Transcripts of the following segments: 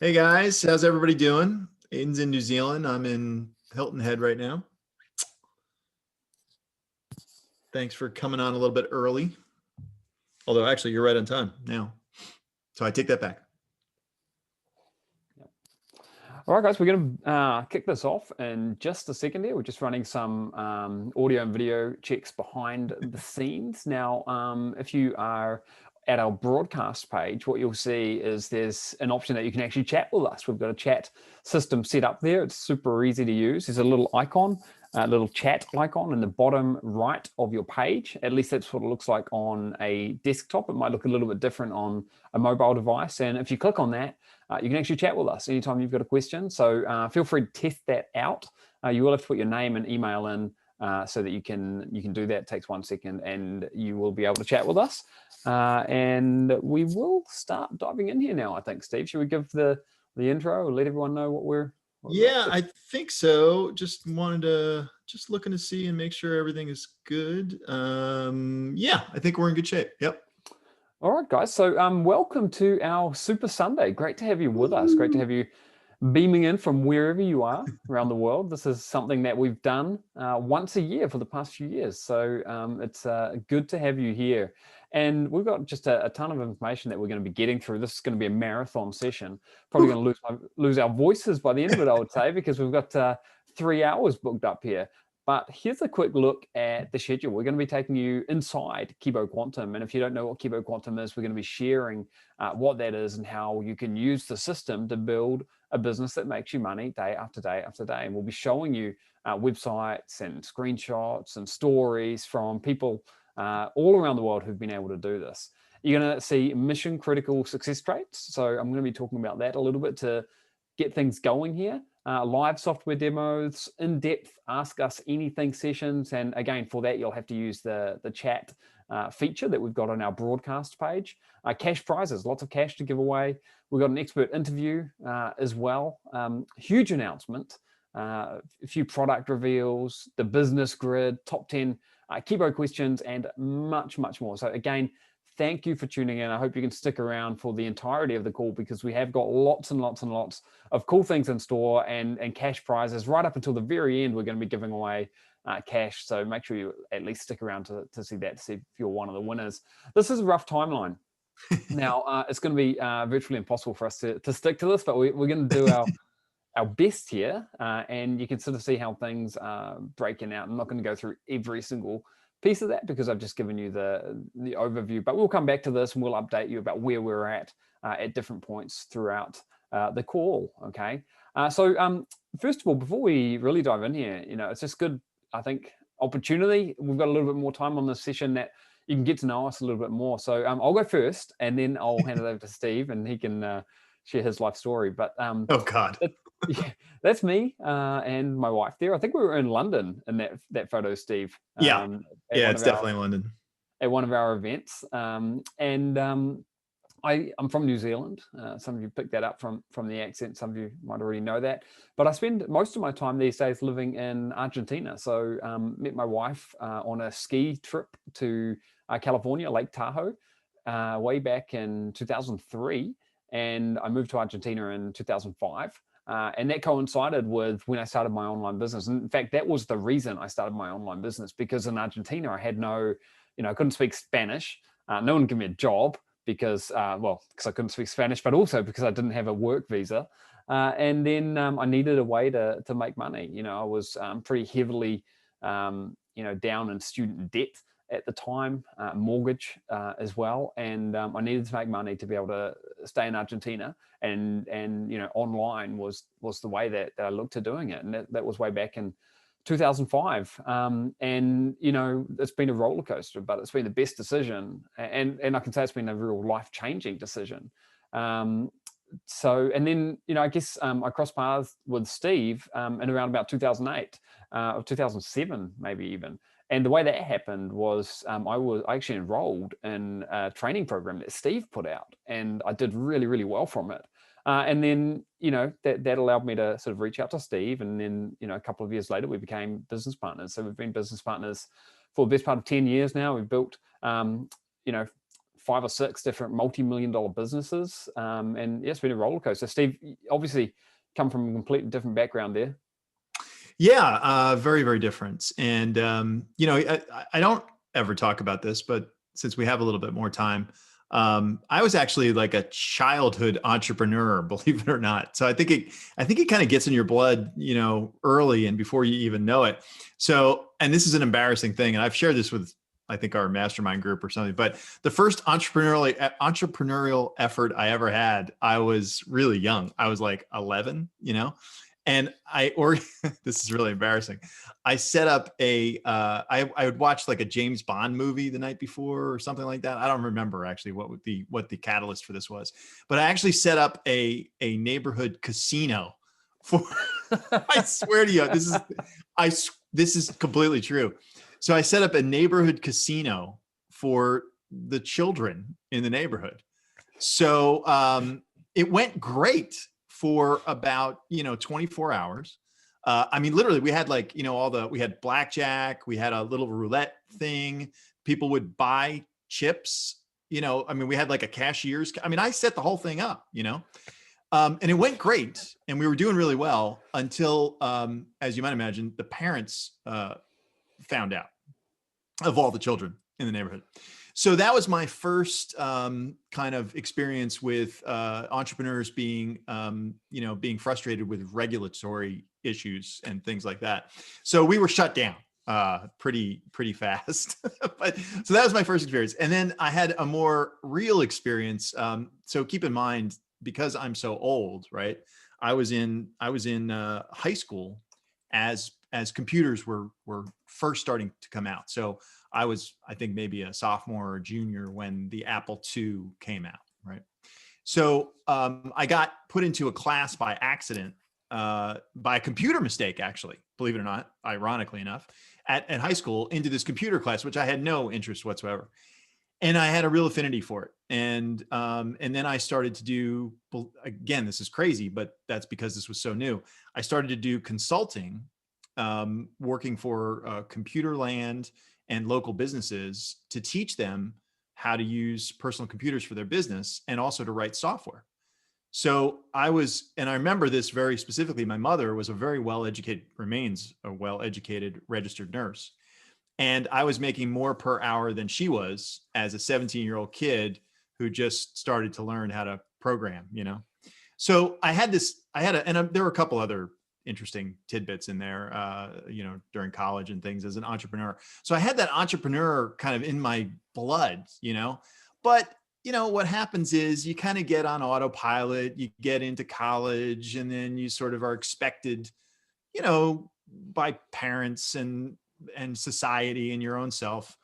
Hey guys, how's everybody doing? Aidan's in New Zealand. I'm in Hilton Head right now. Thanks for coming on a little bit early. Although actually you're right on time now. So I take that back. All right, guys, we're going to kick this off in just a second here. We're just running some audio and video checks behind the scenes. Now, if you are at our broadcast page, what you'll see is there's an option that you can actually chat with us. We've got a chat system set up there. It's super easy to use. There's a little icon, a little chat icon in the bottom right of your page. At least that's what it looks like on a desktop. It might look a little bit different on a mobile device. And if you click on that, you can actually chat with us anytime you've got a question. So feel free to test that out. You will have to put your name and email in so that you can do that. It takes 1 second and you will be able to chat with us. And we will start diving in here now, I think. Steve, should we give the intro or let everyone know what we're Yeah, I think so. Just looking to see and make sure everything is good. Yeah, I think we're in good shape. Yep. All right, guys. So welcome to our Super Sunday. Great to have you with us. Great to have you beaming in from wherever you are around the world. This is something that we've done once a year for the past few years. So it's good to have you here. And we've got just a ton of information that we're going to be getting through. This is going to be a marathon session. Probably going to lose our voices by the end of it, I would say, because we've got 3 hours booked up here. But here's a quick look at the schedule. We're going to be taking you inside Kibo Quantum. And if you don't know what Kibo Quantum is, we're going to be sharing what that is and how you can use the system to build a business that makes you money day after day after day. And we'll be showing you websites and screenshots and stories from people all around the world who've been able to do this. You're going to see mission critical success traits. So I'm going to be talking about that a little bit to get things going here. Live software demos, in-depth ask us anything sessions. And again, for that, you'll have to use the chat feature that we've got on our broadcast page. Cash prizes, lots of cash to give away. We've got an expert interview as well. Huge announcement, a few product reveals, the business grid, top 10 Kibo questions, and much, much more. So again, thank you for tuning in. I hope you can stick around for the entirety of the call because we have got lots and lots and lots of cool things in store and cash prizes. Right up until the very end, we're going to be giving away cash. So make sure you at least stick around to see that, to see if you're one of the winners. This is a rough timeline. Now, it's going to be virtually impossible for us to stick to this, but we're going to do our best here. And you can sort of see how things are breaking out. I'm not going to go through every single piece of that because I've just given you the overview, but we'll come back to this and we'll update you about where we're at different points throughout the call. Okay. So first of all, before we really dive in here, it's just good, I think, opportunity. We've got a little bit more time on this session that you can get to know us a little bit more. So I'll go first and then I'll hand it over to Steve and he can share his life story. But Oh God. yeah, that's me and my wife there. I think we were in London in that photo, Steve. Yeah. Yeah, it's definitely London. At one of our events. I'm from New Zealand. Some of you picked that up from the accent. Some of you might already know that. But I spend most of my time these days living in Argentina. So met my wife on a ski trip to California, Lake Tahoe, way back in 2003. And I moved to Argentina in 2005. And that coincided with when I started my online business. And in fact, that was the reason I started my online business, because in Argentina, I had I couldn't speak Spanish. No one gave me a job because I couldn't speak Spanish, but also because I didn't have a work visa. And then I needed a way to make money. I was pretty heavily, down in student debt at the time, mortgage as well. And I needed to make money to be able to stay in Argentina. And online was the way that I looked at doing it. And that was way back in 2005. And it's been a roller coaster, but it's been the best decision. And I can say it's been a real life-changing decision. And then, I guess I crossed paths with Steve in around about 2008 or 2007, maybe even. And the way that happened was I actually enrolled in a training program that Steve put out, and I did really, really well from it. And then, that allowed me to sort of reach out to Steve. And then, a couple of years later, we became business partners. So we've been business partners for the best part of 10 years now. We've built, 5 or 6 different multi-million-dollar businesses. And yeah, it's been a roller coaster. Steve, obviously come from a completely different background there. Yeah, very, very different. And, I don't ever talk about this, but since we have a little bit more time, I was actually like a childhood entrepreneur, believe it or not. So I think it kind of gets in your blood, early and before you even know it. So, and this is an embarrassing thing, and I've shared this with, I think, our mastermind group or something, but the first entrepreneurial effort I ever had, I was really young. I was like 11, and this is really embarrassing. I set up I would watch like a James Bond movie the night before or something like that. I don't remember actually what the catalyst for this was, but I actually set up a neighborhood casino for, I swear to you, this is completely true. So I set up a neighborhood casino for the children in the neighborhood. So it went great for about 24 hours. I mean, literally, we had like we had blackjack, we had a little roulette thing. People would buy chips. I mean, we had like a cashier's. I mean, I set the whole thing up. And it went great, and we were doing really well until, as you might imagine, the parents found out of all the children in the neighborhood. So that was my first kind of experience with entrepreneurs being frustrated with regulatory issues and things like that. So we were shut down pretty fast. But so that was my first experience, and then I had a more real experience. So keep in mind, because I'm so old, right? I was in high school as computers were first starting to come out. So I was, I think, maybe a sophomore or junior when the Apple II came out, right? So I got put into a class by accident, by a computer mistake, actually, believe it or not, ironically enough, at high school, into this computer class, which I had no interest whatsoever. And I had a real affinity for it. And then I started to do, again, this is crazy, but that's because this was so new. I started to do consulting, working for Computer Land and local businesses to teach them how to use personal computers for their business and also to write software. So I remember this very specifically. My mother was remains a well-educated registered nurse. And I was making more per hour than she was as a 17-year-old kid who just started to learn how to program, So there were a couple other interesting tidbits in there, during college and things as an entrepreneur. So I had that entrepreneur kind of in my blood, but what happens is you kind of get on autopilot, you get into college, and then you sort of are expected, by parents and society and your own self,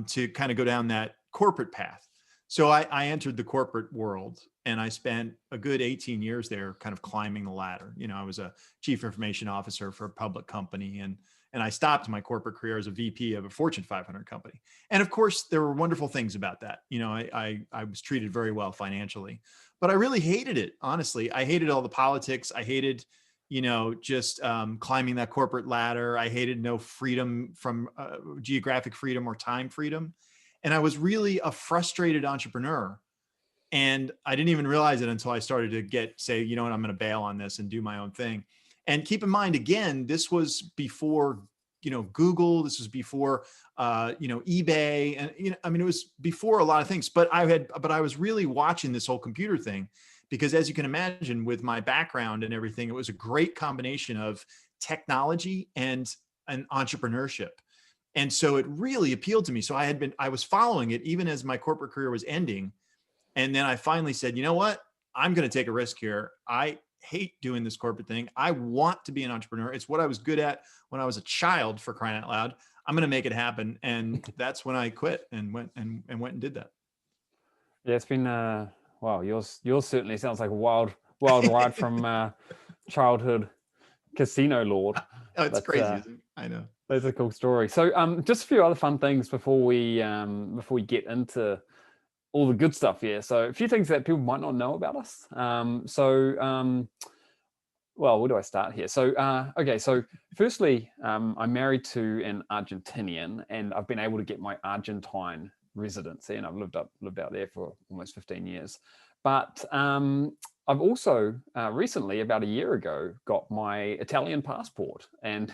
to kind of go down that corporate path. So I entered the corporate world, and I spent a good 18 years there kind of climbing the ladder. I was a chief information officer for a public company, and I stopped my corporate career as a VP of a Fortune 500 company. And of course, there were wonderful things about that. I was treated very well financially, but I really hated it. Honestly, I hated all the politics. I hated just climbing that corporate ladder. I hated no freedom from geographic freedom or time freedom. And I was really a frustrated entrepreneur. And I didn't even realize it until I started to say, I'm going to bail on this and do my own thing. And keep in mind, again, this was before, Google, this was before, eBay. And, it was before a lot of things, but I was really watching this whole computer thing. Because as you can imagine, with my background and everything, it was a great combination of technology and entrepreneurship. And so it really appealed to me. So I was following it even as my corporate career was ending. And then I finally said, you know what? I'm going to take a risk here. I hate doing this corporate thing. I want to be an entrepreneur. It's what I was good at when I was a child, for crying out loud. I'm going to make it happen. And that's when I quit and went and did that. Yeah, it's been wow, yours certainly sounds like a wild ride from childhood casino lord. Oh, it's crazy, isn't it? I know. That's a cool story. So just a few other fun things before we get into all the good stuff here. So a few things that people might not know about us. Well, where do I start here? So, okay. So firstly, I'm married to an Argentinian, and I've been able to get my Argentine residency, and I've lived out there for almost 15 years. But I've also recently, about a year ago, got my Italian passport, and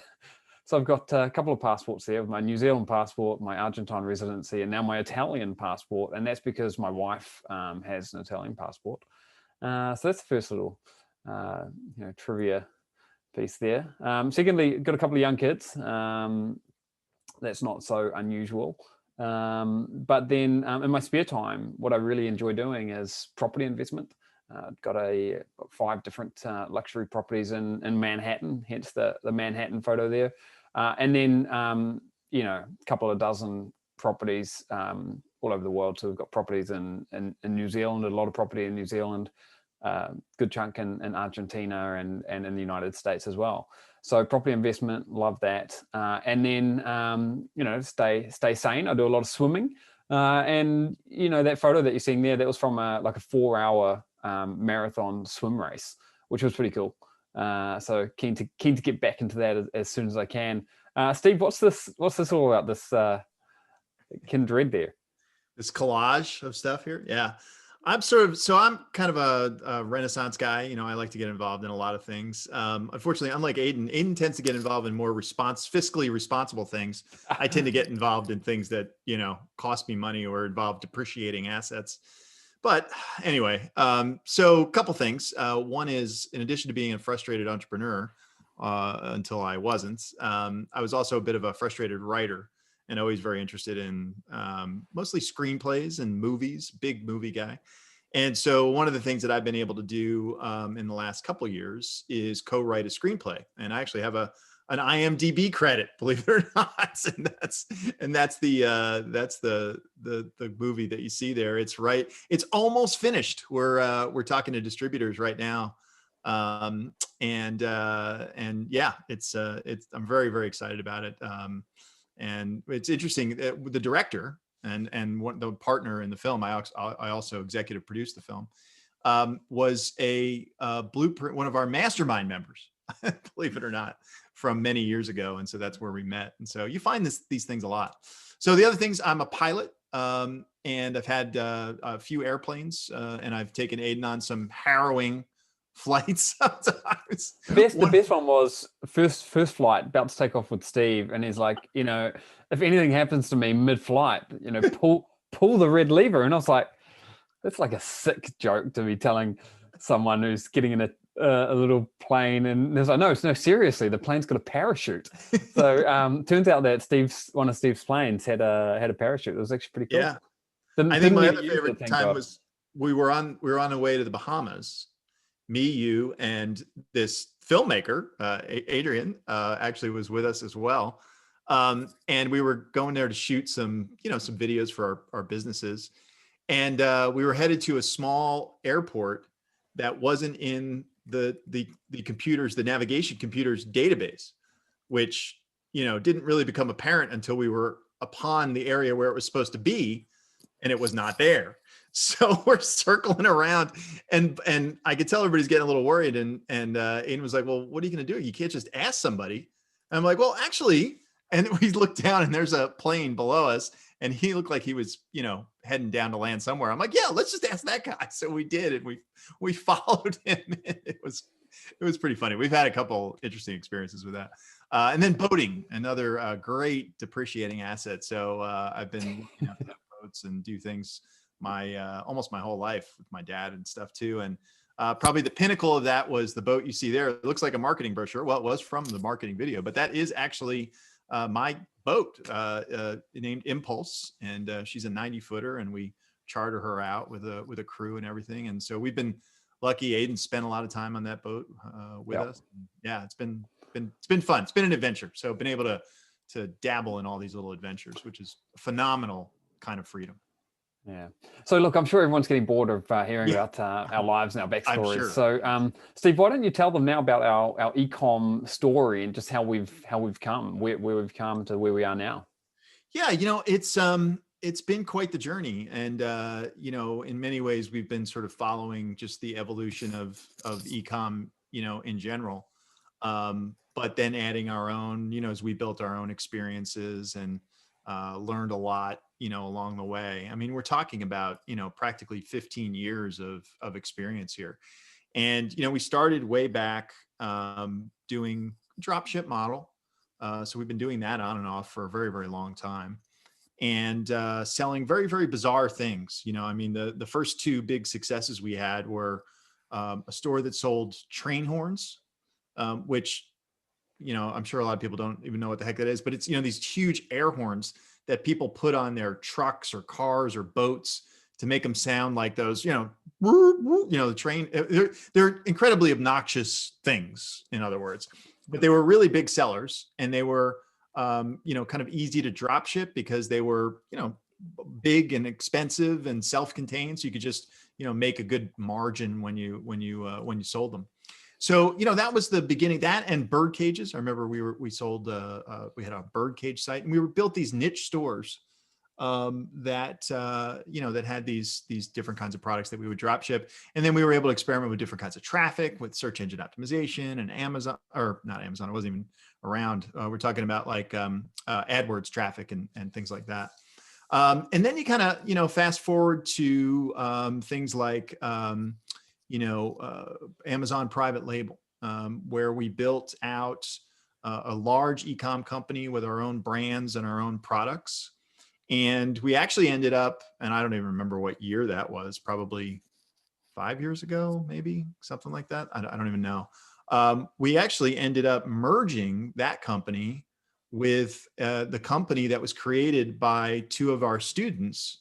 so I've got a couple of passports there, with my New Zealand passport, my Argentine residency, and now my Italian passport. And that's because my wife has an Italian passport. So that's the first little trivia piece there. Secondly, got a couple of young kids. That's not so unusual. But then in my spare time, what I really enjoy doing is property investment. Got 5 different luxury properties in Manhattan, hence the Manhattan photo there. And then, a couple of dozen properties all over the world. So we've got properties in New Zealand, a lot of property in New Zealand, good chunk in Argentina and in the United States as well. So property investment, love that. And then, stay sane. I do a lot of swimming. And, that photo that you're seeing there, that was from a 4-hour marathon swim race, which was pretty cool. So keen to get back into that as soon as I can. Steve, what's this all about? This kindred there. This collage of stuff here. Yeah. I'm kind of a Renaissance guy. I like to get involved in a lot of things. Unfortunately, unlike Aidan tends to get involved in more fiscally responsible things. I tend to get involved in things that, cost me money or involve depreciating assets. But anyway, so a couple things. One is, in addition to being a frustrated entrepreneur, until I wasn't, I was also a bit of a frustrated writer, and always very interested in mostly screenplays and movies, big movie guy. And so one of the things that I've been able to do in the last couple of years is co-write a screenplay. And I actually have an IMDb credit, believe it or not. And that's the movie that you see there. It's almost finished. We're talking to distributors right now. And yeah, I'm very, very excited about it. And it's interesting that the director and the partner in the film, I also executive produced the film, was a Blueprint, one of our mastermind members, believe it or not, from many years ago. And so that's where we met. And so you find these things a lot. So the other things, I'm a pilot, and I've had a few airplanes, and I've taken Aidan on some harrowing flights sometimes. The best one was first flight, about to take off with Steve, and he's like, if anything happens to me mid-flight, pull the red lever. And I was like, that's like a sick joke to be telling someone who's getting in a little plane. And there's like, no, seriously, the plane's got a parachute. So turns out that one of Steve's planes had a parachute. It was actually pretty cool. Yeah. I think my other favorite time was we were on the way to the Bahamas. Me, you, and this filmmaker, Adrian, actually was with us as well. And we were going there to shoot some videos for our businesses. And we were headed to a small airport that wasn't in the navigation computers database, which, didn't really become apparent until we were upon the area where it was supposed to be, and it was not there. So we're circling around, and I could tell everybody's getting a little worried. And Aidan was like, well, what are you going to do? You can't just ask somebody. And I'm like, well, actually, and we looked down and there's a plane below us, and he looked like he was, heading down to land somewhere. I'm like, yeah, let's just ask that guy. So we did, and we followed him. It was pretty funny. We've had a couple interesting experiences with that. And then boating, another great depreciating asset. So I've been looking at boats and do things almost my whole life with my dad and stuff too. And probably the pinnacle of that was the boat you see there. It looks like a marketing brochure. Well, it was from the marketing video, but that is actually my boat named Impulse. And she's a 90-footer, and we charter her out with a crew and everything. And so we've been lucky. Aidan spent a lot of time on that boat with us. And yeah, it's been fun. It's been an adventure. So been able to dabble in all these little adventures, which is a phenomenal kind of freedom. Yeah. So look, I'm sure everyone's getting bored of hearing about our lives and our backstories. Sure. So Steve, why don't you tell them now about our ecom story and just how we've come, where we've come to where we are now? Yeah, it's been quite the journey. And in many ways we've been sort of following just the evolution of ecom, in general. But then adding our own, as we built our own experiences and learned a lot, along the way. I mean, we're talking about, practically 15 years of experience here. And, we started way back doing dropship model. So we've been doing that on and off for a very, very long time, and selling very, very bizarre things. I mean, the first two big successes we had were a store that sold train horns, which, I'm sure a lot of people don't even know what the heck that is, but it's, these huge air horns that people put on their trucks or cars or boats to make them sound like those, the train. They're incredibly obnoxious things, in other words, but they were really big sellers, and they were, kind of easy to drop ship because they were, big and expensive and self-contained. So you could just, make a good margin when you sold them. So, that was the beginning. That and bird cages. I remember we sold, we had a bird cage site, and we built these niche stores that that had these different kinds of products that we would drop ship. And then we were able to experiment with different kinds of traffic, with search engine optimization and Amazon, or not Amazon, it wasn't even around. We're talking about like AdWords traffic and things like that. And then you kind of, fast forward to things like, Amazon private label, where we built out a large ecom company with our own brands and our own products. And we actually ended up, and I don't even remember what year that was, probably 5 years ago, maybe something like that. I don't even know. We actually ended up merging that company with the company that was created by two of our students,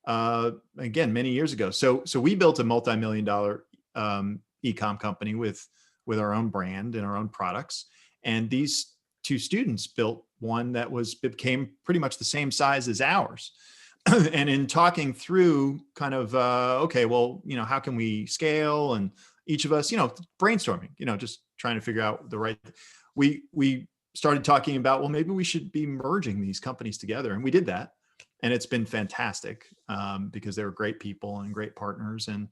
again, many years ago. So we built a multi-million-dollar ecom company with our own brand and our own products. And these two students built one that became pretty much the same size as ours. And in talking through kind of, okay, well, how can we scale? And each of us, brainstorming, just trying to figure out we started talking about, well, maybe we should be merging these companies together. And we did that. And it's been fantastic because they were great people and great partners. And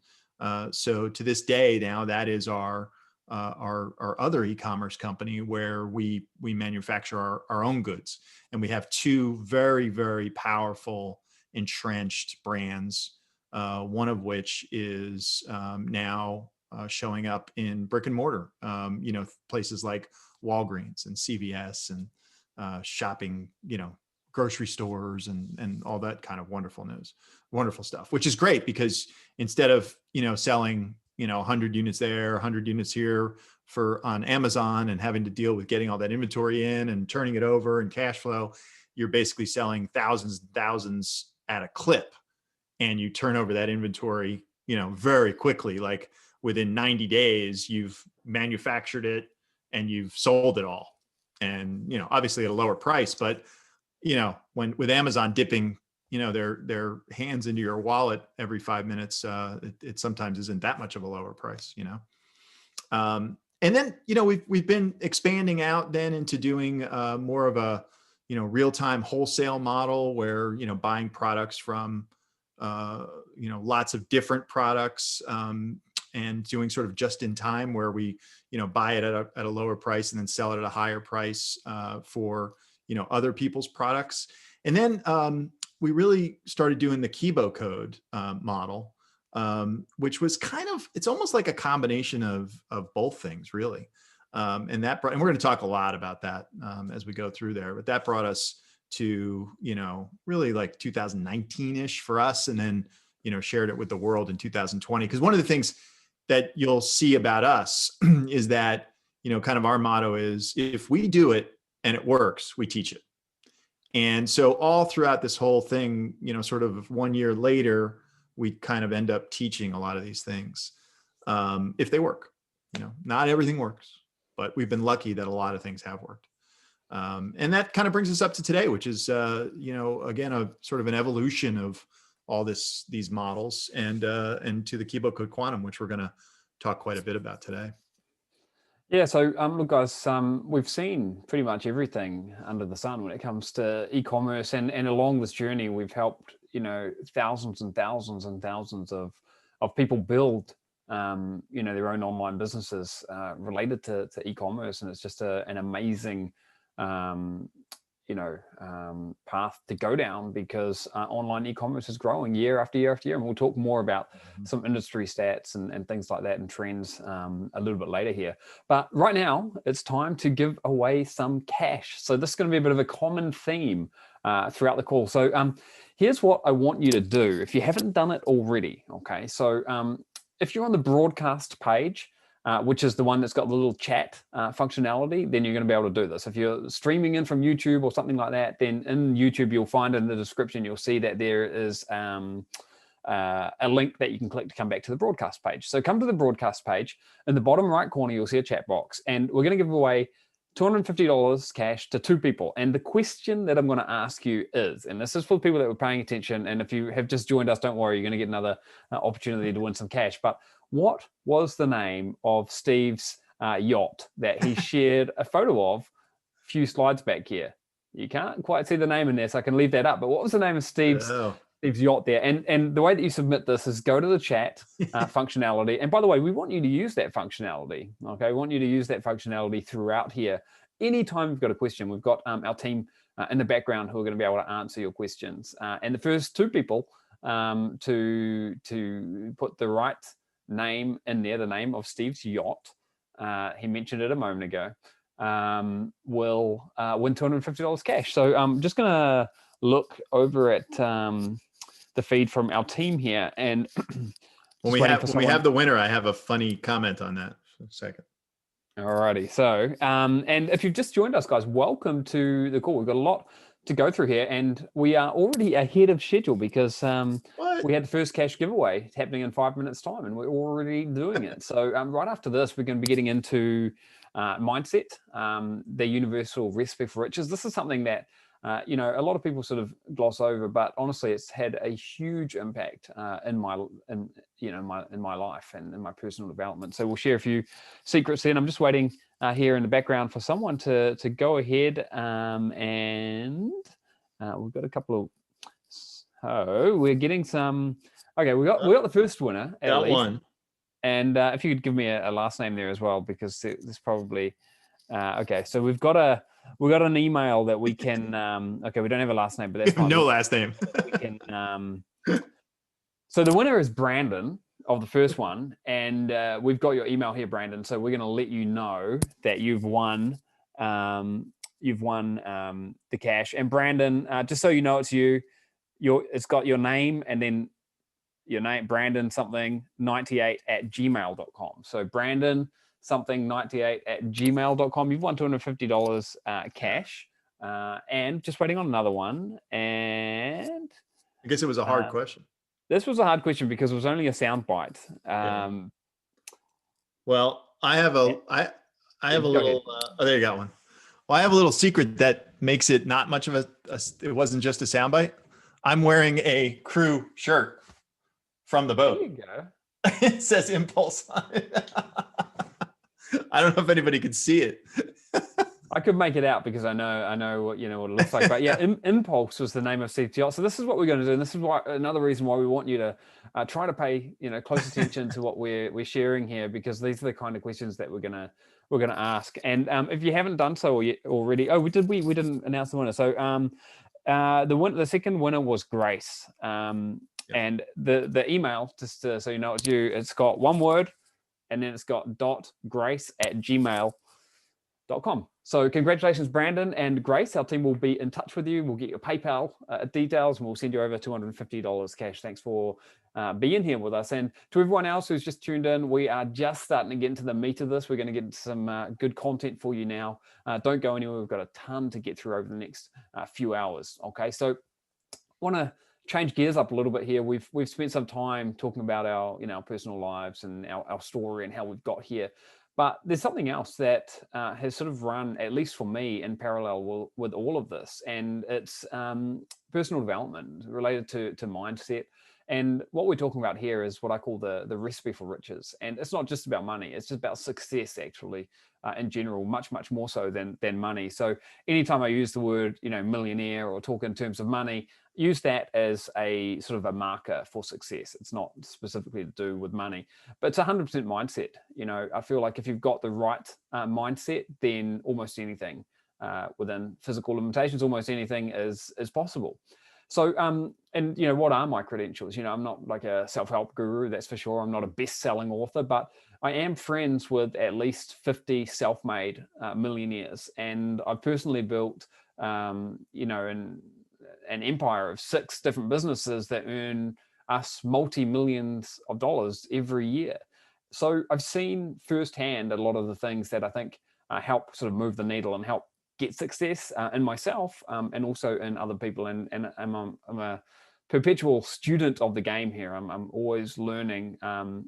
so to this day now, that is our other e-commerce company, where we manufacture our own goods. And we have two very, very powerful entrenched brands, one of which is now showing up in brick and mortar, places like Walgreens and CVS and shopping, grocery stores and all that kind of wonderful stuff, which is great because instead of, selling, 100 units there, 100 units here on Amazon and having to deal with getting all that inventory in and turning it over and cash flow, you're basically selling thousands and thousands at a clip, and you turn over that inventory, very quickly. Like within 90 days, you've manufactured it and you've sold it all. And, obviously at a lower price, but when with Amazon dipping, their hands into your wallet every 5 minutes, it sometimes isn't that much of a lower price, And then, we've been expanding out then into doing more of a, real-time wholesale model where, buying products from, lots of different products, and doing sort of just in time where we, buy it at a lower price and then sell it at a higher price for, other people's products. And then we really started doing the Kibo code model, which was it's almost like a combination of both things, really. And we're going to talk a lot about that as we go through there, but that brought us to, really like 2019-ish for us. And then, shared it with the world in 2020. Because one of the things that you'll see about us is that, kind of our motto is, if we do it and it works, we teach it. And so all throughout this whole thing, sort of 1 year later, we kind of end up teaching a lot of these things if they work. Not everything works, but we've been lucky that a lot of things have worked. And that kind of brings us up to today, which is, again, a sort of an evolution of all these models and to the Kibo Code Quantum, which we're going to talk quite a bit about today. Yeah, so look, guys, we've seen pretty much everything under the sun when it comes to e-commerce, and along this journey, we've helped thousands and thousands and thousands of people build their own online businesses related to e-commerce, and it's just an amazing path to go down, because online e-commerce is growing year after year after year. And we'll talk more about some industry stats and things like that and trends a little bit later here. But right now, it's time to give away some cash. So this is going to be a bit of a common theme throughout the call. So here's what I want you to do if you haven't done it already. Okay, so if you're on the broadcast page, which is the one that's got the little chat functionality, then you're going to be able to do this. If you're streaming in from YouTube or something like that, then in YouTube, you'll find in the description, you'll see that there is a link that you can click to come back to the broadcast page. So come to the broadcast page. In the bottom right corner, you'll see a chat box, and we're going to give away $250 cash to 2 people. And the question that I'm going to ask you is, and this is for the people that were paying attention, and if you have just joined us, don't worry, you're going to get another opportunity to win some cash. But what was the name of Steve's yacht that he shared a photo of a few slides back here? You can't quite see the name in there, so I can leave that up. But what was the name of Steve's yacht there? And the way that you submit this is go to the chat functionality. And by the way, we want you to use that functionality. Okay, we want you to use that functionality throughout here. Anytime you've got a question, we've got our team in the background who are going to be able to answer your questions. And the first 2 people to put the right name in there, the name of Steve's yacht, he mentioned it a moment ago, will win $250 cash. So I'm just going to look over at the feed from our team here, and when we have the winner, I have a funny comment on that for a second. Alrighty, so and if you've just joined us, guys, welcome to the call. We've got a lot to go through here, and we are already ahead of schedule because we had the first cash giveaway happening in 5 minutes time, and we're already doing it. So right after this, we're going to be getting into mindset, the universal recipe for riches. This is something that a lot of people sort of gloss over, but honestly, it's had a huge impact in my life and in my personal development. So we'll share a few secrets then. I'm just waiting here in the background for someone to go ahead, and we've got a couple of. So we're getting some. Okay, we got the first winner at least. One. And if you could give me a last name there as well, because there's probably. Okay, so we've got an email that we can. Okay, we don't have a last name, but that's fine. No last name. We can. So the winner is Brandon of the first one, and we've got your email here, Brandon. So we're going to let you know that you've won. You've won the cash. And Brandon, just so you know, it's you. It's got your name and then your name, Brandon something 98@gmail.com. So Brandon something 98@gmail.com. You've won $250 cash, and just waiting on another one. And I guess it was a hard question. This was a hard question because it was only a sound bite. Well, I have a little. There you got one. Well, I have a little secret that makes it not much of it wasn't just a sound bite. I'm wearing a crew shirt from the boat. There you go. It says Impulse on it. I don't know if anybody could see it. I could make it out because I know what what it looks like. But yeah, Impulse was the name of Steve's yacht. So this is what we're going to do. And this is another reason why we want you to try to pay close attention to what we're sharing here, because these are the kind of questions that we're gonna ask. And if you haven't done so already, we didn't announce the winner. So the second winner was Grace. And the email, just so you know it's you, it's got one word, and then it's got .grace@gmail.com. So congratulations, Brandon and Grace. Our team will be in touch with you. We'll get your PayPal details, and we'll send you over $250 cash. Thanks for being here with us. And to everyone else who's just tuned in, we are just starting to get into the meat of this. We're going to get some good content for you now. Don't go anywhere. We've got a ton to get through over the next few hours. Okay, so I want to change gears up a little bit here. We've spent some time talking about our personal lives and our story and how we've got here. But there's something else that has sort of run, at least for me, in parallel with all of this, and it's personal development related to mindset. And what we're talking about here is what I call the recipe for riches. And it's not just about money; it's just about success, actually, in general, much more so than money. So anytime I use the word millionaire or talk in terms of money, use that as a sort of a marker for success. It's not specifically to do with money, but it's 100% mindset. I feel like if you've got the right mindset, then almost anything within physical limitations, almost anything is possible. So, and what are my credentials? I'm not like a self-help guru, that's for sure. I'm not a best-selling author, but I am friends with at least 50 self-made millionaires, and I've personally built, an empire of 6 different businesses that earn us multi-millions of dollars every year. So I've seen firsthand a lot of the things that I think help sort of move the needle and help get success in myself and also in other people. And I'm a perpetual student of the game here. I'm always learning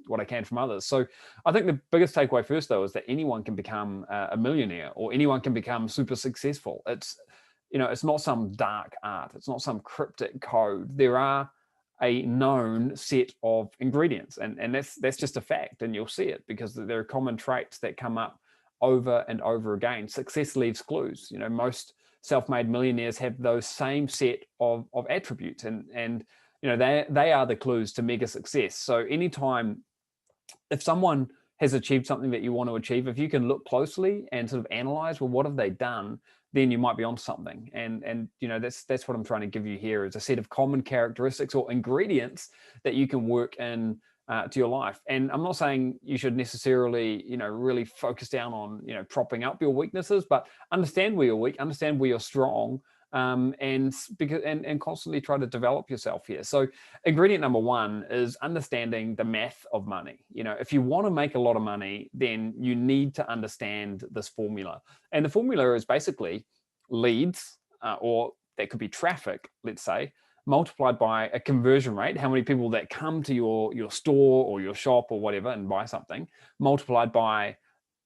what I can from others. So I think the biggest takeaway first, though, is that anyone can become a millionaire, or anyone can become super successful. It's not some dark art. It's not some cryptic code. There are a known set of ingredients, and that's just a fact, and you'll see it because there are common traits that come up over and over again. Success leaves clues. Most self-made millionaires have those same set of attributes, and they are the clues to mega success. So anytime, if someone has achieved something that you want to achieve, if you can look closely and sort of analyze, well, what have they done, then you might be onto something. And that's what I'm trying to give you here, is a set of common characteristics or ingredients that you can work in to your life. And I'm not saying you should necessarily, really focus down on, propping up your weaknesses, but understand where you're weak, understand where you're strong, and constantly try to develop yourself here. So ingredient number 1 is understanding the math of money. If you want to make a lot of money, then you need to understand this formula. And the formula is basically leads, or that could be traffic, let's say, multiplied by a conversion rate, how many people that come to your store or your shop or whatever and buy something, multiplied by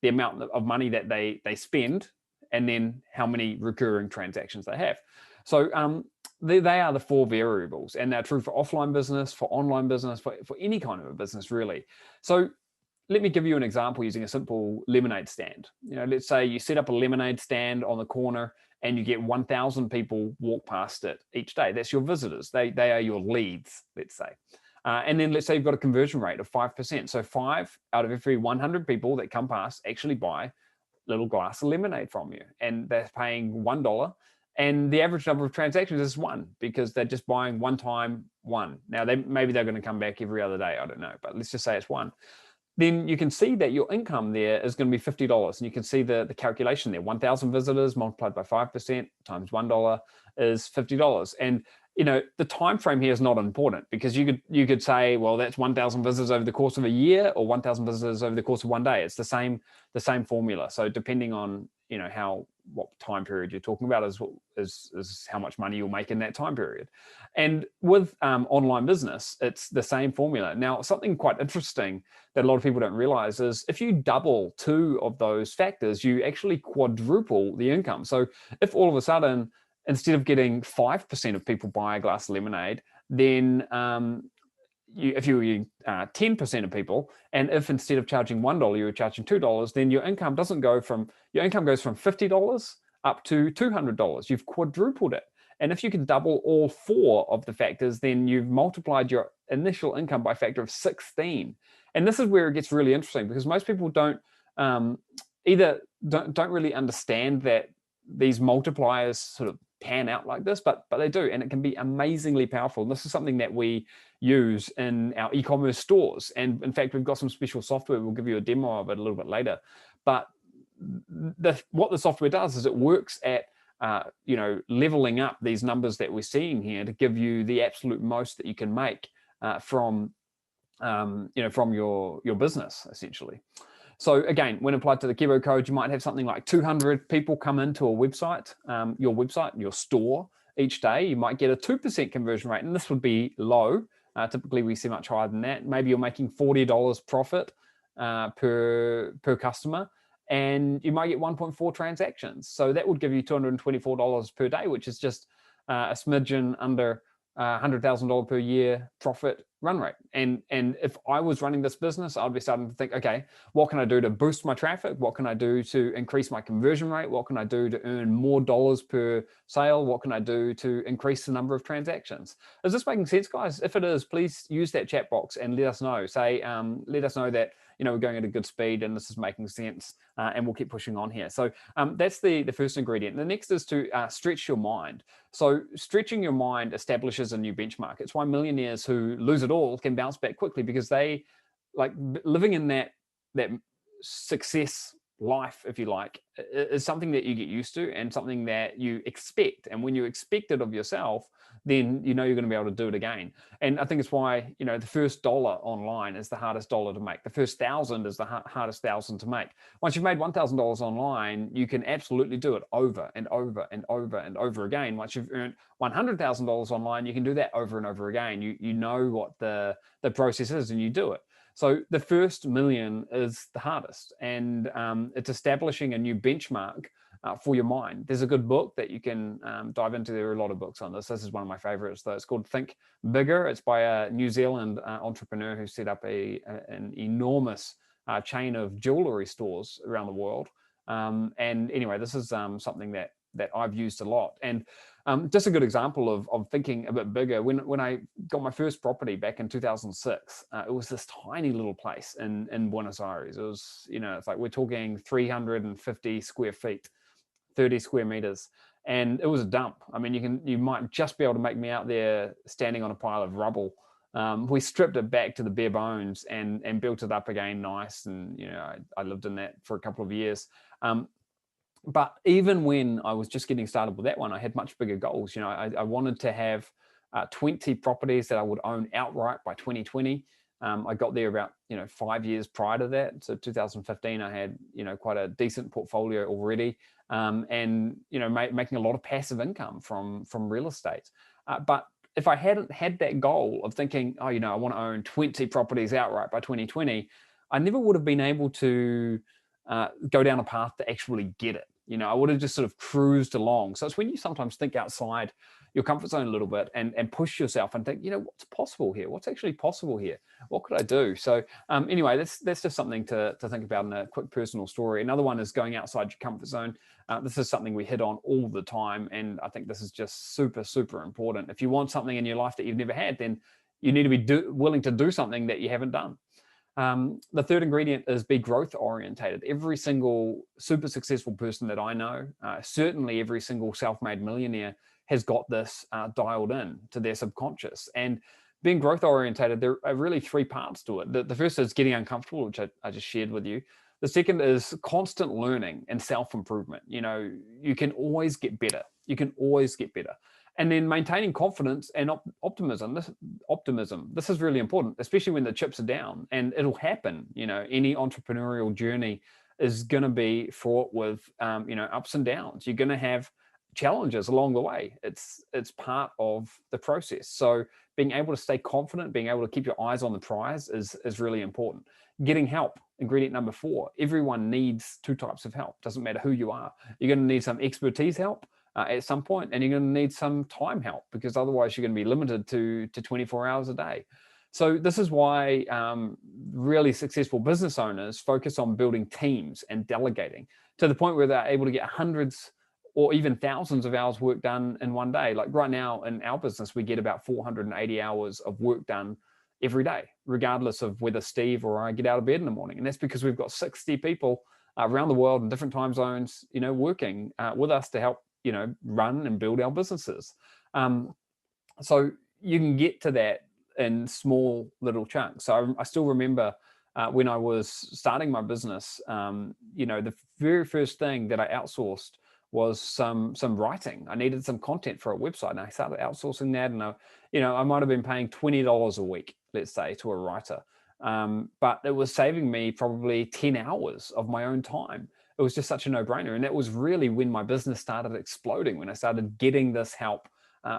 the amount of money that they spend, and then how many recurring transactions they have. So they are the 4 variables, and they're true for offline business, for online business, for any kind of a business, really. So let me give you an example using a simple lemonade stand. Let's say you set up a lemonade stand on the corner and you get 1,000 people walk past it each day. That's your visitors. They are your leads, let's say. And then let's say you've got a conversion rate of 5%. So 5 out of every 100 people that come past actually buy a little glass of lemonade from you, and they're paying $1. And the average number of transactions is 1, because they're just buying one time, 1. Now, maybe they're going to come back every other day. I don't know, but let's just say it's 1. Then you can see that your income there is going to be $50. And you can see the calculation there. 1,000 visitors multiplied by 5% times $1 is $50. And the time frame here is not important, because you could say, well, that's 1,000 visitors over the course of a year, or 1,000 visitors over the course of one day. It's the same formula. So depending on what time period you're talking about is how much money you'll make in that time period. And with online business, it's the same formula. Now, something quite interesting that a lot of people don't realize is if you double 2 of those factors, you actually quadruple the income. So if all of a sudden, instead of getting 5% of people buy a glass of lemonade, then if you were 10% of people, and if instead of charging $1, you were charging $2, then your income goes from $50 up to $200. You've quadrupled it. And if you can double all 4 of the factors, then you've multiplied your initial income by a factor of 16. And this is where it gets really interesting, because most people don't really understand that these multipliers sort of pan out like this, but they do, and it can be amazingly powerful. And this is something that we use in our e-commerce stores. And in fact, we've got some special software. We'll give you a demo of it a little bit later. But what the software does is it works at leveling up these numbers that we're seeing here to give you the absolute most that you can make from your business, essentially. So again, when applied to the Kibo code, you might have something like 200 people come into a website, your store each day. You might get a 2% conversion rate, and this would be low. Typically, we see much higher than that. Maybe you're making $40 profit per customer, and you might get 1.4 transactions. So that would give you $224 per day, which is just a smidgen under $100,000 per year profit run rate. And if I was running this business, I'd be starting to think, okay, what can I do to boost my traffic? What can I do to increase my conversion rate? What can I do to earn more dollars per sale? What can I do to increase the number of transactions? Is this making sense, guys? If it is, please use that chat box and let us know. Say, let us know that we're going at a good speed and this is making sense, and we'll keep pushing on here. So that's the first ingredient. The next is to stretch your mind. So stretching your mind establishes a new benchmark. It's why millionaires who lose it all can bounce back quickly, because they like living in that success life, if you like, is something that you get used to and something that you expect. And when you expect it of yourself, then you're going to be able to do it again. And I think it's why, the first dollar online is the hardest dollar to make. The first 1,000 is the hardest 1,000 to make. Once you've made $1,000 online, you can absolutely do it over and over and over and over again. Once you've earned $100,000 online, you can do that over and over again. You know what the process is and you do it. So the first million is the hardest, and it's establishing a new benchmark for your mind. There's a good book that you can dive into. There are a lot of books on this. This is one of my favorites, though. It's called Think Bigger. It's by a New Zealand entrepreneur who set up an enormous chain of jewelry stores around the world. And anyway, this is something that I've used a lot. And just a good example of thinking a bit bigger. When I got my first property back in 2006, it was this tiny little place in Buenos Aires. It was, it's like we're talking 350 square feet, 30 square meters. And it was a dump. I mean, you might just be able to make me out there standing on a pile of rubble. We stripped it back to the bare bones and built it up again nice. And, I lived in that for a couple of years. But even when I was just getting started with that one, I had much bigger goals. I wanted to have 20 properties that I would own outright by 2020. I got there about 5 years prior to that. So 2015, I had quite a decent portfolio already, and making a lot of passive income from real estate. But if I hadn't had that goal of thinking, I want to own 20 properties outright by 2020, I never would have been able to go down a path to actually get it. I would have just sort of cruised along. So it's when you sometimes think outside your comfort zone a little bit and push yourself and think, what's possible here? What's actually possible here? What could I do? So anyway, that's just something to think about in a quick personal story. Another one is going outside your comfort zone. This is something we hit on all the time. And I think this is just super, super important. If you want something in your life that you've never had, then you need to be willing to do something that you haven't done. The third ingredient is be growth orientated. Every single super successful person that I know, certainly every single self-made millionaire, has got this dialed in to their subconscious. And being growth orientated, there are really three parts to it. The first is getting uncomfortable, which I just shared with you. The second is constant learning and self-improvement. You can always get better. You can always get better. And then maintaining confidence and optimism. This is really important, especially when the chips are down. And it'll happen. Any entrepreneurial journey is going to be fraught with ups and downs. You're going to have challenges along the way. It's part of the process. So being able to stay confident, being able to keep your eyes on the prize is really important. Getting help, ingredient number 4. Everyone needs 2 types of help. Doesn't matter who you are. You're going to need some expertise help at some point, and you're going to need some time help, because otherwise you're going to be limited to 24 hours a day. So this is why really successful business owners focus on building teams and delegating to the point where they're able to get hundreds or even thousands of hours work done in one day. Like right now in our business, we get about 480 hours of work done every day, regardless of whether Steve or I get out of bed in the morning. And that's because we've got 60 people around the world in different time zones, working with us to help, run and build our businesses. So you can get to that in small little chunks. So I still remember when I was starting my business, the very first thing that I outsourced was some writing. I needed some content for a website, and I started outsourcing that. And I might have been paying $20 a week, let's say, to a writer, but it was saving me probably 10 hours of my own time. It was just such a no-brainer, and that was really when my business started exploding, when I started getting this help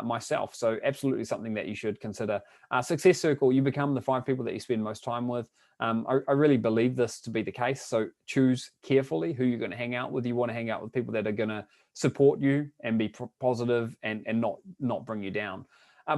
myself. So absolutely something that you should consider. Success Circle, you become the 5 people that you spend most time with. I really believe this to be the case. So choose carefully who you're going to hang out with. You want to hang out with people that are going to support you and be positive and not bring you down.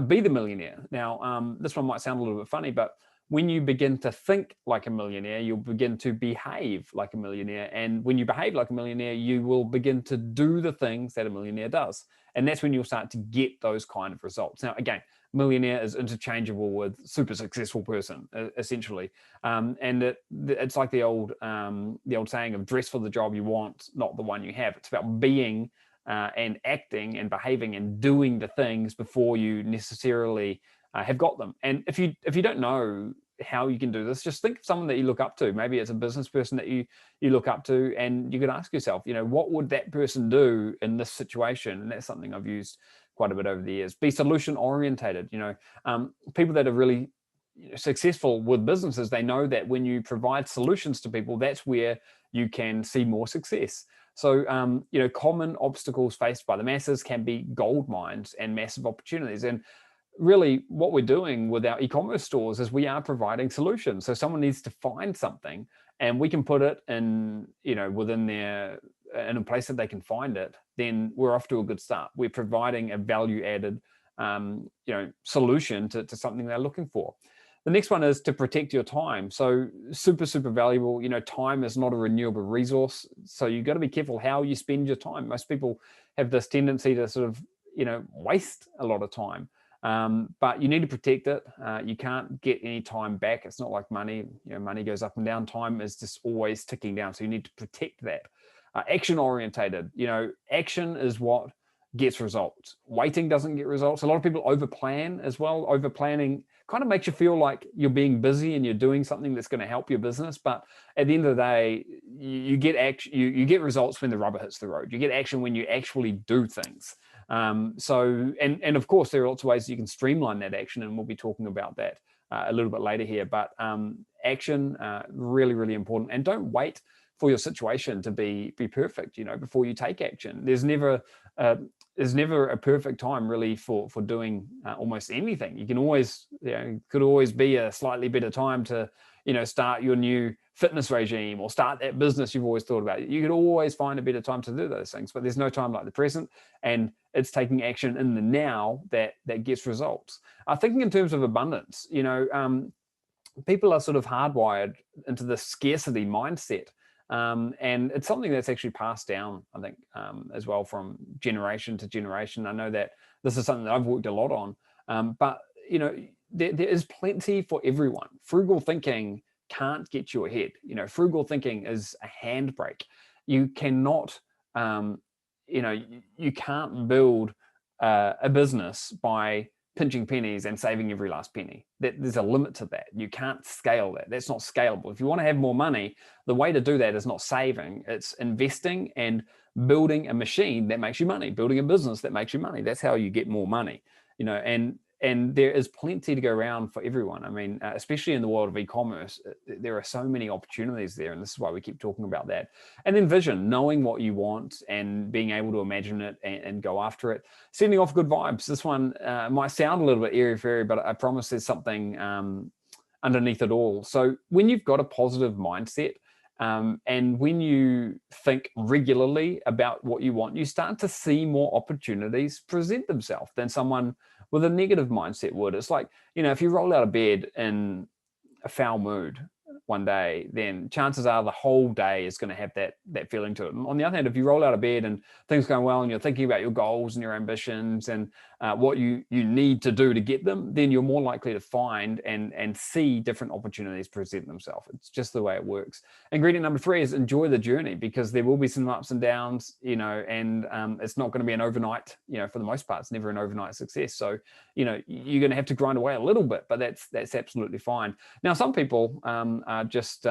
Be the millionaire. Now, this one might sound a little bit funny, but when you begin to think like a millionaire, you'll begin to behave like a millionaire. And when you behave like a millionaire, you will begin to do the things that a millionaire does. And that's when you'll start to get those kind of results. Now, again, millionaire is interchangeable with super successful person, essentially. And it's like the old saying of dress for the job you want, not the one you have. It's about being and acting and behaving and doing the things before you necessarily have got them. And if you don't know how you can do this, just think of someone that you look up to. Maybe it's a business person that you look up to, and you could ask yourself, what would that person do in this situation? And that's something I've used quite a bit over the years. Be solution orientated. People that are really successful with businesses, they know that when you provide solutions to people, that's where you can see more success. So, common obstacles faced by the masses can be gold mines and massive opportunities. And really what we're doing with our e-commerce stores is we are providing solutions. So someone needs to find something, and we can put it in, within in a place that they can find it, then we're off to a good start. We're providing a value added, solution to something they're looking for. The next one is to protect your time. So super, super valuable. Time is not a renewable resource. So you've got to be careful how you spend your time. Most people have this tendency to sort of, waste a lot of time. But you need to protect it. You can't get any time back. It's not like money. Money goes up and down. Time is just always ticking down. So you need to protect that. Action orientated. Action is what gets results. Waiting doesn't get results. A lot of people overplan as well. Overplanning kind of makes you feel like you're being busy and you're doing something that's going to help your business. But at the end of the day, you get action. You get results when the rubber hits the road. You get action when you actually do things. And of course, there are lots of ways you can streamline that action, and we'll be talking about that a little bit later here. But action, really, really important. And don't wait for your situation to be perfect, before you take action. There's never a perfect time really for doing almost anything. You can always, could always be a slightly better time to, start your new fitness regime or start that business you've always thought about. You could always find a better time to do those things, but there's no time like the present, and it's taking action in the now that gets results. Thinking in terms of abundance, people are sort of hardwired into the scarcity mindset. And it's something that's actually passed down, I think, as well from generation to generation. I know that this is something that I've worked a lot on, but there is plenty for everyone. Frugal thinking can't get you ahead. Frugal thinking is a handbrake. You cannot, you can't build a business by pinching pennies and saving every last penny. There's a limit to that. You can't scale that. That's not scalable. If you want to have more money, the way to do that is not saving. It's investing and building a machine that makes you money, building a business that makes you money. That's how you get more money, and there is plenty to go around for everyone. I mean, especially in the world of e-commerce, there are so many opportunities there. And this is why we keep talking about that. And then vision, knowing what you want and being able to imagine it and go after it. Sending off good vibes. This one might sound a little bit airy-fairy, but I promise there's something underneath it all. So when you've got a positive mindset, and when you think regularly about what you want, you start to see more opportunities present themselves than someone with a negative mindset would. It's like, if you roll out of bed in a foul mood one day, then chances are the whole day is going to have that feeling to it. And on the other hand, if you roll out of bed and things are going well and you're thinking about your goals and your ambitions and what you need to do to get them, then you're more likely to find and see different opportunities present themselves. It's just the way it works. Ingredient number 3 is enjoy the journey, because there will be some ups and downs, and it's not going to be an overnight, for the most part, it's never an overnight success. So, you're going to have to grind away a little bit, but that's absolutely fine. Now, some people are just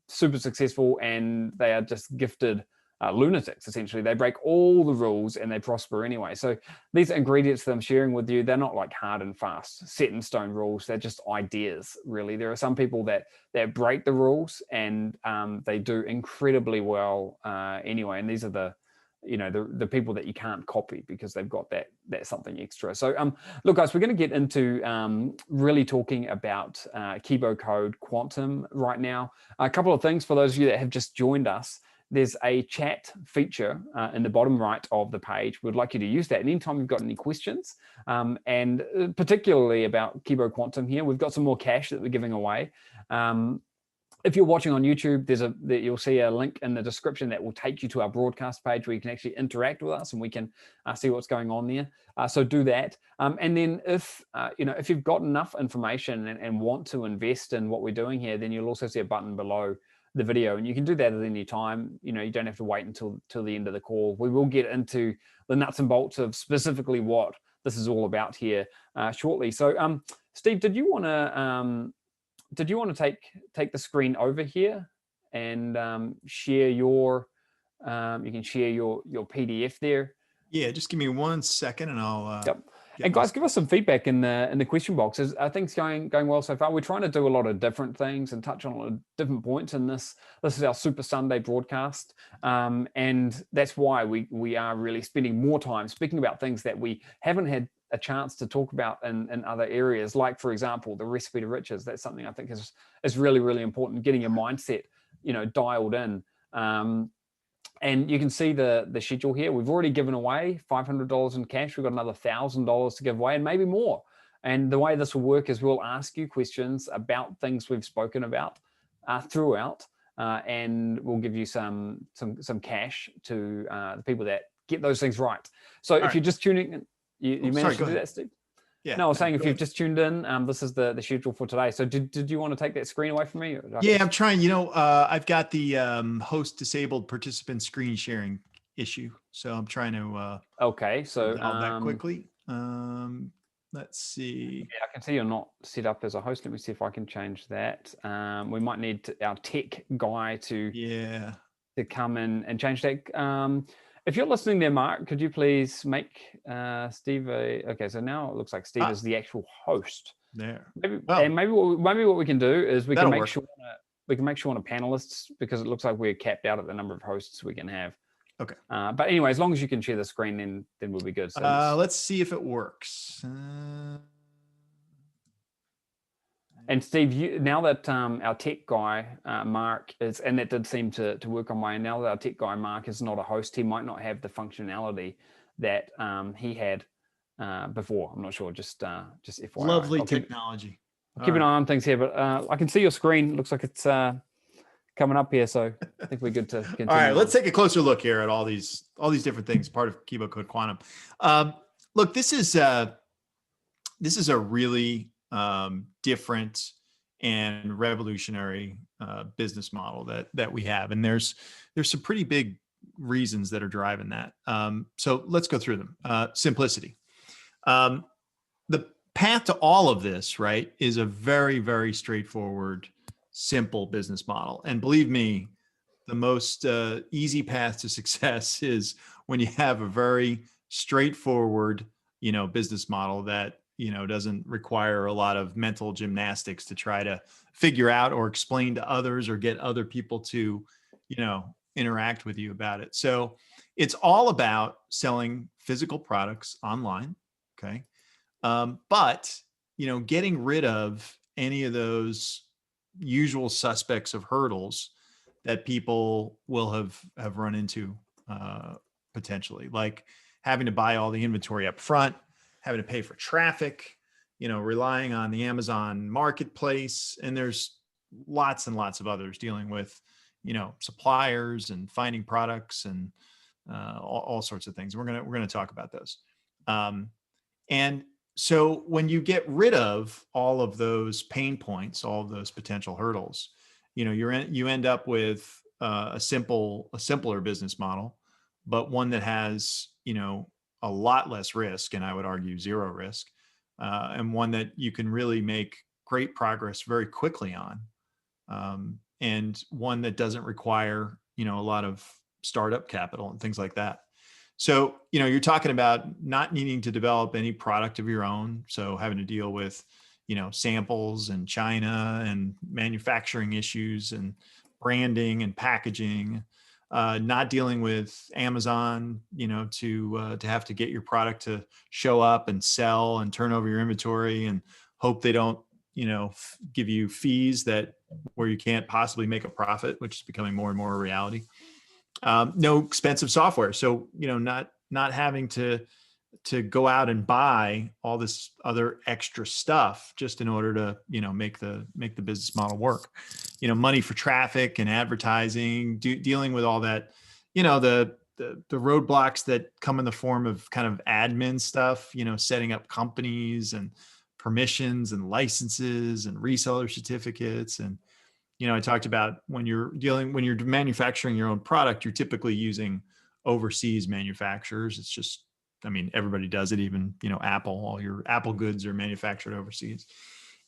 super successful and they are just gifted lunatics, essentially. They break all the rules and they prosper anyway. So these ingredients that I'm sharing with you, they're not like hard and fast, set in stone rules. They're just ideas, really. There are some people that break the rules and they do incredibly well anyway. And these are the people that you can't copy because they've got that something extra. So look, guys, we're going to get into really talking about Kibo code Quantum right now. A couple of things for those of you that have just joined us. There's a chat feature in the bottom right of the page. We'd like you to use that. And anytime you've got any questions, and particularly about Kibo Quantum here, we've got some more cash that we're giving away. If you're watching on YouTube, you'll see a link in the description that will take you to our broadcast page where you can actually interact with us and we can see what's going on there. So do that. And then if you've got enough information and want to invest in what we're doing here, then you'll also see a button below the video, and you can do that at any time. You don't have to wait until the end of the call. We will get into the nuts and bolts of specifically what this is all about here shortly. So Steve, did you want to take the screen over here and share your you can share your PDF there? Yeah, just give me 1 second and I'll yep. And guys, give us some feedback in the question box. Are things going well so far? We're trying to do a lot of different things and touch on a lot of different points in this. This is our Super Sunday broadcast, and that's why we are really spending more time speaking about things that we haven't had a chance to talk about in other areas, like, for example, the recipe to riches. That's something I think is really, really important, getting your mindset dialed in. And you can see the schedule here. We've already given away $500 in cash. We've got another $1,000 to give away and maybe more. And the way this will work is we'll ask you questions about things we've spoken about throughout, and we'll give you some cash to the people that get those things right. So if you're just tuning in, you managed to do that, Steve? Yeah. No, I was saying if you've just tuned in, this is the schedule for today. So did you want to take that screen away from me? Yeah, I'm trying. I've got the host disabled participant screen sharing issue, so I'm trying to. Okay, so resolve that quickly. Let's see. Yeah, I can see you're not set up as a host. Let me see if I can change that. We might need our tech guy to come in and change that. If you're listening there, Mark, could you please make Steve okay, so now it looks like Steve is the actual host. There. Maybe what we can do is we can make work. sure on a panelists, because it looks like we're capped out at the number of hosts we can have. Okay. But anyway, as long as you can share the screen, then we'll be good. So let's see if it works. And Steve, now that our tech guy, Mark, is, and that did seem to work on my end, now that our tech guy, Mark, is not a host, he might not have the functionality that he had before. I'm not sure, just FYI. Lovely technology. Keep an eye on things here, but I can see your screen. It looks like it's coming up here, so I think we're good to continue. All right, let's take a closer look here at all these different things, part of Kibo Code Quantum. Look, this is a really different and revolutionary business model that we have, and there's some pretty big reasons that are driving that. So let's go through them. Simplicity. The path to all of this, right, is a very, very straightforward, simple business model. And believe me, the most easy path to success is when you have a very straightforward, business model that doesn't require a lot of mental gymnastics to try to figure out or explain to others or get other people to, interact with you about it. So it's all about selling physical products online. Okay. But, getting rid of any of those usual suspects of hurdles that people will have run into potentially, like having to buy all the inventory up front, having to pay for traffic, relying on the Amazon marketplace. And there's lots and lots of others dealing with, suppliers and finding products and all sorts of things. We're going to talk about those. And so when you get rid of all of those pain points, all of those potential hurdles, you end up with a simpler business model, but one that has, a lot less risk, and I would argue zero risk, and one that you can really make great progress very quickly on, and one that doesn't require, a lot of startup capital and things like that. So, you're talking about not needing to develop any product of your own. So having to deal with, samples and China and manufacturing issues and branding and packaging, not dealing with Amazon, to have to get your product to show up and sell and turn over your inventory and hope they don't, give you fees where you can't possibly make a profit, which is becoming more and more a reality. No expensive software. So, not having to to go out and buy all this other extra stuff just in order to, make the business model work. Money for traffic and advertising, dealing with all that, the roadblocks that come in the form of kind of admin stuff, setting up companies and permissions and licenses and reseller certificates. And, I talked about when you're manufacturing your own product, you're typically using overseas manufacturers. It's just, everybody does it, even, Apple, all your Apple goods are manufactured overseas.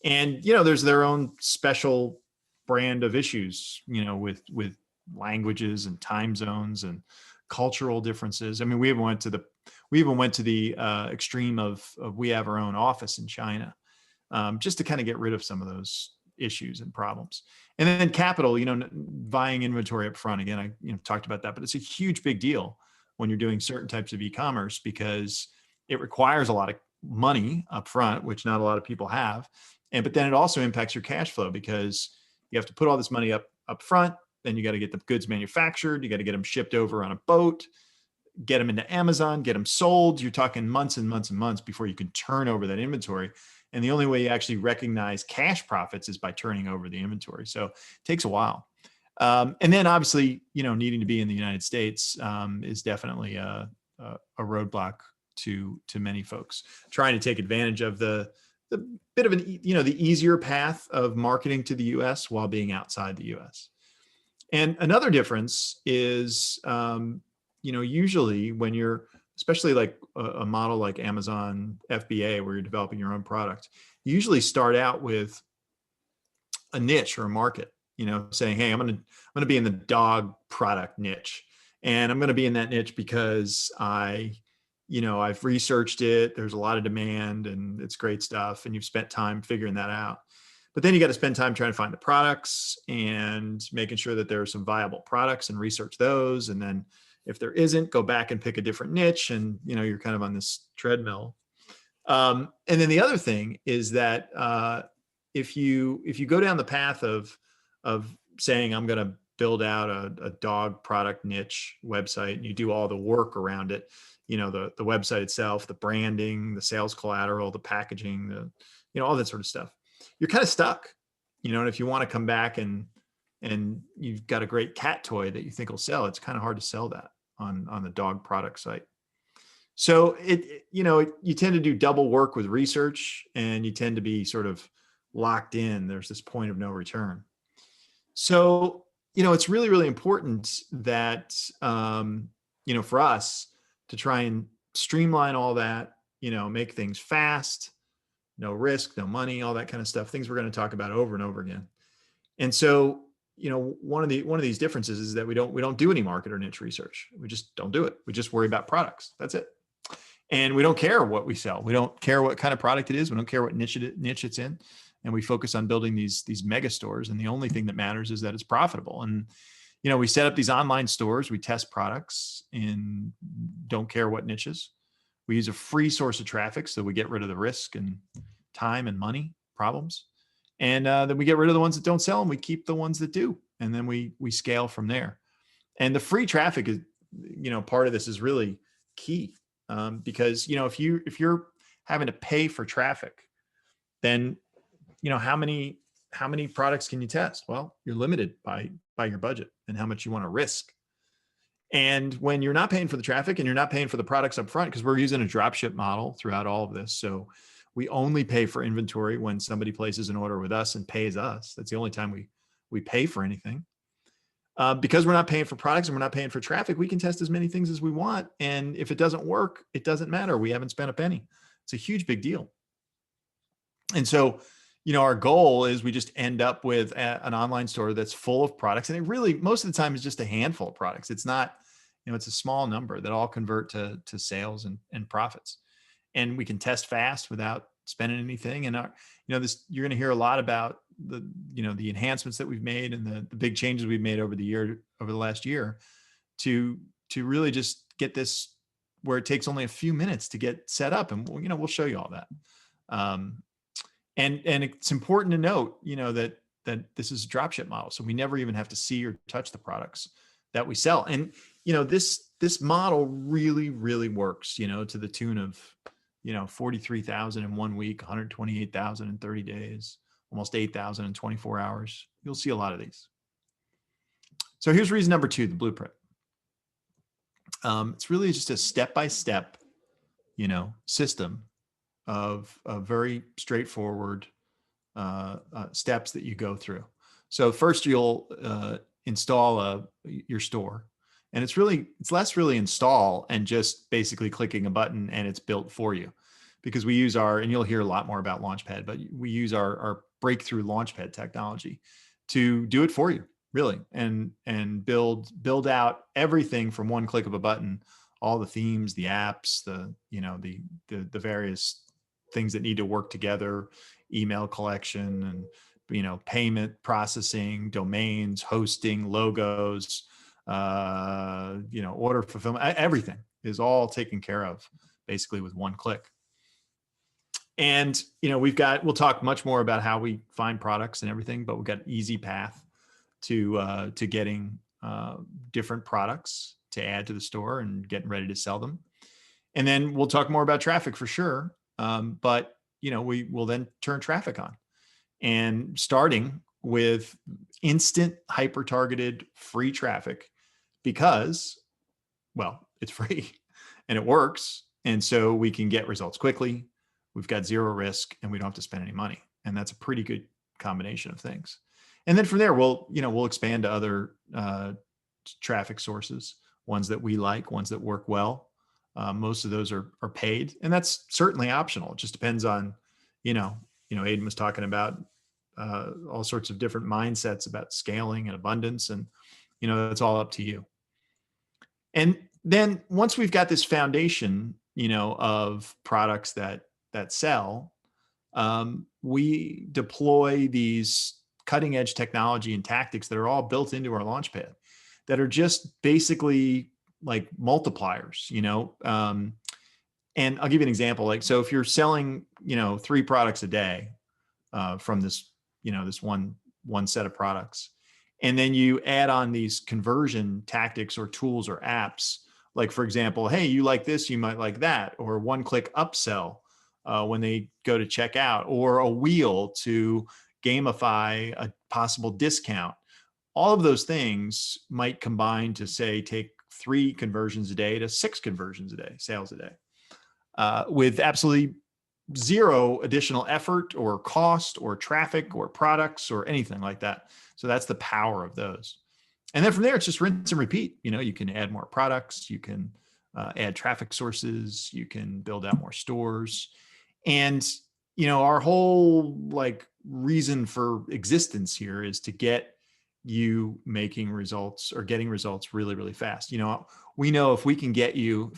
And, there's their own special brand of issues, with languages and time zones and cultural differences. We even went to the extreme of we have our own office in China, just to kind of get rid of some of those issues and problems. And then capital, buying inventory up front. Again, I talked about that, but it's a huge, big deal when you're doing certain types of e-commerce, because it requires a lot of money up front, which not a lot of people have. But then it also impacts your cash flow, because you have to put all this money up front. Then you got to get the goods manufactured. You got to get them shipped over on a boat, get them into Amazon, get them sold. You're talking months and months and months before you can turn over that inventory. And the only way you actually recognize cash profits is by turning over the inventory. So it takes a while. And then obviously, needing to be in the United States is definitely a roadblock to many folks trying to take advantage of the bit of the easier path of marketing to the US while being outside the US. And another difference is, usually when you're, especially like a model like Amazon FBA, where you're developing your own product, you usually start out with a niche or a market, saying, hey, I'm going to be in the dog product niche. And I'm going to be in that niche because I've researched it. There's a lot of demand and it's great stuff. And you've spent time figuring that out. But then you got to spend time trying to find the products and making sure that there are some viable products and research those. And then if there isn't, go back and pick a different niche. And, you're kind of on this treadmill. And then the other thing is that if you go down the path of saying, I'm going to build out a dog product niche website, and you do all the work around it, the website itself, the branding, the sales collateral, the packaging, all that sort of stuff, you're kind of stuck, and if you want to come back and you've got a great cat toy that you think will sell, it's kind of hard to sell that on the dog product site. So you tend to do double work with research, and you tend to be sort of locked in. There's this point of no return. So, it's really, really important that, for us to try and streamline all that, make things fast, no risk, no money, all that kind of stuff, things we're going to talk about over and over again. And so, one of these differences is that we don't do any market or niche research. We just don't do it. We just worry about products. That's it. And we don't care what we sell. We don't care what kind of product it is. We don't care what niche it's in. And we focus on building these mega stores. And the only thing that matters is that it's profitable. And, we set up these online stores, we test products and don't care what niches. We use a free source of traffic, so we get rid of the risk and time and money problems. And then we get rid of the ones that don't sell, and we keep the ones that do. And then we scale from there. And the free traffic is, part of this is really key, because, if you're having to pay for traffic, then, how many products can you test? Well, you're limited by your budget and how much you want to risk. And when you're not paying for the traffic and you're not paying for the products up front, because we're using a dropship model throughout all of this. So we only pay for inventory when somebody places an order with us and pays us. That's the only time we pay for anything. Because we're not paying for products and we're not paying for traffic, we can test as many things as we want. And if it doesn't work, it doesn't matter. We haven't spent a penny. It's a huge, big deal. And so, our goal is we just end up with an online store that's full of products. And it really, most of the time, is just a handful of products. It's not, it's a small number that all convert to sales and profits. And we can test fast without spending anything. And you're going to hear a lot about the enhancements that we've made and the big changes we've made over the last year to really just get this where it takes only a few minutes to get set up. And we'll show you all that. And it's important to note, that this is a dropship model. So we never even have to see or touch the products that we sell. And, this this model really, really works, to the tune of, 43,000 in 1 week, 128,000 in 30 days, almost 8,000 in 24 hours. You'll see a lot of these. So here's reason number 2, the blueprint. It's really just a step-by-step, system of very straightforward steps that you go through. So first you'll install your store, and it's less really install and just basically clicking a button and it's built for you, because we use and you'll hear a lot more about Launchpad, but we use our breakthrough Launchpad technology to do it for you, really, and build out everything from one click of a button, all the themes, the apps, the various things that need to work together, email collection and payment processing, domains, hosting, logos, order fulfillment. Everything is all taken care of basically with one click. And we'll talk much more about how we find products and everything, but we've got an easy path to getting different products to add to the store and getting ready to sell them. And then we'll talk more about traffic for sure. But we will then turn traffic on, and starting with instant hyper-targeted free traffic, because, well, it's free and it works. And so we can get results quickly. We've got zero risk and we don't have to spend any money. And that's a pretty good combination of things. And then from there, we'll expand to other traffic sources, ones that we like, ones that work well. Most of those are paid, and that's certainly optional. It just depends on, Aidan was talking about all sorts of different mindsets about scaling and abundance, and it's all up to you. And then once we've got this foundation, of products that sell, we deploy these cutting edge technology and tactics that are all built into our Launchpad that are just basically like multipliers, and I'll give you an example. Like, so if you're selling, 3 products a day from this, this one set of products, and then you add on these conversion tactics or tools or apps, like, for example, hey, you like this, you might like that, or one-click upsell when they go to check out, or a wheel to gamify a possible discount. All of those things might combine to, say, take 3 conversions a day to 6 conversions a day, sales a day, with absolutely zero additional effort or cost or traffic or products or anything like that. So that's the power of those. And then from there, it's just rinse and repeat. You can add more products, you can add traffic sources, you can build out more stores. And, our whole reason for existence here is to get you making results or getting results really, really fast. We know if I can get you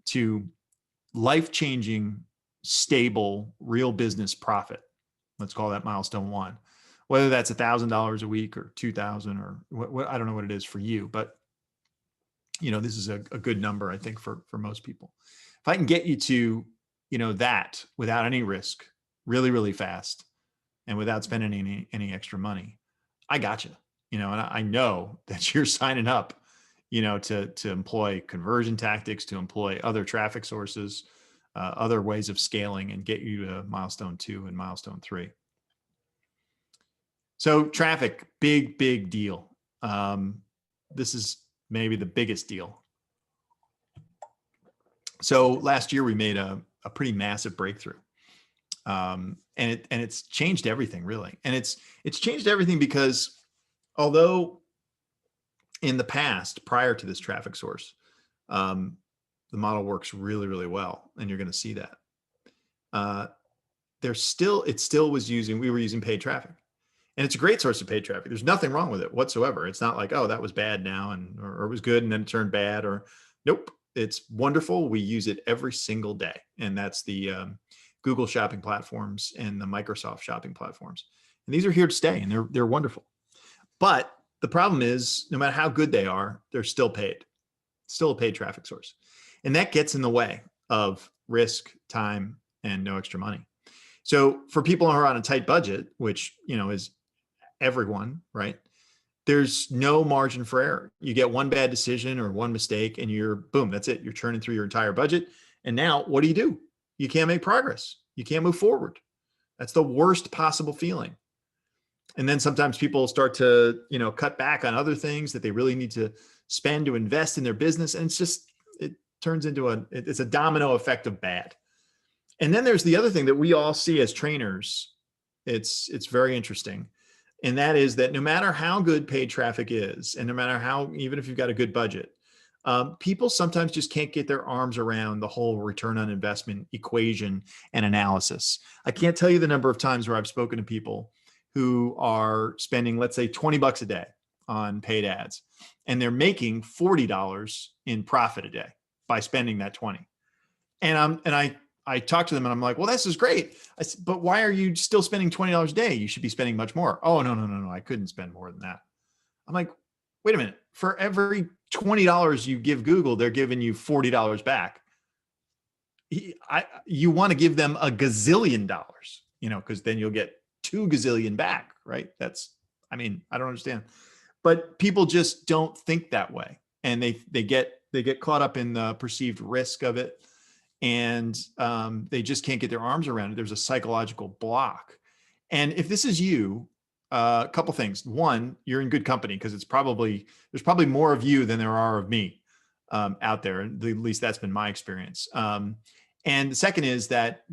to life-changing, stable, real business profit, let's call that milestone 1, whether that's $1,000 a week or 2,000 or what, I don't know what it is for you, but this is a good number, I think, for most people. If I can get you to, that without any risk, really, really fast, and without spending any extra money, I got you, and I know that you're signing up, to employ conversion tactics, to employ other traffic sources, other ways of scaling, and get you to milestone 2 and milestone 3. So traffic, big deal. This is maybe the biggest deal. So last year we made a pretty massive breakthrough. And it's changed everything, really. And it's changed everything because although in the past, prior to this traffic source, the model works really, really well, and you're going to see that. We were using paid traffic, and it's a great source of paid traffic. There's nothing wrong with it whatsoever. It's not like, oh, that was bad now, or it was good and then it turned bad, or nope. It's wonderful. We use it every single day, and that's the Google shopping platforms and the Microsoft shopping platforms. And these are here to stay, and they're wonderful. But the problem is, no matter how good they are, they're still paid. Still a paid traffic source. And that gets in the way of risk, time, and no extra money. So for people who are on a tight budget, which, is everyone, right? there's no margin for error. You get one bad decision or one mistake and you're boom, that's it. You're churning through your entire budget. And now what do? You can't make progress. You can't move forward. That's the worst possible feeling. And then sometimes people start to, cut back on other things that they really need to spend to invest in their business. And it turns into it's a domino effect of bad. And then there's the other thing that we all see as trainers. It's very interesting. And that is that no matter how good paid traffic is, and no matter how, even if you've got a good budget, people sometimes just can't get their arms around the whole return on investment equation and analysis. I can't tell you the number of times where I've spoken to people who are spending, let's say, $20 a day on paid ads, and they're making $40 in profit a day by spending that 20. And I talk to them and I'm like, well, this is great. I said, but why are you still spending $20 a day? You should be spending much more. Oh, no. I couldn't spend more than that. I'm like, wait a minute. For every $20 you give Google, they're giving you $40 back. You want to give them a gazillion dollars, because then you'll get 2 gazillion back, right? I don't understand. But people just don't think that way. And they get caught up in the perceived risk of it. And they just can't get their arms around it. There's a psychological block. And if this is you, a couple things. One, you're in good company, because there's probably more of you than there are of me out there. At least that's been my experience. And the second is that,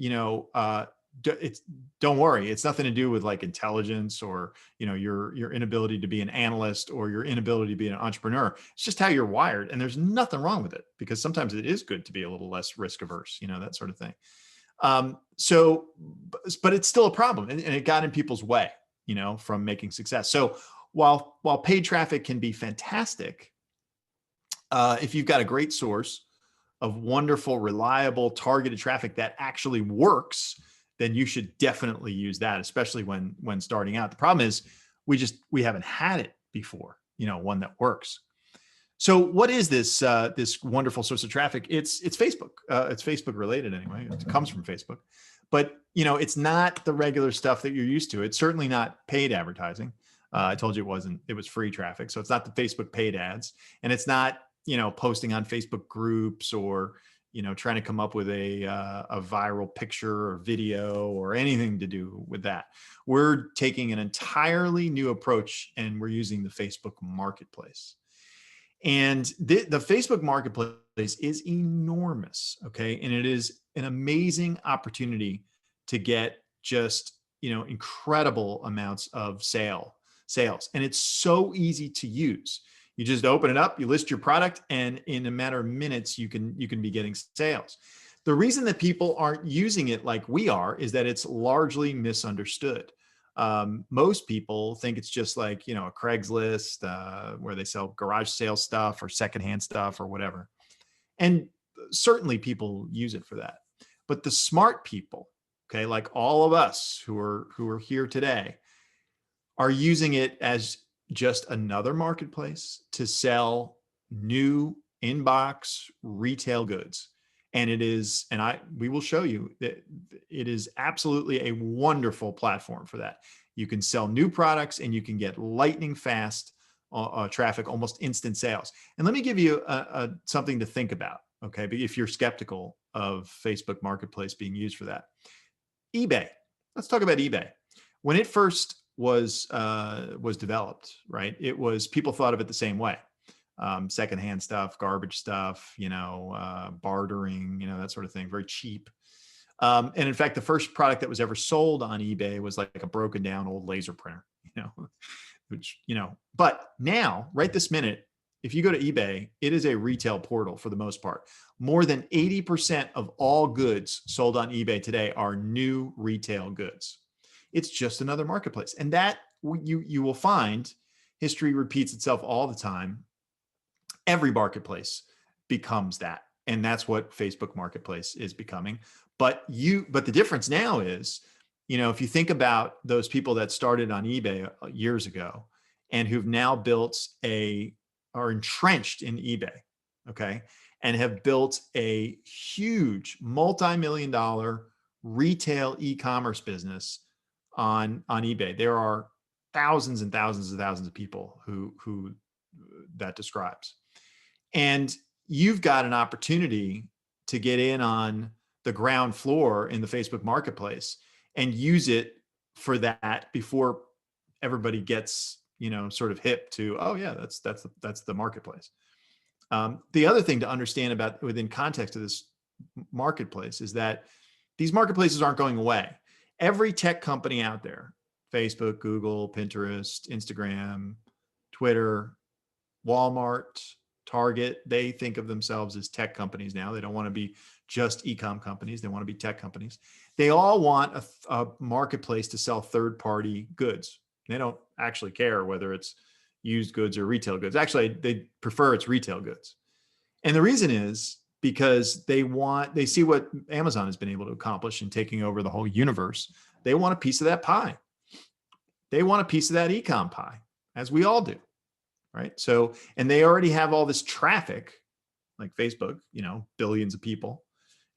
don't worry. It's nothing to do with like intelligence or, your inability to be an analyst or your inability to be an entrepreneur. It's just how you're wired. And there's nothing wrong with it, because sometimes it is good to be a little less risk averse, that sort of thing. But it's still a problem, and it got in people's way, from making success. So while paid traffic can be fantastic, if you've got a great source of wonderful, reliable, targeted traffic that actually works, then you should definitely use that, especially when starting out. The problem is we haven't had it before, one that works. So what is this wonderful source of traffic? It's Facebook. It's Facebook related anyway. It comes from Facebook, but it's not the regular stuff that you're used to. It's certainly not paid advertising. I told you it was free traffic. So it's not the Facebook paid ads, and it's not, posting on Facebook groups or, trying to come up with a viral picture or video or anything to do with that. We're taking an entirely new approach, and we're using the Facebook marketplace. And the Facebook marketplace is enormous. Okay. And it is an amazing opportunity to get just, incredible amounts of sales. And it's so easy to use. You just open it up, you list your product, and in a matter of minutes, you can be getting sales. The reason that people aren't using it like we are is that it's largely misunderstood. Most people think it's just like, a Craigslist where they sell garage sale stuff or secondhand stuff or whatever. And certainly people use it for that. But the smart people, okay, like all of us who are here today, are using it as just another marketplace to sell new inbox retail goods. And we will show you that it is absolutely a wonderful platform for that. You can sell new products and you can get lightning fast traffic, almost instant sales. And let me give you something to think about. Okay. But if you're skeptical of Facebook Marketplace being used for that, eBay, let's talk about eBay. When it first was developed, right? People thought of it the same way. Secondhand stuff, garbage stuff, bartering, that sort of thing, very cheap. And in fact, the first product that was ever sold on eBay was like a broken down old laser printer, but now, right this minute, if you go to eBay, it is a retail portal for the most part. More than 80% of all goods sold on eBay today are new retail goods. It's just another marketplace. And that you will find history repeats itself all the time. Every marketplace becomes that. And that's what Facebook Marketplace is becoming. But the difference now is, if you think about those people that started on eBay years ago and who've now are entrenched in eBay, okay, and have built a huge multi-million-dollar retail e-commerce business on eBay. There are thousands and thousands and thousands of people who that describes. And you've got an opportunity to get in on the ground floor in the Facebook marketplace and use it for that before everybody gets, sort of hip to, oh yeah, that's the marketplace. The other thing to understand about within context of this marketplace is that these marketplaces aren't going away. Every tech company out there, Facebook, Google, Pinterest, Instagram, Twitter, Walmart, Target, they think of themselves as tech companies now. They don't want to be just ecom companies. They want to be tech companies. They all want a marketplace to sell third-party goods. They don't actually care whether it's used goods or retail goods. Actually, they prefer it's retail goods. And the reason is because they see what Amazon has been able to accomplish in taking over the whole universe. They want a piece of that pie. They want a piece of that ecom pie, as we all do. Right. So, and they already have all this traffic, like Facebook, billions of people.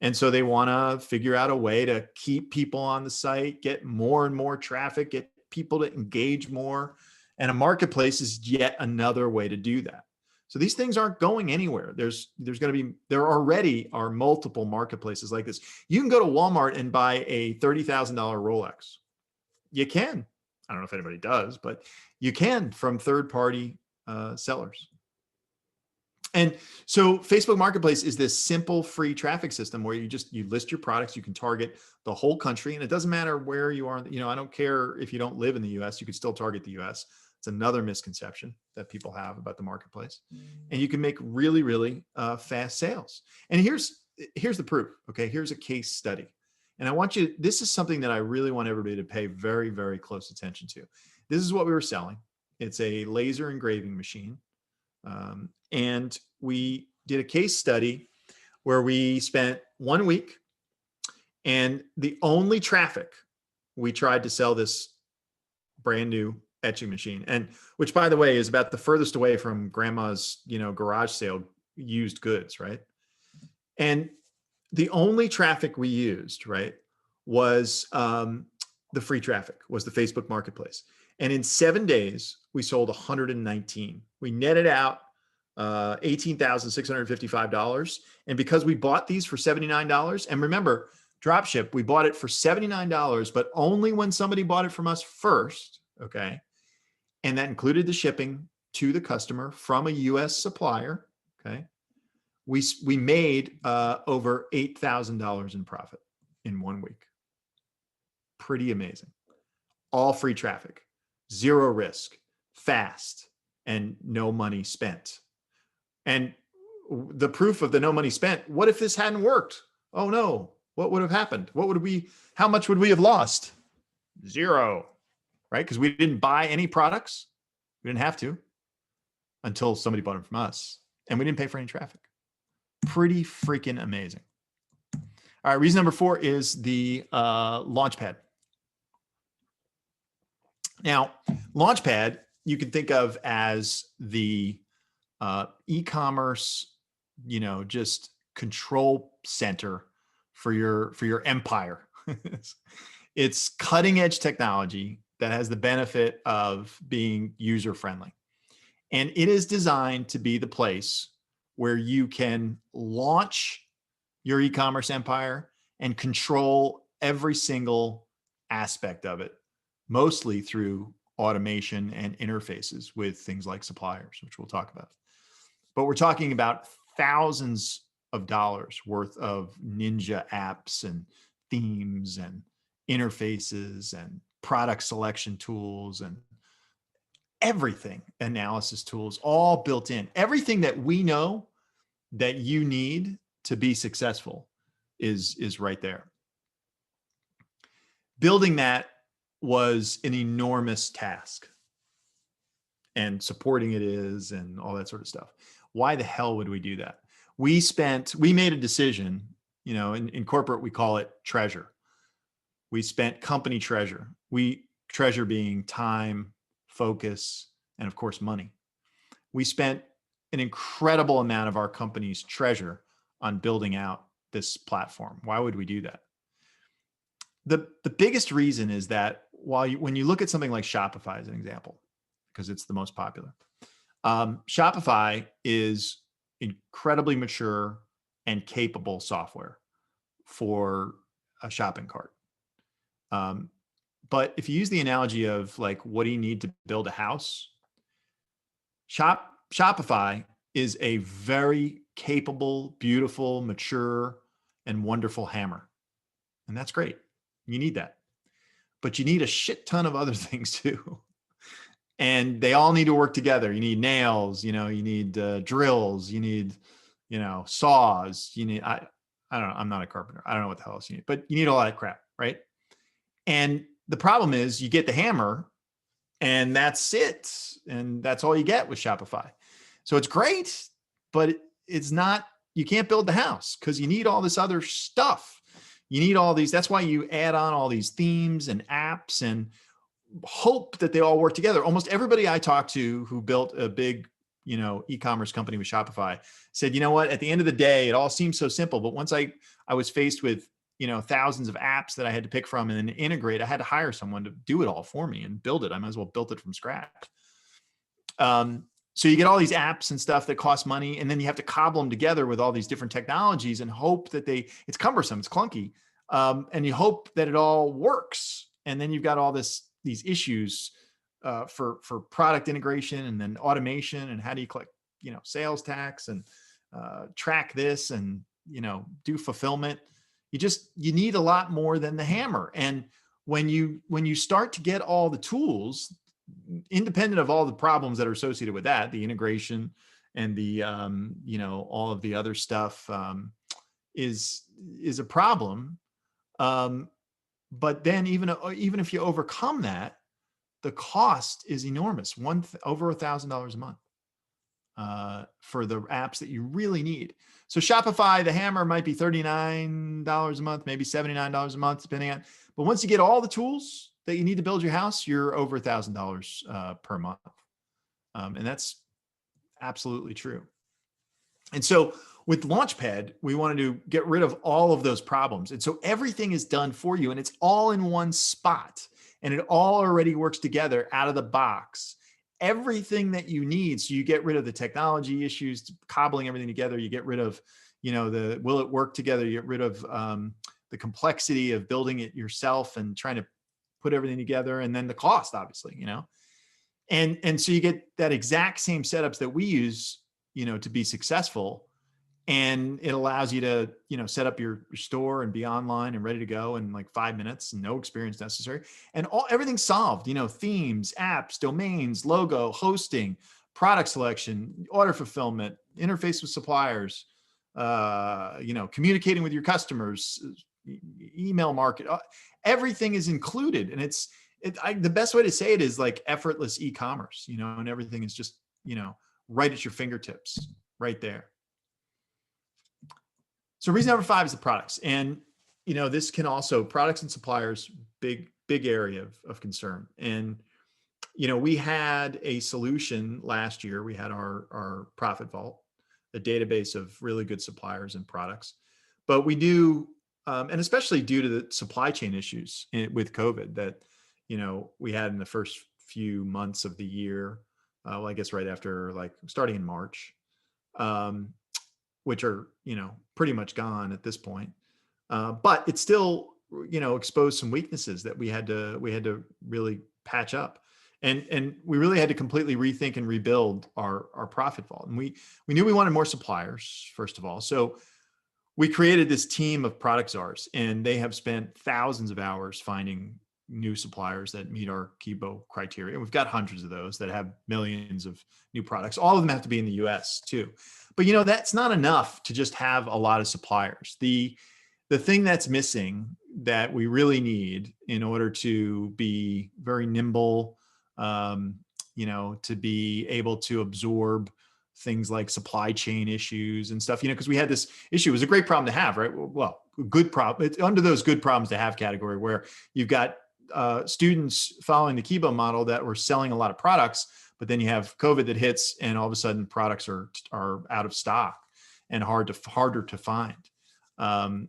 And so they want to figure out a way to keep people on the site, get more and more traffic, get people to engage more. And a marketplace is yet another way to do that. So these things aren't going anywhere. There already are multiple marketplaces like this. You can go to Walmart and buy a $30,000 Rolex. You can. I don't know if anybody does, but you can from third-party sellers. And so Facebook Marketplace is this simple free traffic system where you list your products, you can target the whole country, and it doesn't matter where you are. I don't care if you don't live in the US, you can still target the US. It's another misconception that people have about the marketplace. And you can make really, really fast sales. And here's the proof. Okay. Here's a case study. And this is something that I really want everybody to pay very, very close attention to. This is what we were selling. It's a laser engraving machine. And we did a case study where we spent 1 week, and the only traffic we tried to sell this brand new etching machine, and which, by the way, is about the furthest away from grandma's, garage sale used goods, right? And the only traffic we used, right, was the free traffic, was the Facebook Marketplace. And in 7 days, we sold 119. We netted out $18,655. And because we bought these for $79, and remember, dropship, we bought it for $79, but only when somebody bought it from us first, okay? And that included the shipping to the customer from a US supplier, okay? We made over $8,000 in profit in 1 week. Pretty amazing. All free traffic, zero risk, fast, and no money spent. And the proof of the no money spent, what if this hadn't worked? Oh no, what would have happened? How much would we have lost? Zero, right? Because we didn't buy any products. We didn't have to until somebody bought them from us, and we didn't pay for any traffic. Pretty freaking amazing. All right, reason number 4 is the Launchpad. Now, Launchpad, you can think of as the e-commerce, just control center for your empire. It's cutting edge technology that has the benefit of being user friendly. And it is designed to be the place where you can launch your e-commerce empire and control every single aspect of it, mostly through automation and interfaces with things like suppliers, which we'll talk about. But we're talking about thousands of dollars worth of ninja apps and themes and interfaces and product selection tools and everything, analysis tools, all built in. Everything that we know that you need to be successful is right there. Building that was an enormous task, and supporting it is, and all that sort of stuff. Why the hell would we do that? We made a decision, in corporate, we call it treasure. We spent company treasure. Treasure being time, focus, and of course, money. We spent an incredible amount of our company's treasure on building out this platform. Why would we do that? The biggest reason is that when you look at something like Shopify as an example, because it's the most popular, Shopify is incredibly mature and capable software for a shopping cart. But if you use the analogy of like, what do you need to build a house? Shopify is a very capable, beautiful, mature, and wonderful hammer. And that's great. You need that. But you need a shit ton of other things too. And they all need to work together. You need nails, you need drills, you need, saws, you need, I don't know. I'm not a carpenter. I don't know what the hell else you need, but you need all that crap. Right. And the problem is you get the hammer and that's it. And that's all you get with Shopify. So it's great, but it's not, you can't build the house because you need all this other stuff. You need all these, that's why you add on all these themes and apps and hope that they all work together. Almost everybody I talked to who built a big, e-commerce company with Shopify said, you know what, at the end of the day, it all seems so simple. But once I was faced with, thousands of apps that I had to pick from and then integrate, I had to hire someone to do it all for me and build it. I might as well build it from scratch. So you get all these apps and stuff that cost money, and then you have to cobble them together with all these different technologies and hope that it's cumbersome, it's clunky. And you hope that it all works. And then you've got all these issues for product integration and then automation and how do you collect, sales tax and track this and, do fulfillment. You need a lot more than the hammer. And when you start to get all the tools, independent of all the problems that are associated with that, the integration and the, all of the other stuff is a problem. But then even if you overcome that, the cost is enormous. Over $1,000 a month for the apps that you really need. So Shopify, the hammer might be $39 a month, maybe $79 a month, depending on. But once you get all the tools that you need to build your house, you're over $1,000 per month, and that's absolutely true. And so with Launchpad, we wanted to get rid of all of those problems. And so everything is done for you and it's all in one spot and it all already works together out of the box. Everything that you need. So you get rid of the technology issues, cobbling everything together. You get rid of, will it work together? You get rid of the complexity of building it yourself and trying to put everything together. And then the cost, obviously, and so you get that exact same setups that we use, to be successful. And it allows you to, set up your store and be online and ready to go in like 5 minutes and no experience necessary. And everything's solved, themes, apps, domains, logo, hosting, product selection, order fulfillment, interface with suppliers, communicating with your customers, email market, everything is included. And the best way to say it is like effortless e-commerce, and everything is just, right at your fingertips right there. So reason number 5 is the products. And, this can also products and suppliers, big area of concern. And, we had a solution last year. We had our Profit Vault, a database of really good suppliers and products, but we do, and especially due to the supply chain issues with COVID that, we had in the first few months of the year, well, I guess right after starting in March, which are, pretty much gone at this point. But it still, exposed some weaknesses that we had to really patch up. And we really had to completely rethink and rebuild our Profit Vault. And we knew we wanted more suppliers, first of all. So we created this team of product czars, and they have spent thousands of hours finding new suppliers that meet our Kibo criteria. We've got hundreds of those that have millions of new products. All of them have to be in the US too. But that's not enough to just have a lot of suppliers. The thing that's missing that we really need in order to be very nimble, to be able to absorb things like supply chain issues and stuff, because we had this issue. It was a great problem to have, right? Well, good problem. It's under those good problems to have category where you've got students following the Kibo model that were selling a lot of products, but then you have COVID that hits and all of a sudden products are out of stock and harder to find. A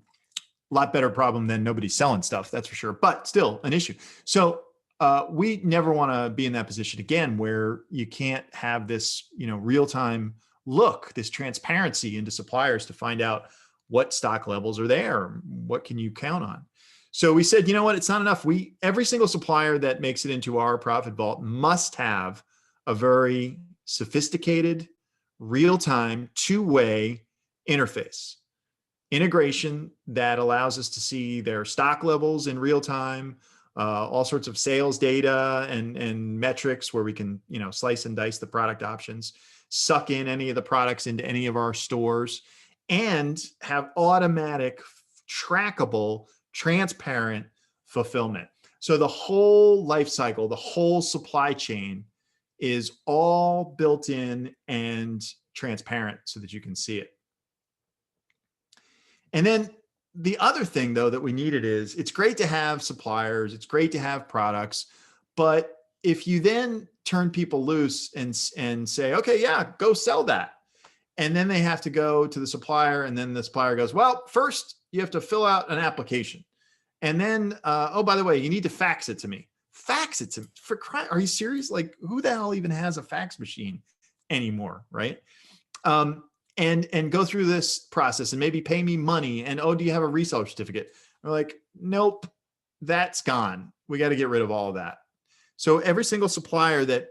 lot better problem than nobody selling stuff, that's for sure, but still an issue. So we never want to be in that position again, where you can't have this, real-time look, this transparency into suppliers to find out what stock levels are there, what can you count on. So we said, you know what, it's not enough. Every single supplier that makes it into our profit vault must have a very sophisticated, real-time, two-way interface. Integration that allows us to see their stock levels in real time, all sorts of sales data and metrics where we can, slice and dice the product options, suck in any of the products into any of our stores, and have automatic, trackable, transparent fulfillment. So the whole life cycle, the whole supply chain is all built in and transparent so that you can see it. And then the other thing, though, that we needed is, it's great to have suppliers, it's great to have products, but if you then turn people loose and say, okay, yeah, go sell that, and then they have to go to the supplier, and then the supplier goes, well, first you have to fill out an application, and then oh, by the way, you need to fax it to me. Fax it to me? For crying, are you serious? Like, who the hell even has a fax machine anymore, right? And go through this process and maybe pay me money. And, oh, do you have a reseller certificate? We're like, nope, that's gone. We got to get rid of all of that. So every single supplier that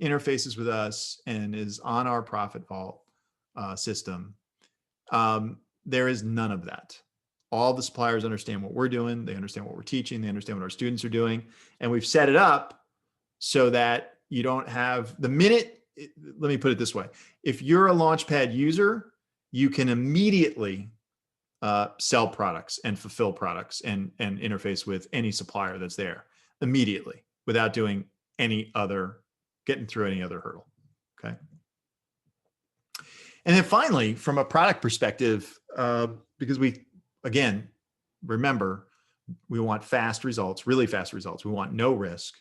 interfaces with us and is on our profit vault system, there is none of that. All the suppliers understand what we're doing. They understand what we're teaching. They understand what our students are doing. And we've set it up so that you don't have the minute. Let me put it this way. If you're a Launchpad user, you can immediately sell products and fulfill products and interface with any supplier that's there immediately without doing getting through any other hurdle. Okay. And then finally, from a product perspective, because again, remember, we want fast results, really fast results. We want no risk.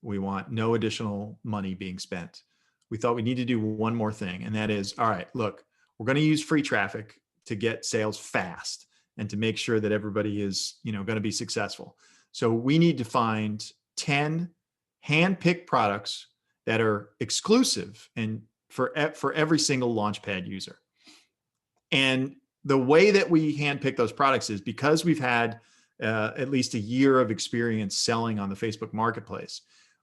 We want no additional money being spent. We thought we need to do one more thing. And that is, all right, look, we're going to use free traffic to get sales fast and to make sure that everybody is, going to be successful. So we need to find 10 hand-picked products that are exclusive and for every single Launchpad user. And the way that we handpick those products is because we've had at least a year of experience selling on the Facebook Marketplace.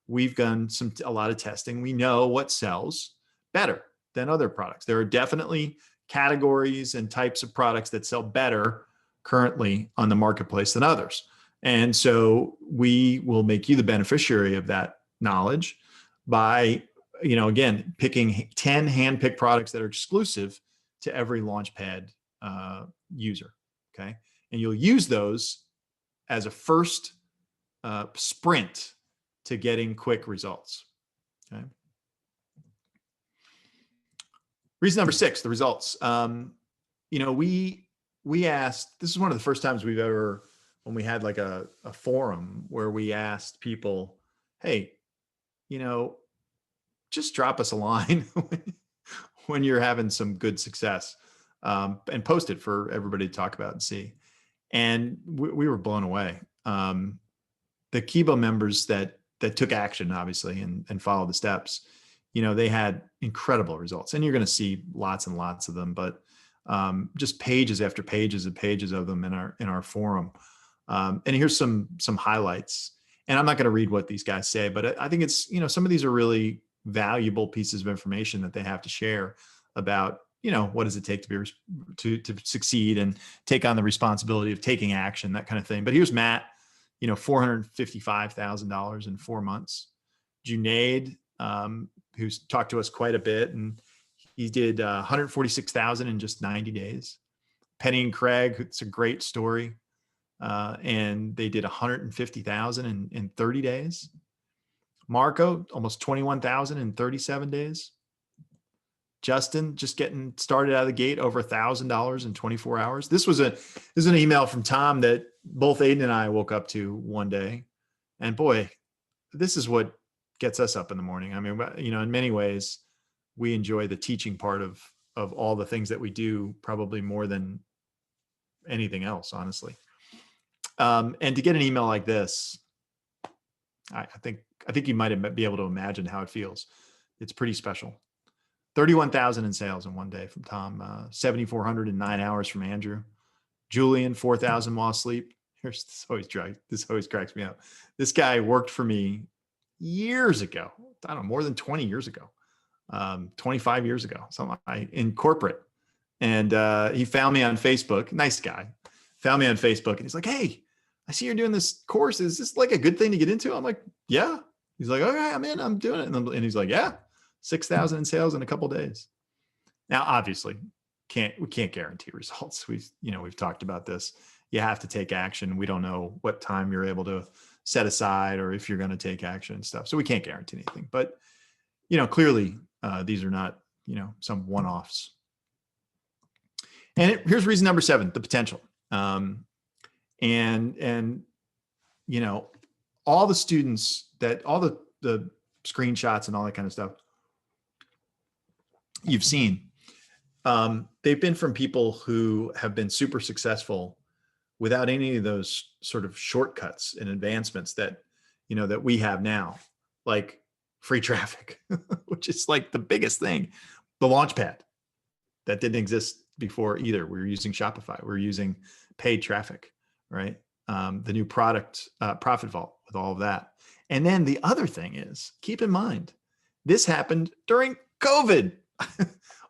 We've done a lot of testing. We know what sells better than other products. There are definitely categories and types of products that sell better currently on the marketplace than others. And so we will make you the beneficiary of that knowledge by, again, picking 10 hand-picked products that are exclusive to every Launchpad user. Okay. And you'll use those as a first sprint to getting quick results. Okay. Reason number 6, the results. We asked, this is one of the first times we've ever, when we had like a forum where we asked people, hey, just drop us a line when you're having some good success, and post it for everybody to talk about and see. And we were blown away. The Kibo members that took action, obviously, and followed the steps, they had incredible results. And you're going to see lots and lots of them, but just pages after pages and pages of them in our forum. And here's some highlights. And I'm not going to read what these guys say, but I think it's, some of these are really valuable pieces of information that they have to share about, what does it take to succeed and take on the responsibility of taking action, that kind of thing. But here's Matt, $455,000 in 4 months. Junaid, who's talked to us quite a bit, and he did 146,000 in just 90 days. Penny and Craig, it's a great story. And they did 150,000 in 30 days. Marco, almost 21,000 in 37 days. Justin, just getting started out of the gate, over $1,000 in 24 hours. This is an email from Tom that both Aidan and I woke up to one day, and boy, this is what gets us up in the morning. I mean, in many ways, we enjoy the teaching part of all the things that we do, probably more than anything else, honestly. And to get an email like this, I think you might be able to imagine how it feels. It's pretty special. 31,000 in sales in one day from Tom, 7,400 in 9 hours from Andrew, Julian, 4,000 while asleep. This always cracks me up. This guy worked for me years ago. I don't know, more than 20 years ago, 25 years ago, in corporate. And he found me on Facebook. Nice guy. Found me on Facebook and he's like, "Hey, I see you're doing this course. Is this like a good thing to get into?" I'm like, "Yeah." He's like, "Okay, I'm in. I'm doing it." And he's like, "Yeah, 6,000 in sales in a couple of days." Now, obviously, we can't guarantee results. We've talked about this. You have to take action. We don't know what time you're able to set aside or if you're going to take action and stuff. So we can't guarantee anything. But clearly, these are not some one-offs. And here's reason number 7: the potential. And all the students all the screenshots and all that kind of stuff you've seen, they've been from people who have been super successful without any of those sort of shortcuts and advancements that we have now, like free traffic, which is like the biggest thing. The Launchpad, that didn't exist before either. We were using Shopify. We were using paid traffic, right? The new product, Profit Vault, with all of that. And then the other thing is, keep in mind, this happened during COVID.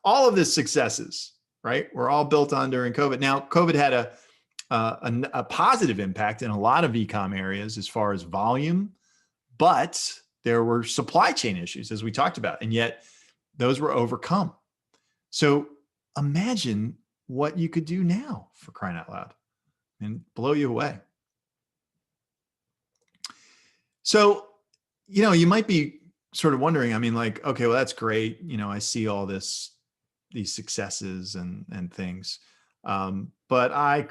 All of this successes, right, were all built on during COVID. Now, COVID had a positive impact in a lot of ecom areas as far as volume, but there were supply chain issues, as we talked about, and yet those were overcome. So imagine what you could do now, for crying out loud, and blow you away. So, you might be sort of wondering, I mean, like, okay, well, that's great. I see all these successes and things. But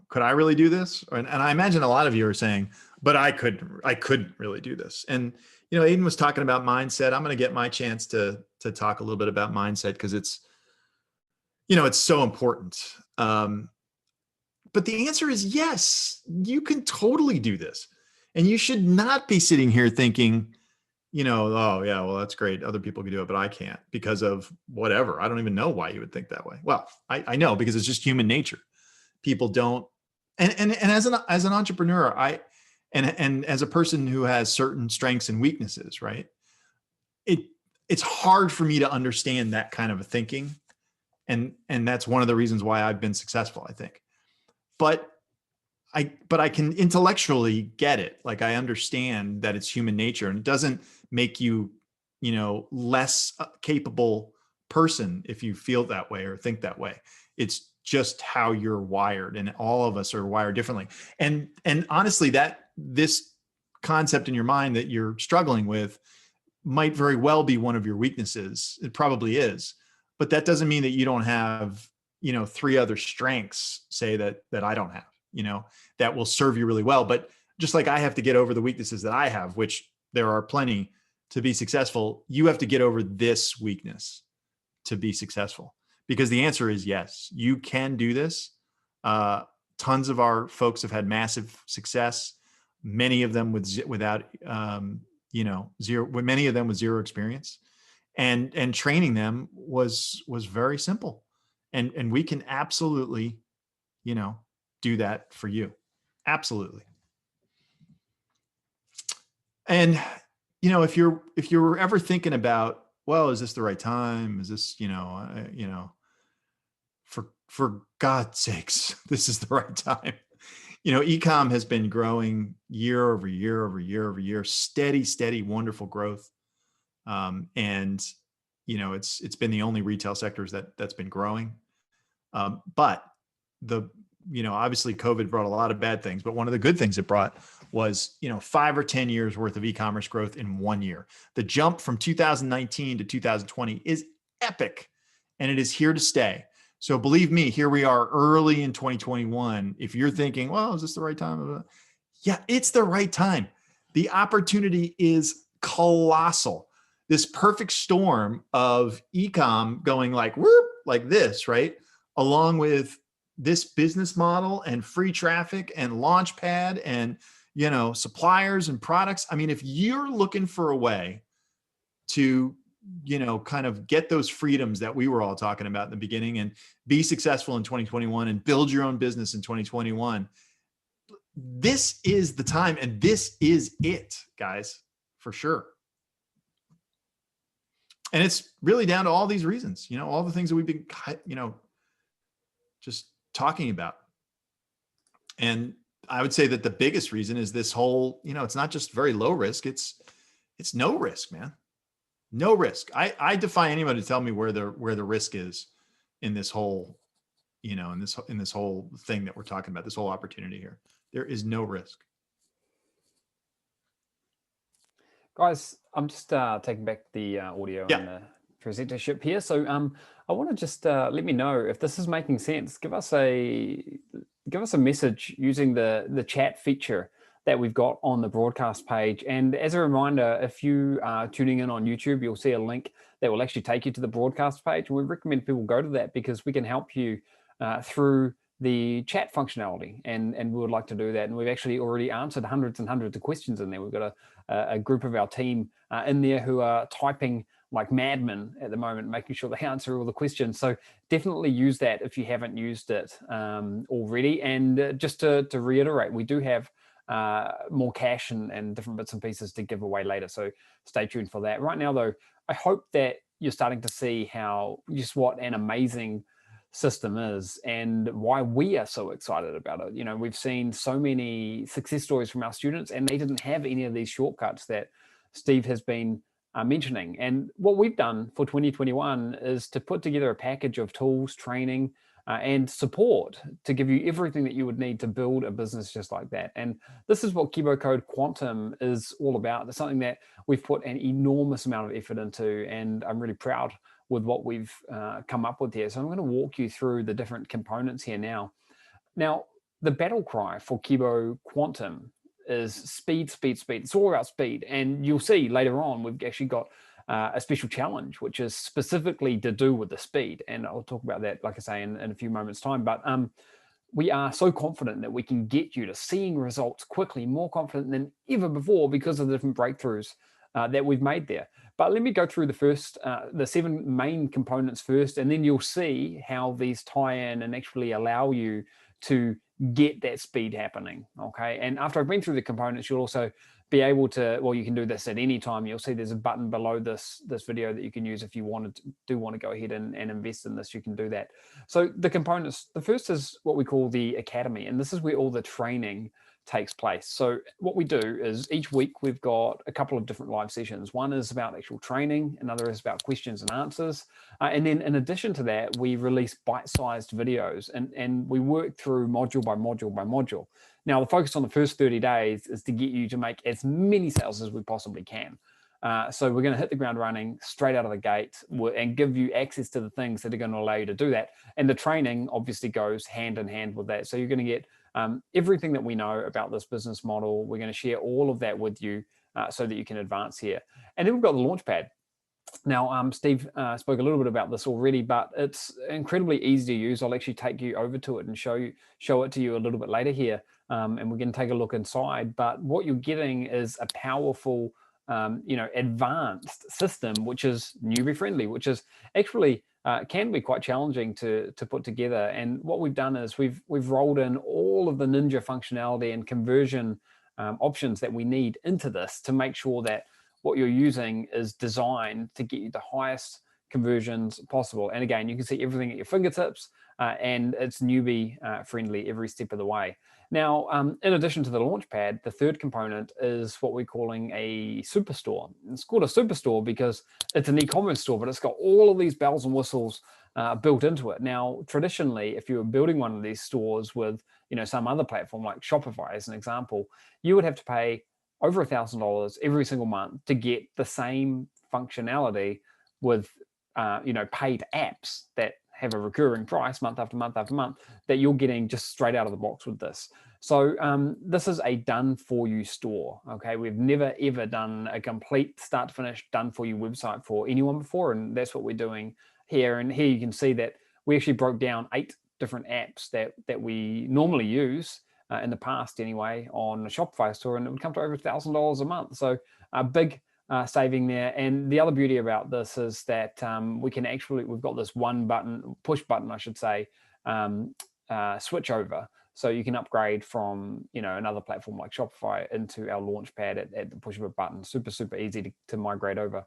could I really do this? And I imagine a lot of you are saying, but I couldn't really do this. And, Aidan was talking about mindset. I'm going to get my chance to talk a little bit about mindset because it's so important. But the answer is yes, you can totally do this. And you should not be sitting here thinking, oh yeah, well, that's great. Other people can do it, but I can't because of whatever. I don't even know why you would think that way. Well, I know, because it's just human nature. People don't, and as an entrepreneur, and as a person who has certain strengths and weaknesses, right? It's hard for me to understand that kind of a thinking. And that's one of the reasons why I've been successful, I think. But I can intellectually get it. Like, I understand that it's human nature, and it doesn't make you, less capable person if you feel that way or think that way. It's just how you're wired, and all of us are wired differently. And honestly, that this concept in your mind that you're struggling with might very well be one of your weaknesses. It probably is, but that doesn't mean that you don't have, 3 other strengths, say that I don't have, that will serve you really well. But just like I have to get over the weaknesses that I have, which there are plenty, to be successful, you have to get over this weakness to be successful. Because the answer is yes, you can do this. Tons of our folks have had massive success. Many of them without, many of them with zero experience, and training them was very simple. And we can absolutely, do that for you. Absolutely. And, if you're ever thinking about, well, is this the right time? Is this, for God's sakes, this is the right time. Ecom has been growing year over year over year over year, steady, wonderful growth. And, it's been the only retail sectors that's been growing. But obviously COVID brought a lot of bad things, but one of the good things it brought was, 5 or 10 years worth of e-commerce growth in 1 year. The jump from 2019 to 2020 is epic, and it is here to stay. So believe me, here we are early in 2021. If you're thinking, well, is this the right time? Yeah, it's the right time. The opportunity is colossal. This perfect storm of ecom going like, whoop, like this, right? Along with this business model and free traffic and Launchpad and, suppliers and products. I mean, if you're looking for a way to, kind of get those freedoms that we were all talking about in the beginning and be successful in 2021 and build your own business in 2021, this is the time, and this is it, guys, for sure. And it's really down to all these reasons, all the things that we've been, just talking about. And I would say that the biggest reason is this whole, it's not just very low risk. It's no risk, man. No risk. I defy anybody to tell me where the risk is in this whole, in this whole thing that we're talking about, this whole opportunity here. There is no risk. Guys, I'm just taking back the audio and the presentership here. So I want to just let me know if this is making sense. Give us a message using the chat feature that we've got on the broadcast page. And as a reminder, if you are tuning in on YouTube, you'll see a link that will actually take you to the broadcast page. And we recommend people go to that because we can help you through the chat functionality, and we would like to do that. And we've actually already answered hundreds and hundreds of questions in there. We've got a group of our team in there who are typing like madmen at the moment, making sure they answer all the questions. So definitely use that if you haven't used it already. And just to reiterate, we do have more cash and different bits and pieces to give away later. So stay tuned for that. Right now, though, I hope that you're starting to see what an amazing system is and why we are so excited about it. We've seen so many success stories from our students, and they didn't have any of these shortcuts that Steve has been mentioning. And what we've done for 2021 is to put together a package of tools, training, and support to give you everything that you would need to build a business just like that. And this is what Kibo Code Quantum is all about. It's something that we've put an enormous amount of effort into, and I'm really proud with what we've come up with here. So I'm going to walk you through the different components here now. Now, the battle cry for Kibo Quantum is speed, speed, speed. It's all about speed. And you'll see later on, we've actually got a special challenge, which is specifically to do with the speed. And I'll talk about that, like I say, in a few moments' time. But we are so confident that we can get you to seeing results quickly, more confident than ever before because of the different breakthroughs that we've made there. But let me go through the 7 main components first, and then you'll see how these tie in and actually allow you to get that speed happening, okay? And after I've been through the components, you'll also be able to, well, you can do this at any time. You'll see there's a button below this video that you can use if you want to go ahead and invest in this. You can do that. So the components, the first is what we call the academy, and this is where all the training takes place. So what we do is each week we've got a couple of different live sessions. One is about actual training, another is about questions and answers. And then in addition to that, we release bite-sized videos and we work through module by module by module. Now, the focus on the first 30 days is to get you to make as many sales as we possibly can. So we're going to hit the ground running straight out of the gate and give you access to the things that are going to allow you to do that. And the training obviously goes hand in hand with that. So you're going to get everything that we know about this business model. We're going to share all of that with you so that you can advance here. And then we've got the Launchpad. Now, Steve spoke a little bit about this already, but it's incredibly easy to use. I'll actually take you over to it and show it to you a little bit later here, and we're going to take a look inside. But what you're getting is a powerful, advanced system, which is newbie friendly, which is actually can be quite challenging to put together. And what we've done is we've rolled in all of the ninja functionality and conversion options that we need into this to make sure that what you're using is designed to get you the highest conversions possible. And again, you can see everything at your fingertips, and it's newbie friendly every step of the way. Now, in addition to the Launchpad, the third component is what we're calling a superstore. It's called a superstore because it's an e-commerce store, but it's got all of these bells and whistles built into it. Now, traditionally, if you were building one of these stores with, some other platform like Shopify, as an example, you would have to pay over $1,000 every single month to get the same functionality with, paid apps that have a recurring price month after month after month that you're getting just straight out of the box with this. So this is a done for you store. Okay, we've never ever done a complete start to finish done for you website for anyone before, and that's what we're doing here. And here you can see that we actually broke down 8 different apps that we normally use in the past anyway on a Shopify store, and it would come to over $1,000 a month. So a big saving there. And the other beauty about this is that we've got this push button, I should say, switch over. So you can upgrade from, another platform like Shopify into our Launchpad at the push of a button. Super, super easy to migrate over.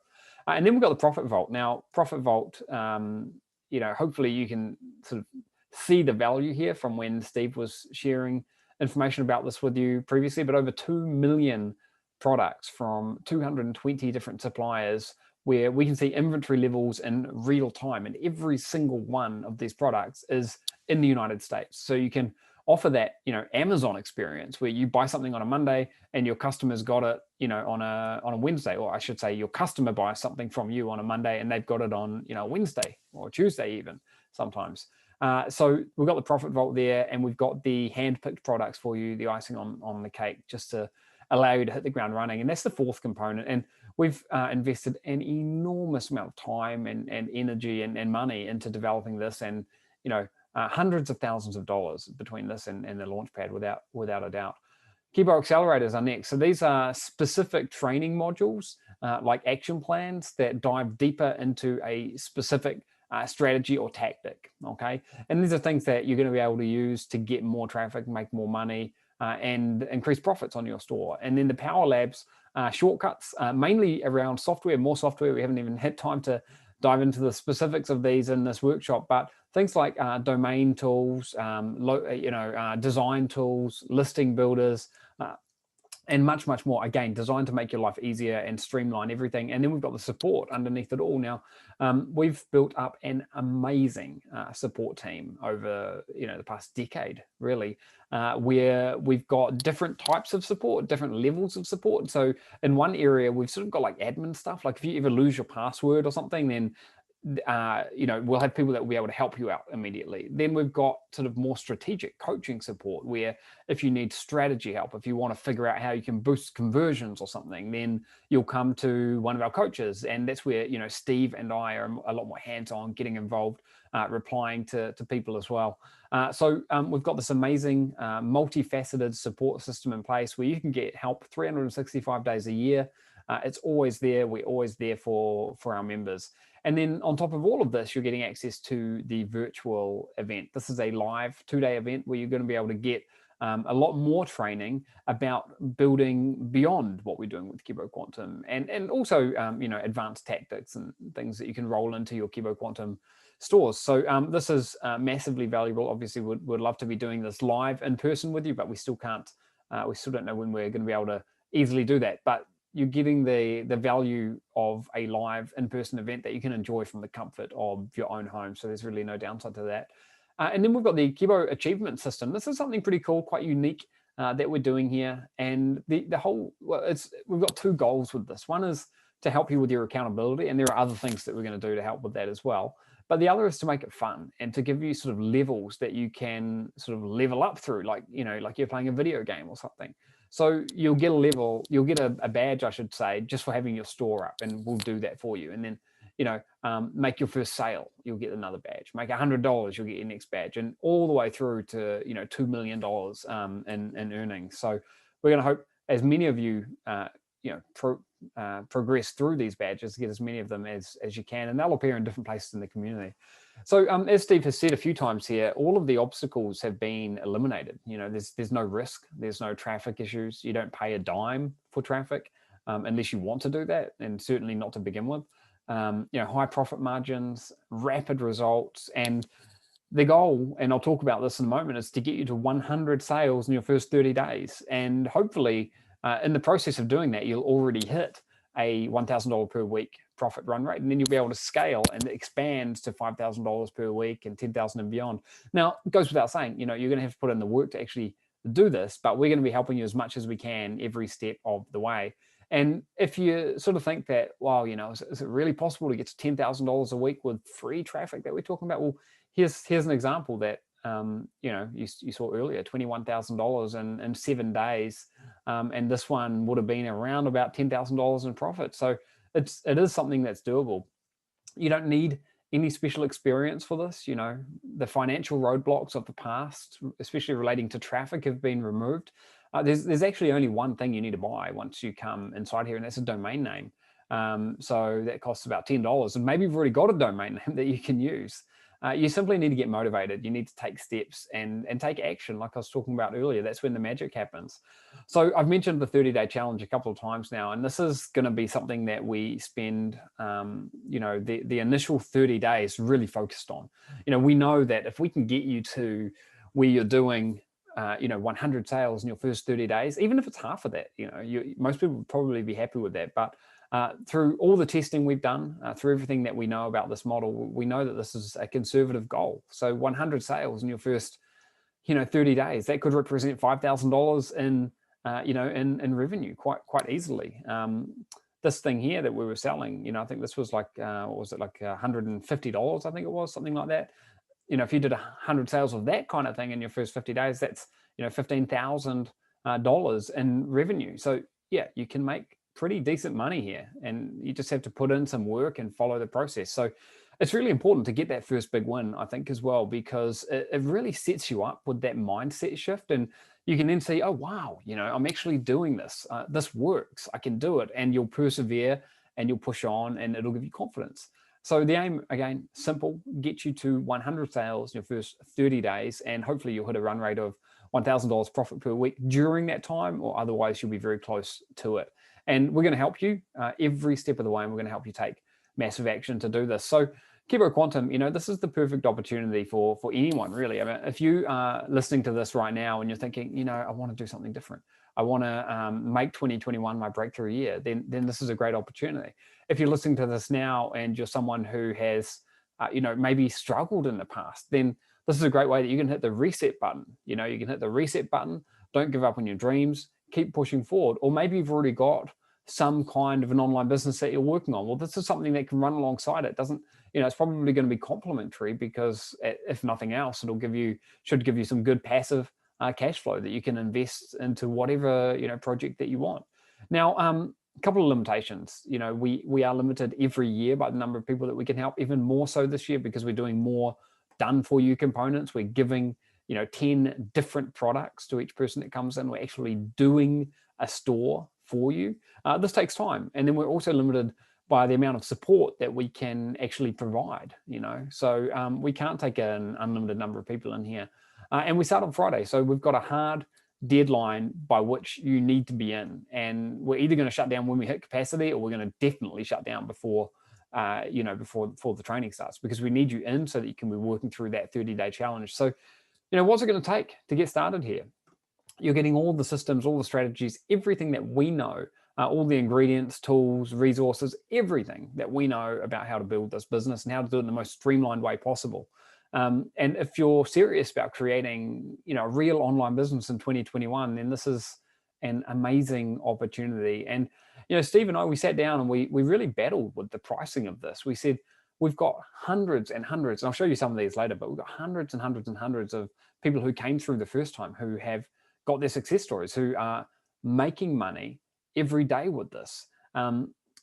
And then we've got the Profit Vault. Now, Profit Vault, hopefully you can sort of see the value here from when Steve was sharing information about this with you previously, but over 2 million products from 220 different suppliers, where we can see inventory levels in real time, and every single one of these products is in the United States. So you can offer that, Amazon experience where you buy something on a Monday and your customer's got it, on a Wednesday, or I should say your customer buys something from you on a Monday and they've got it on, Wednesday or Tuesday even sometimes. So we've got the Profit Vault there, and we've got the hand-picked products for you, the icing on the cake, just to allow you to hit the ground running. And that's the fourth component. And we've invested an enormous amount of time and energy and money into developing this, and hundreds of thousands of dollars between this and the Launchpad, without a doubt. Kibo accelerators are next. So these are specific training modules, like action plans that dive deeper into a specific strategy or tactic. Okay, and these are things that you're going to be able to use to get more traffic, make more money, and increase profits on your store. And then the Power Labs shortcuts, mainly around software, more software. We haven't even had time to dive into the specifics of these in this workshop, but things like domain tools, design tools, listing builders, and much, much more, again, designed to make your life easier and streamline everything. And then we've got the support underneath it all. Now, we've built up an amazing support team over, the past decade, really, where we've got different types of support, different levels of support. So in one area, we've sort of got like admin stuff. Like if you ever lose your password or something, then we'll have people that will be able to help you out immediately. Then we've got sort of more strategic coaching support, where if you need strategy help, if you want to figure out how you can boost conversions or something, then you'll come to one of our coaches. And that's where, Steve and I are a lot more hands-on, getting involved, replying to people as well. So we've got this amazing multifaceted support system in place where you can get help 365 days a year. It's always there. We're always there for our members. And then on top of all of this, you're getting access to the virtual event. This is a live 2-day event where you're going to be able to get a lot more training about building beyond what we're doing with Kibo Quantum, and also advanced tactics and things that you can roll into your Kibo Quantum stores. So this is massively valuable. Obviously, would love to be doing this live in person with you, but we still can't. We still don't know when we're going to be able to easily do that. But you're getting the value of a live in-person event that you can enjoy from the comfort of your own home. So there's really no downside to that. And then we've got the Kibo achievement system. This is something pretty cool, quite unique that we're doing here. And we've got 2 goals with this. One is to help you with your accountability, and there are other things that we're going to do to help with that as well. But the other is to make it fun and to give you sort of levels that you can sort of level up through, like you're playing a video game or something. So you'll get a badge, I should say, just for having your store up, and we'll do that for you. And then, make your first sale, you'll get another badge. Make $100, you'll get your next badge, and all the way through to, $2 million in earnings. So we're going to hope as many of you, progress through these badges, to get as many of them as you can, and they'll appear in different places in the community. So as Steve has said a few times here, all of the obstacles have been eliminated. There's no risk, there's no traffic issues. You don't pay a dime for traffic unless you want to do that, and certainly not to begin with. High profit margins, rapid results, and the goal, and I'll talk about this in a moment, is to get you to 100 sales in your first 30 days. And hopefully in the process of doing that, you'll already hit a $1,000 per week profit run rate, and then you'll be able to scale and expand to $5,000 per week and 10,000 and beyond. Now, it goes without saying, you're going to have to put in the work to actually do this, but we're going to be helping you as much as we can every step of the way. And if you sort of think that, well, is it really possible to get to $10,000 a week with free traffic that we're talking about? Well, here's an example that you saw earlier, $21,000 in 7 days, and this one would have been around about $10,000 in profit. So it is something that's doable. You don't need any special experience for this. You know, the financial roadblocks of the past, especially relating to traffic, have been removed. There's actually only one thing you need to buy once you come inside here, and that's a domain name. So that costs about $10, and maybe you've already got a domain name that you can use. You simply need to get motivated. You need to take steps and take action, like I was talking about earlier. That's when the magic happens. So I've mentioned the 30-day challenge a couple of times now, and this is going to be something that we spend, you know, the initial 30 days really focused on. You know, we know that if we can get you to where you're doing, you know, 100 sales in your first 30 days, even if it's half of that, you know, most people would probably be happy with that. But through all the testing we've done, through everything that we know about this model, we know that this is a conservative goal. So 100 sales in your first, you know, 30 days, that could represent $5,000 in, you know, in revenue quite easily. This thing here that we were selling, you know, I think this was like, what was it, like $150? I think it was something like that. You know, if you did 100 sales of that kind of thing in your first 50 days, that's, you know, $15,000 in revenue. So yeah, you can make pretty decent money here, and you just have to put in some work and follow the process. So it's really important to get that first big win, I think, as well, because it really sets you up with that mindset shift, and you can then see, oh wow, you know, I'm actually doing this. This works. I can do it, and you'll persevere and you'll push on, and it'll give you confidence. So the aim, again, simple: get you to 100 sales in your first 30 days, and hopefully you'll hit a run rate of $1,000 profit per week during that time, or otherwise you'll be very close to it. And we're going to help you every step of the way, and we're going to help you take massive action to do this. So Kibo Quantum, you know, this is the perfect opportunity for anyone, really. I mean, if you are listening to this right now and you're thinking, you know, I want to do something different, I want to make 2021 my breakthrough year, then this is a great opportunity. If you're listening to this now and you're someone who has, you know, maybe struggled in the past, then this is a great way that you can hit the reset button. You know, you can hit the reset button. Don't give up on your dreams. Keep pushing forward. Or maybe you've already got some kind of an online business that you're working on. Well, this is something that can run alongside it. Doesn't, you know, it's probably going to be complementary, because if nothing else, should give you some good passive cash flow that you can invest into whatever, you know, project that you want. Now, a couple of limitations. You know, we are limited every year by the number of people that we can help, even more so this year, because we're doing more done for you components. We're giving, you know, 10 different products to each person that comes in. We're actually doing a store for you. This takes time. And then we're also limited by the amount of support that we can actually provide, you know. So we can't take an unlimited number of people in here. And we start on Friday. So we've got a hard deadline by which you need to be in. And we're either going to shut down when we hit capacity, or we're going to definitely shut down before you know, before the training starts, because we need you in so that you can be working through that 30-day challenge. So, you know, what's it going to take to get started here? You're getting all the systems, all the strategies, everything that we know, all the ingredients, tools, resources, everything that we know about how to build this business and how to do it in the most streamlined way possible. And if you're serious about creating, you know, a real online business in 2021, then this is an amazing opportunity. And, you know, Steve and I, we sat down and we really battled with the pricing of this. We said, we've got hundreds and hundreds, and I'll show you some of these later, but we've got hundreds and hundreds and hundreds of people who came through the first time, who have got their success stories, who are making money every day with this.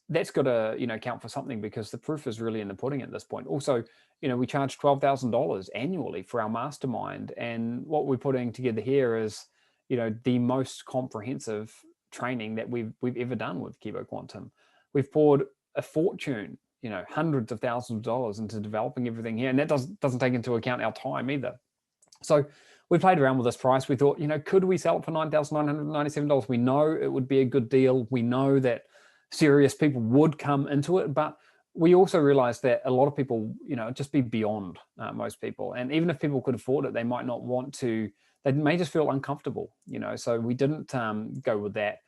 That's got to, you know, count for something, because the proof is really in the pudding at this point. Also, you know, we charge $12,000 annually for our mastermind, and what we're putting together here is, you know, the most comprehensive training that we've ever done with Kibo Quantum. We've poured a fortune, you know, hundreds of thousands of dollars into developing everything here, and that doesn't take into account our time either. So we played around with this price. We thought, you know, could we sell it for $9,997? We know it would be a good deal. We know that serious people would come into it, but we also realized that a lot of people, you know, just be beyond most people. And even if people could afford it, they might not want to, they may just feel uncomfortable, you know, so we didn't go with that.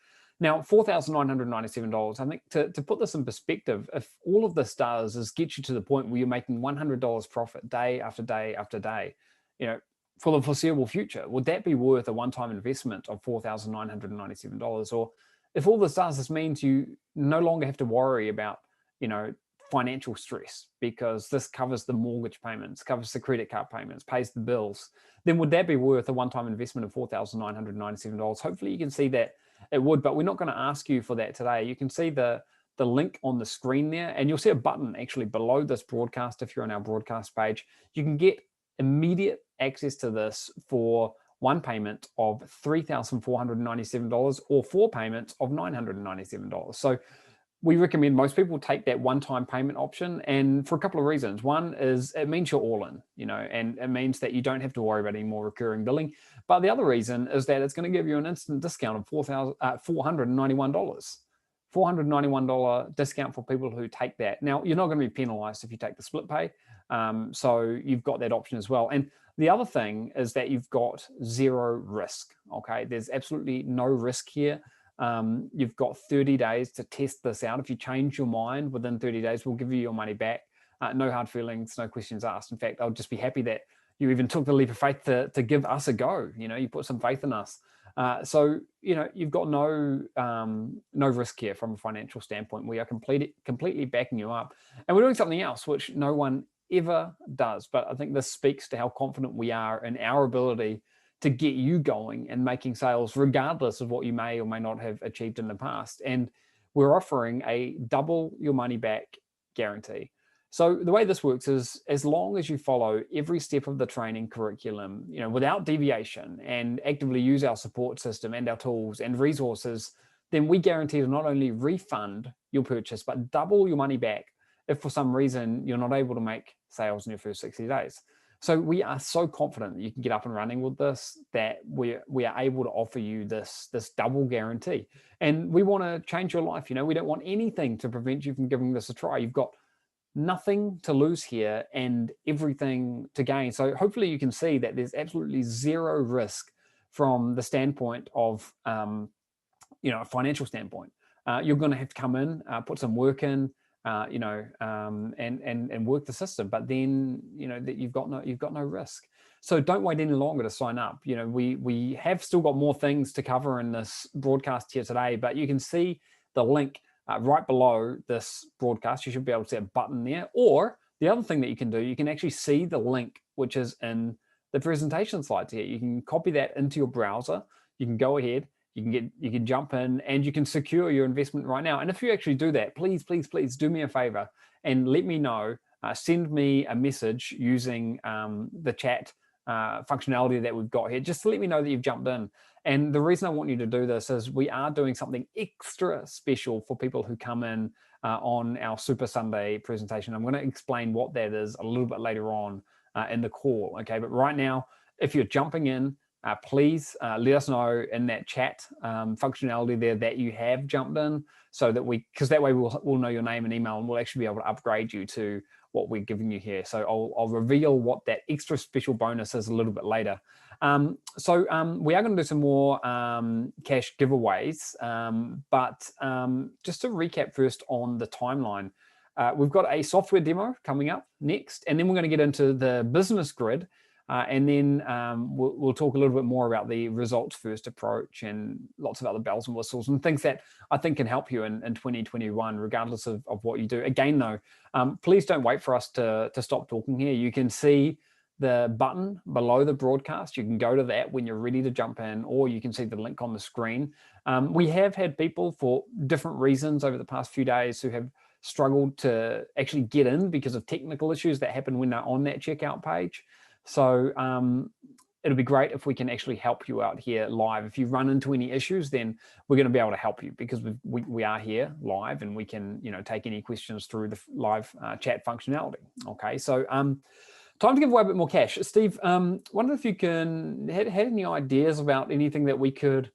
Now, $4,997, I think, to put this in perspective, if all of this does is get you to the point where you're making $100 profit day after day after day, you know, for the foreseeable future, would that be worth a one-time investment of $4,997? Or if all this does, this means you no longer have to worry about, you know, financial stress, because this covers the mortgage payments, covers the credit card payments, pays the bills, then would that be worth a one-time investment of $4,997? Hopefully you can see that it would, but we're not going to ask you for that today. You can see the the link on the screen there, and you'll see a button actually below this broadcast. If you're on our broadcast page, you can get immediate access to this for one payment of $3,497 or 4 payments of $997. So we recommend most people take that one-time payment option, and for a couple of reasons. One is it means you're all in, and it means that you don't have to worry about any more recurring billing. But the other reason is that it's going to give you an instant discount of $491. $491 discount for people who take that. Now, you're not going to be penalized if you take the split pay. So you've got that option as well. And the other thing is that you've got zero risk. Okay, there's absolutely no risk here. You've got 30 days to test this out. If you change your mind within 30 days, we'll give you your money back. No hard feelings, no questions asked. In fact, I'll just be happy that you even took the leap of faith to give us a go. You put some faith in us. So you've got no risk here from a financial standpoint. We are completely backing you up, and we're doing something else which no one ever does. But I think this speaks to how confident we are in our ability to get you going and making sales, regardless of what you may or may not have achieved in the past. And we're offering a double your money back guarantee. So the way this works is, as long as you follow every step of the training curriculum, without deviation, and actively use our support system and our tools and resources, then we guarantee to not only refund your purchase, but double your money back if for some reason you're not able to make sales in your first 60 days. So we are so confident that you can get up and running with this, that we are able to offer you this double guarantee. And we want to change your life. We don't want anything to prevent you from giving this a try. You've got nothing to lose here and everything to gain. So hopefully you can see that there's absolutely zero risk from the standpoint of, a financial standpoint. You're going to have to come in, put some work in, and work the system, but then that you've got no risk. So don't wait any longer to sign up. We have still got more things to cover in this broadcast here today, but you can see the link right below this broadcast. You should be able to see a button there. Or the other thing that you can do, you can actually see the link which is in the presentation slides here. You can copy that into your browser. You can go ahead. You can jump in and you can secure your investment right now. And if you actually do that, please do me a favor and let me know. Send me a message using the chat functionality that we've got here, just to let me know that you've jumped in. And the reason I want you to do this is we are doing something extra special for people who come in on our Super Sunday presentation. I'm going to explain what that is a little bit later on in the call. Okay, but right now, if you're jumping in, please let us know in that chat functionality there that you have jumped in, so that because that way we'll know your name and email, and we'll actually be able to upgrade you to what we're giving you here. So I'll reveal what that extra special bonus is a little bit later. So we are going to do some more cash giveaways, but just to recap first on the timeline, we've got a software demo coming up next, and then we're going to get into the business grid. And then we'll talk a little bit more about the results first approach and lots of other bells and whistles and things that I think can help you in 2021, regardless of what you do. Again, though, please don't wait for us to stop talking here. You can see the button below the broadcast. You can go to that when you're ready to jump in, or you can see the link on the screen. We have had people for different reasons over the past few days who have struggled to actually get in because of technical issues that happen when they're on that checkout page. So it'll be great if we can actually help you out here live. If you run into any issues, then we're going to be able to help you, because we are here live and we can take any questions through the live chat functionality. Okay, so time to give away a bit more cash. Steve, wonder if you had any ideas about anything that we could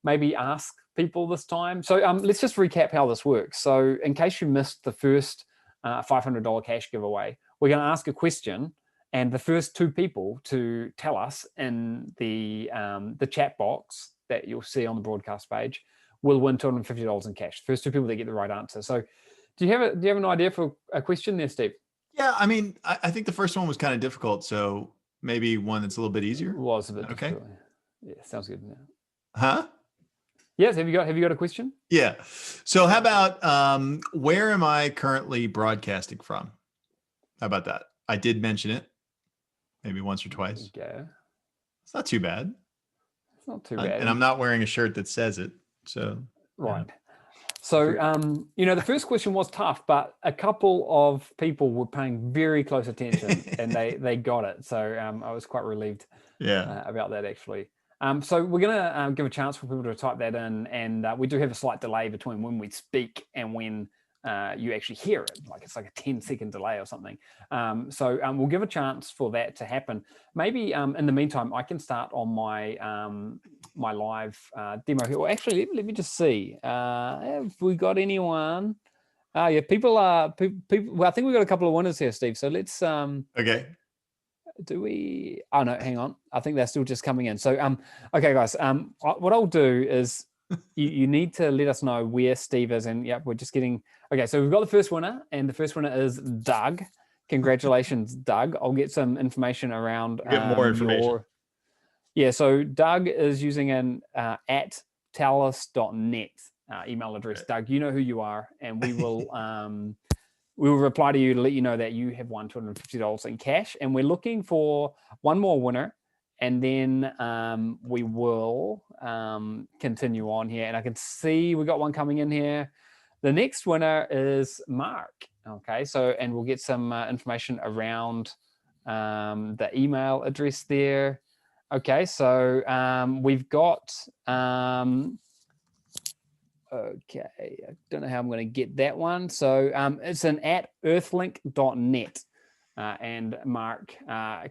maybe ask people this time. So let's just recap how this works. So in case you missed the first $500 cash giveaway, we're going to ask a question, and the first 2 people to tell us in the chat box that you'll see on the broadcast page will win $250 in cash. First 2 people that get the right answer. So do you have an idea for a question there, Steve? Yeah, I mean, I think the first one was kind of difficult, so maybe one that's a little bit easier. It was a bit difficult. Yeah, sounds good. Yeah. Huh? Yes. Have you got a question? Yeah. So how about where am I currently broadcasting from? How about that? I did mention it maybe once or twice. Yeah. It's not too bad. It's not too bad. And I'm not wearing a shirt that says it. So right. Yeah. So, the first question was tough, but a couple of people were paying very close attention and they got it. So I was quite relieved about that, actually. So we're going to give a chance for people to type that in. And we do have a slight delay between when we speak and when you actually hear it. Like it's like a 10-second delay or something. So we'll give a chance for that to happen. Maybe in the meantime, I can start on my my live demo here. Well, actually, let me just see. Have we got anyone? Yeah, people. Well, I think we've got a couple of winners here, Steve. So let's. Okay. Do we? Oh no, hang on. I think they're still just coming in. So okay, guys. What I'll do is you need to let us know where Steve is, and we're just getting. Okay, so we've got the first winner, and the first winner is Doug. Congratulations, Doug. I'll get some information around. Get more information. So Doug is using an at talus.net email address. Right. Doug, you know who you are, and we will we will reply to you to let you know that you have won $250 in cash. And we're looking for one more winner, and then we will continue on here. And I can see we got one coming in here. The next winner is Mark. Okay, so and we'll get some information around the email address there. Okay, so we've got, okay, I don't know how I'm going to get that one. So it's an at earthlink.net. And Mark,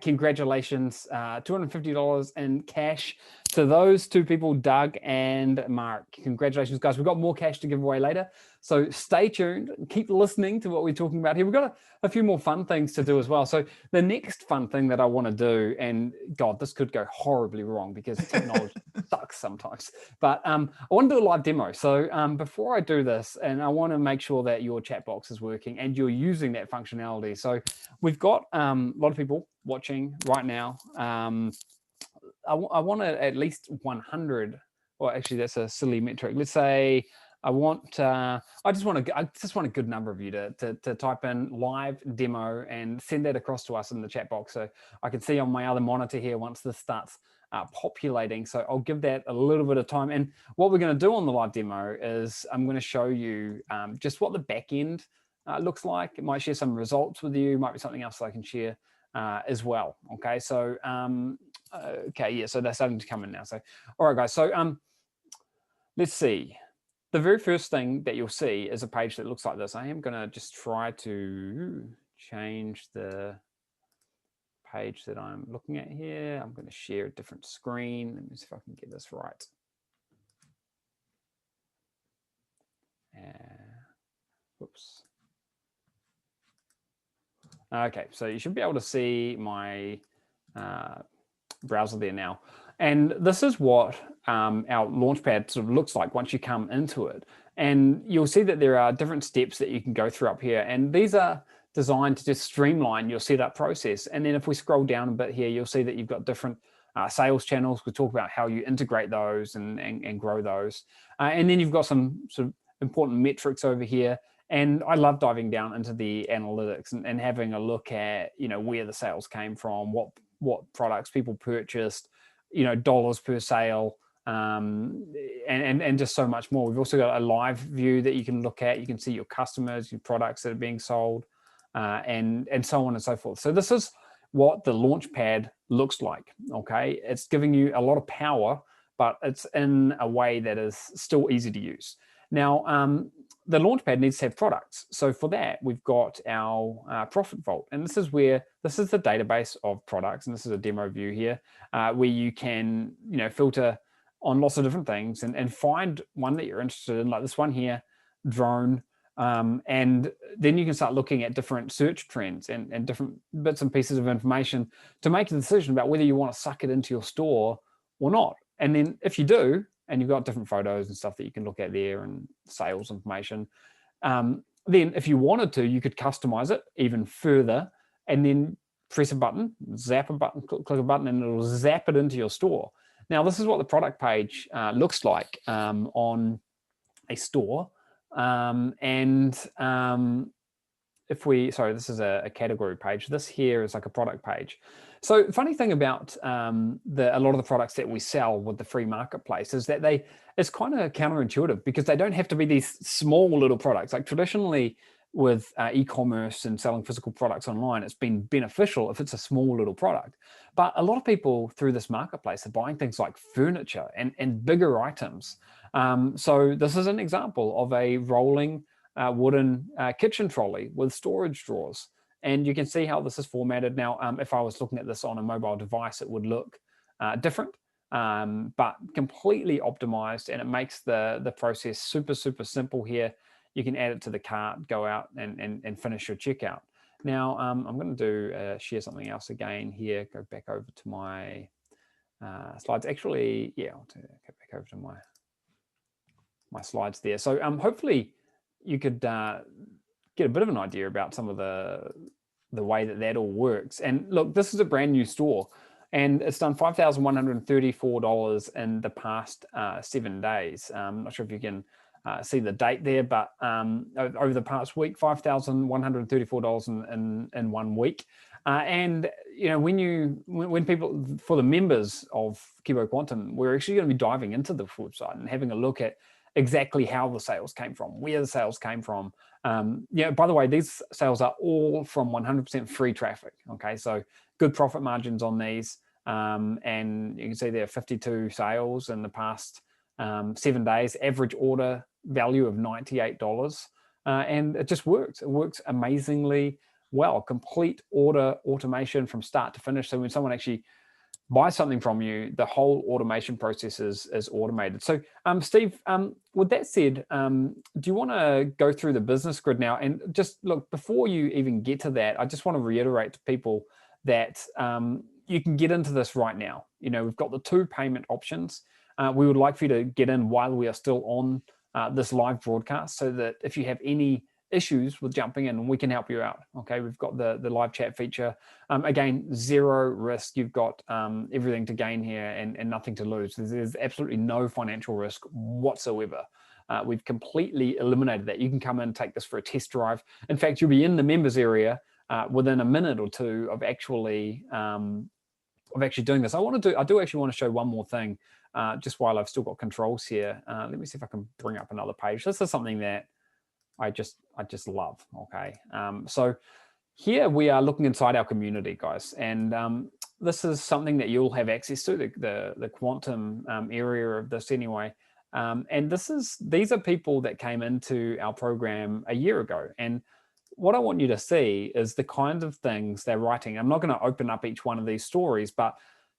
congratulations, $250 in cash to those two people, Doug and Mark. Congratulations, guys. We've got more cash to give away later. So stay tuned. Keep listening to what we're talking about here. We've got a few more fun things to do as well. So the next fun thing that I want to do, and God, this could go horribly wrong because technology sucks sometimes, but I want to do a live demo. So before I do this, and I want to make sure that your chat box is working and you're using that functionality. So we've got a lot of people watching right now. I want at least 100. Well, actually, that's a silly metric. Let's say I just want a good number of you to type in live demo and send that across to us in the chat box, so I can see on my other monitor here once this starts populating. So I'll give that a little bit of time. And what we're going to do on the live demo is I'm going to show you just what the back end looks like. It might share some results with you. Might be something else that I can share as well. Okay, so so they're starting to come in now. So all right, guys. So let's see. The very first thing that you'll see is a page that looks like this. I am going to just try to change the page that I'm looking at here. I'm going to share a different screen. Let me see if I can get this right. Whoops. Okay, so you should be able to see my browser there now. And this is what our Launchpad sort of looks like once you come into it. And you'll see that there are different steps that you can go through up here. And these are designed to just streamline your setup process. And then if we scroll down a bit here, you'll see that you've got different sales channels. We'll talk about how you integrate those and grow those. And then you've got some sort of important metrics over here. And I love diving down into the analytics and having a look at, where the sales came from, what products people purchased, dollars per sale, and just so much more. We've also got a live view that you can look at. You can see your customers, your products that are being sold, and so on and so forth. So this is what the Launchpad looks like. Okay, it's giving you a lot of power, but it's in a way that is still easy to use. Now, the Launchpad needs to have products. So for that, we've got our Profit Vault. And this is the database of products. And this is a demo view here where you can, filter on lots of different things and find one that you're interested in, like this one here, drone. And then you can start looking at different search trends and different bits and pieces of information to make a decision about whether you want to suck it into your store or not. And then if you do, and you've got different photos and stuff that you can look at there and sales information. Then if you wanted to, you could customize it even further and then press a button, zap a button, click a button, and it'll zap it into your store. Now, this is what the product page looks like on a store. This is a category page. This here is like a product page. So funny thing about a lot of the products that we sell with the free marketplace is that it's kind of counterintuitive because they don't have to be these small little products. Like traditionally with e-commerce and selling physical products online, it's been beneficial if it's a small little product. But a lot of people through this marketplace are buying things like furniture and bigger items. So this is an example of a rolling wooden kitchen trolley with storage drawers. And you can see how this is formatted. Now, if I was looking at this on a mobile device, it would look different, but completely optimized, and it makes the process super, super simple here. You can add it to the cart, go out and finish your checkout. Now, I'm going to share something else again here. Go back over to my slides. Actually, yeah, I'll go back over to my slides there. So hopefully you could get a bit of an idea about some of the way that all works. And look, this is a brand new store, and it's done $5,134 in the past 7 days. I'm not sure if you can see the date there, but over the past week, $5,134 in 1 week. And you know, when people, for the members of Kibo Quantum, we're actually going to be diving into the website and having a look at exactly how the sales came from, where the sales came from. Yeah, by the way, these sales are all from 100% free traffic. Okay, so good profit margins on these. And you can see there are 52 sales in the past 7 days, average order value of $98. And it just works. It works amazingly well. Complete order automation from start to finish. So when someone actually buy something from you, the whole automation process is automated. So Steve, with that said, do you want to go through the business grid now? And just look, before you even get to that, I just want to reiterate to people that you can get into this right now. You know, we've got the 2 payment options. We would like for you to get in while we are still on this live broadcast, so that if you have any issues with jumping in, we can help you out. Okay, we've got the live chat feature. Again, 0 risk. You've got everything to gain here and nothing to lose. There's absolutely no financial risk whatsoever. We've completely eliminated that. You can come in and take this for a test drive. In fact, you'll be in the members area within a minute or two of actually doing this. I do actually want to show one more thing just while I've still got controls here. Let me see if I can bring up another page. This is something that I just love. Okay, so here we are looking inside our community, guys, and this is something that you'll have access to, the quantum area of this anyway. And these are people that came into our program a year ago, and what I want you to see is the kinds of things they're writing. I'm not going to open up each one of these stories, but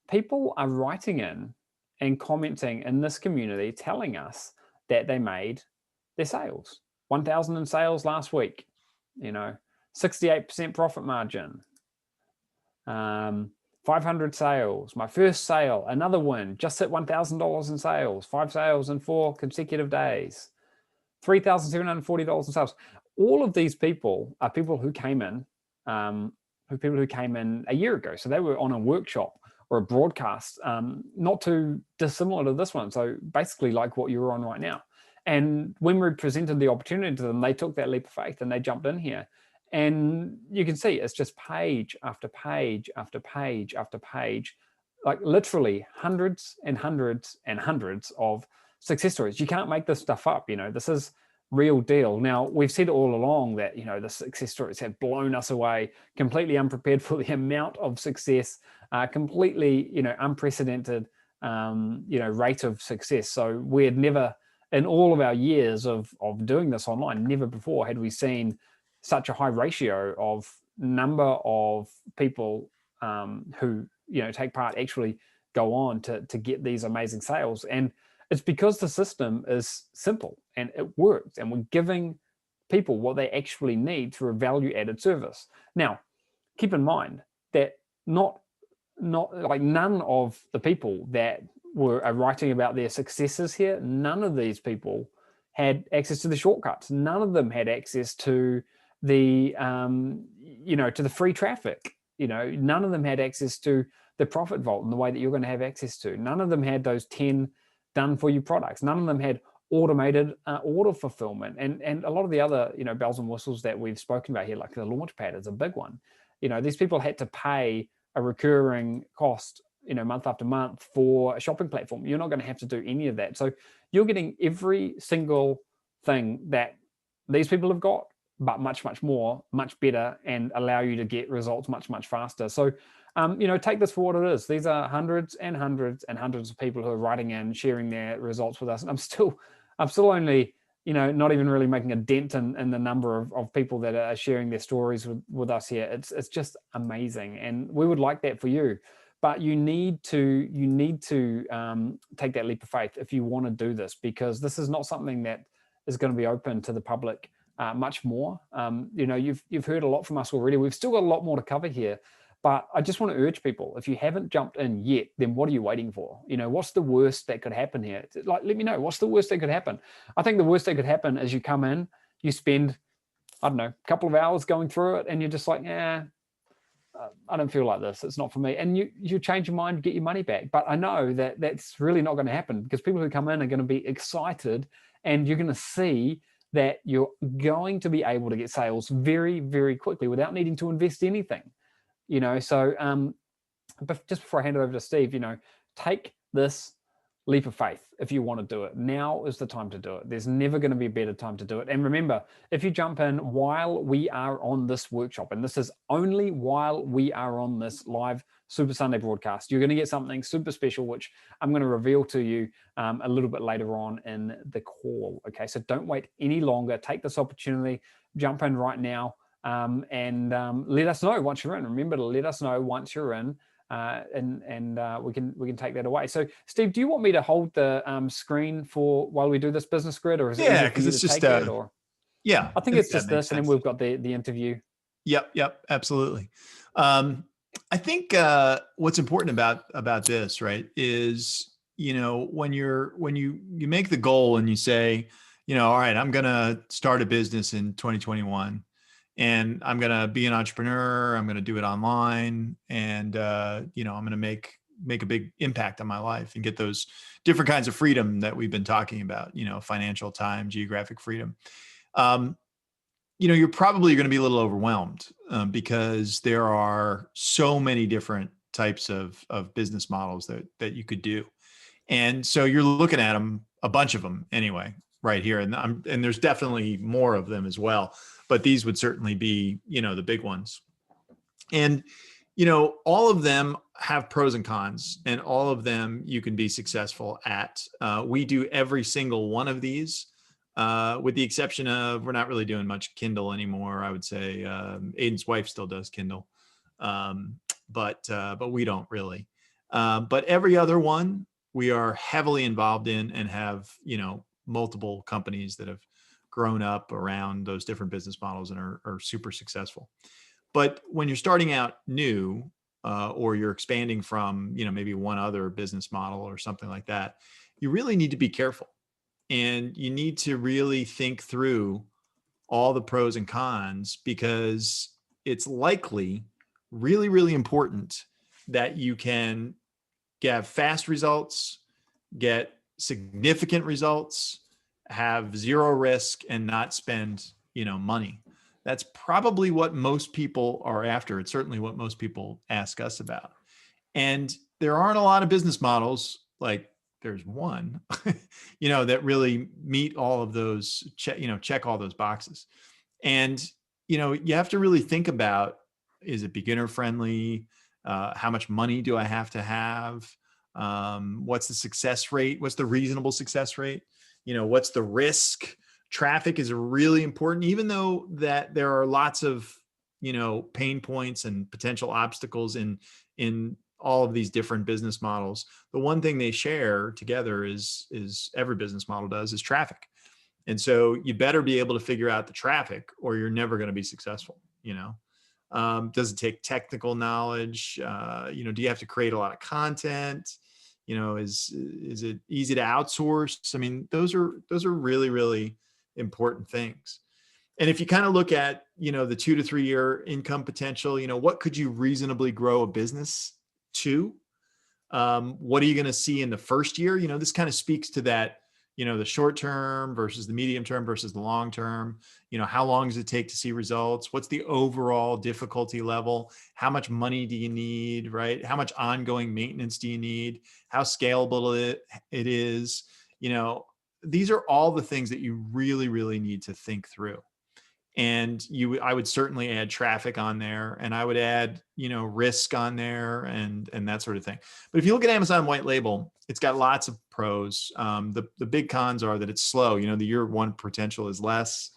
people are writing in and commenting in this community, telling us that they made their sales. 1,000 in sales last week, 68% profit margin, 500 sales, my first sale, another win, just hit $1,000 in sales, 5 sales in 4 consecutive days, $3,740 in sales. All of these people are people who came in, a year ago. So they were on a workshop or a broadcast, not too dissimilar to this one. So basically like what you're on right now. And when we presented the opportunity to them, they took that leap of faith and they jumped in here. And you can see it's just page after page after page after page, like literally hundreds and hundreds and hundreds of success stories. You can't make this stuff up. This is real deal. Now, we've said all along that, the success stories have blown us away, completely unprepared for the amount of success, completely, unprecedented, rate of success. So we had never, in all of our years of doing this online, never before had we seen such a high ratio of number of people who take part actually go on to get these amazing sales. And it's because the system is simple and it works, and we're giving people what they actually need through a value-added service. Now, keep in mind that not like none of the people that are writing about their successes here, none of these people had access to the shortcuts. None of them had access to the to the free traffic. None of them had access to the profit vault in the way that you're going to have access to. None of them had those 10 done for you products. None of them had automated order fulfillment, and a lot of the other bells and whistles that we've spoken about here, like the launch pad is a big one. These people had to pay a recurring cost, month after month for a shopping platform. You're not going to have to do any of that. So you're getting every single thing that these people have got, but much, much more, much better, and allow you to get results much, much faster. So, take this for what it is. These are hundreds and hundreds and hundreds of people who are writing in, sharing their results with us. And I'm still only, not even really making a dent in the number of people that are sharing their stories with us here. It's just amazing. And we would like that for you. But you need to take that leap of faith if you want to do this, because this is not something that is going to be open to the public much more. You've heard a lot from us already. We've still got a lot more to cover here, but I just want to urge people, if you haven't jumped in yet, then what are you waiting for? What's the worst that could happen here? Like, let me know, what's the worst that could happen? I think the worst that could happen is you come in, you spend, I don't know, a couple of hours going through it, and you're just like, I don't feel like this. It's not for me. And you change your mind, get your money back. But I know that that's really not going to happen, because people who come in are going to be excited, and you're going to see that you're going to be able to get sales very, very quickly without needing to invest anything. So but just before I hand it over to Steve, take this leap of faith. If you want to do it, now is the time to do it. There's never going to be a better time to do it. And remember, if you jump in while we are on this workshop, and this is only while we are on this live Super Sunday broadcast, you're going to get something super special, which I'm going to reveal to you a little bit later on in the call. Okay, so don't wait any longer. Take this opportunity, jump in right now, and let us know once you're in. Remember to let us know once you're in. And we can take that away. So, Steve, do you want me to hold the screen for while we do this business grid, or is it easier for you to take it? Or I think it's just this, and then we've got the interview. Yep, absolutely. I think what's important about this, right, is when you make the goal and you say, all right, I'm gonna start a business in 2021. And I'm going to be an entrepreneur. I'm going to do it online, and I'm going to make a big impact on my life and get those different kinds of freedom that we've been talking about. Financial, time, geographic freedom. You're probably going to be a little overwhelmed because there are so many different types of business models that you could do, and so you're looking at them, a bunch of them anyway, right here, and there's definitely more of them as well. But these would certainly be, the big ones. And, all of them have pros and cons, and all of them you can be successful at. We do every single one of these, with the exception of, we're not really doing much Kindle anymore. I would say Aidan's wife still does Kindle, but we don't really. But every other one we are heavily involved in, and have, multiple companies that have grown up around those different business models and are super successful. But when you're starting out new, or you're expanding from, maybe one other business model or something like that, you really need to be careful, and you need to really think through all the pros and cons, because it's likely really, really important that you can get fast results, get significant results, have zero risk, and not spend, money. That's probably what most people are after. It's certainly what most people ask us about. And there aren't a lot of business models, like there's one, that really meet all of those, check all those boxes. And, you have to really think about, is it beginner friendly? How much money do I have to have? What's the success rate? What's the reasonable success rate? What's the risk? Traffic is really important, even though that there are lots of, pain points and potential obstacles in all of these different business models. The one thing they share together is every business model does, is traffic. And so you better be able to figure out the traffic, or you're never going to be successful. Does it take technical knowledge? Do you have to create a lot of content? Is it easy to outsource? I mean, those are really, really important things. And if you kind of look at, the 2 to 3 year income potential, what could you reasonably grow a business to? What are you going to see in the first year? This kind of speaks to that, the short term versus the medium term versus the long term. How long does it take to see results? What's the overall difficulty level? How much money do you need, right? How much ongoing maintenance do you need? How scalable it is? These are all the things that you really, really need to think through. And I would certainly add traffic on there, and I would add, risk on there, and that sort of thing. But if you look at Amazon white label, it's got lots of pros. The big cons are that it's slow. The year one potential is less.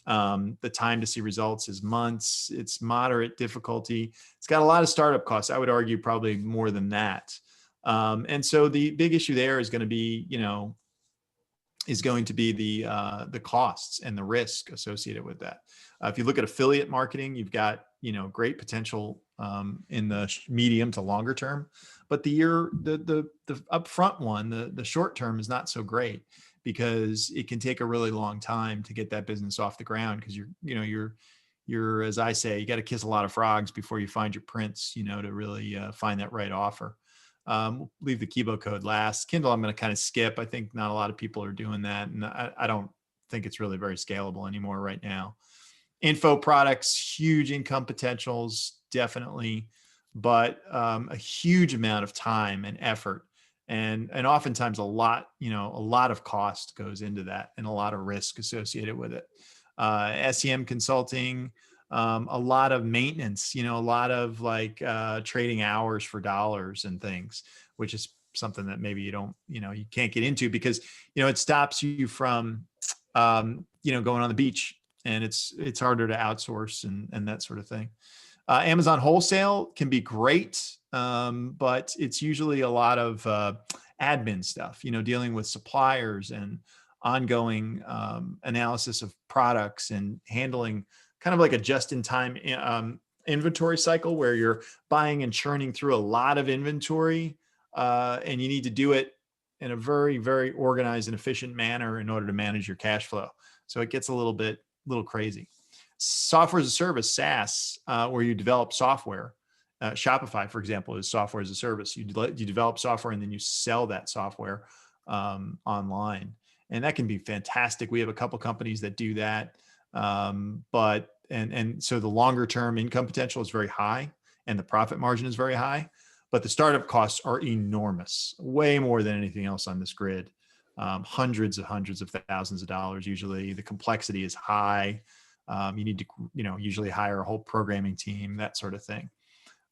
The time to see results is months. It's moderate difficulty. It's got a lot of startup costs. I would argue probably more than that. And so the big issue there is going to be, the costs and the risk associated with that. If you look at affiliate marketing, you've got great potential in the medium to longer term, but the upfront one, the short term, is not so great because it can take a really long time to get that business off the ground, because you're, as I say, you got to kiss a lot of frogs before you find your prince, to really find that right offer. Leave the Kibo code last. Kindle, I'm going to kind of skip. I think not a lot of people are doing that, and I don't think it's really very scalable anymore right now. Info products, huge income potentials, definitely, but a huge amount of time and effort, and oftentimes a lot of cost goes into that, and a lot of risk associated with it. SEM consulting, a lot of maintenance, a lot of trading hours for dollars and things, which is something that maybe you can't get into because, it stops you from, going on the beach, and it's harder to outsource and that sort of thing. Amazon wholesale can be great, but it's usually a lot of admin stuff, dealing with suppliers and ongoing analysis of products and handling kind of like a just-in-time inventory cycle where you're buying and churning through a lot of inventory, and you need to do it in a very, very organized and efficient manner in order to manage your cash flow. So it gets a little crazy. Software as a service, SaaS, where you develop software. Shopify, for example, is software as a service. You develop software and then you sell that software online, and that can be fantastic. We have a couple companies that do that. But so the longer term income potential is very high and the profit margin is very high, but the startup costs are enormous, way more than anything else on this grid. Hundreds of thousands of dollars. Usually the complexity is high. You need to, usually hire a whole programming team, that sort of thing.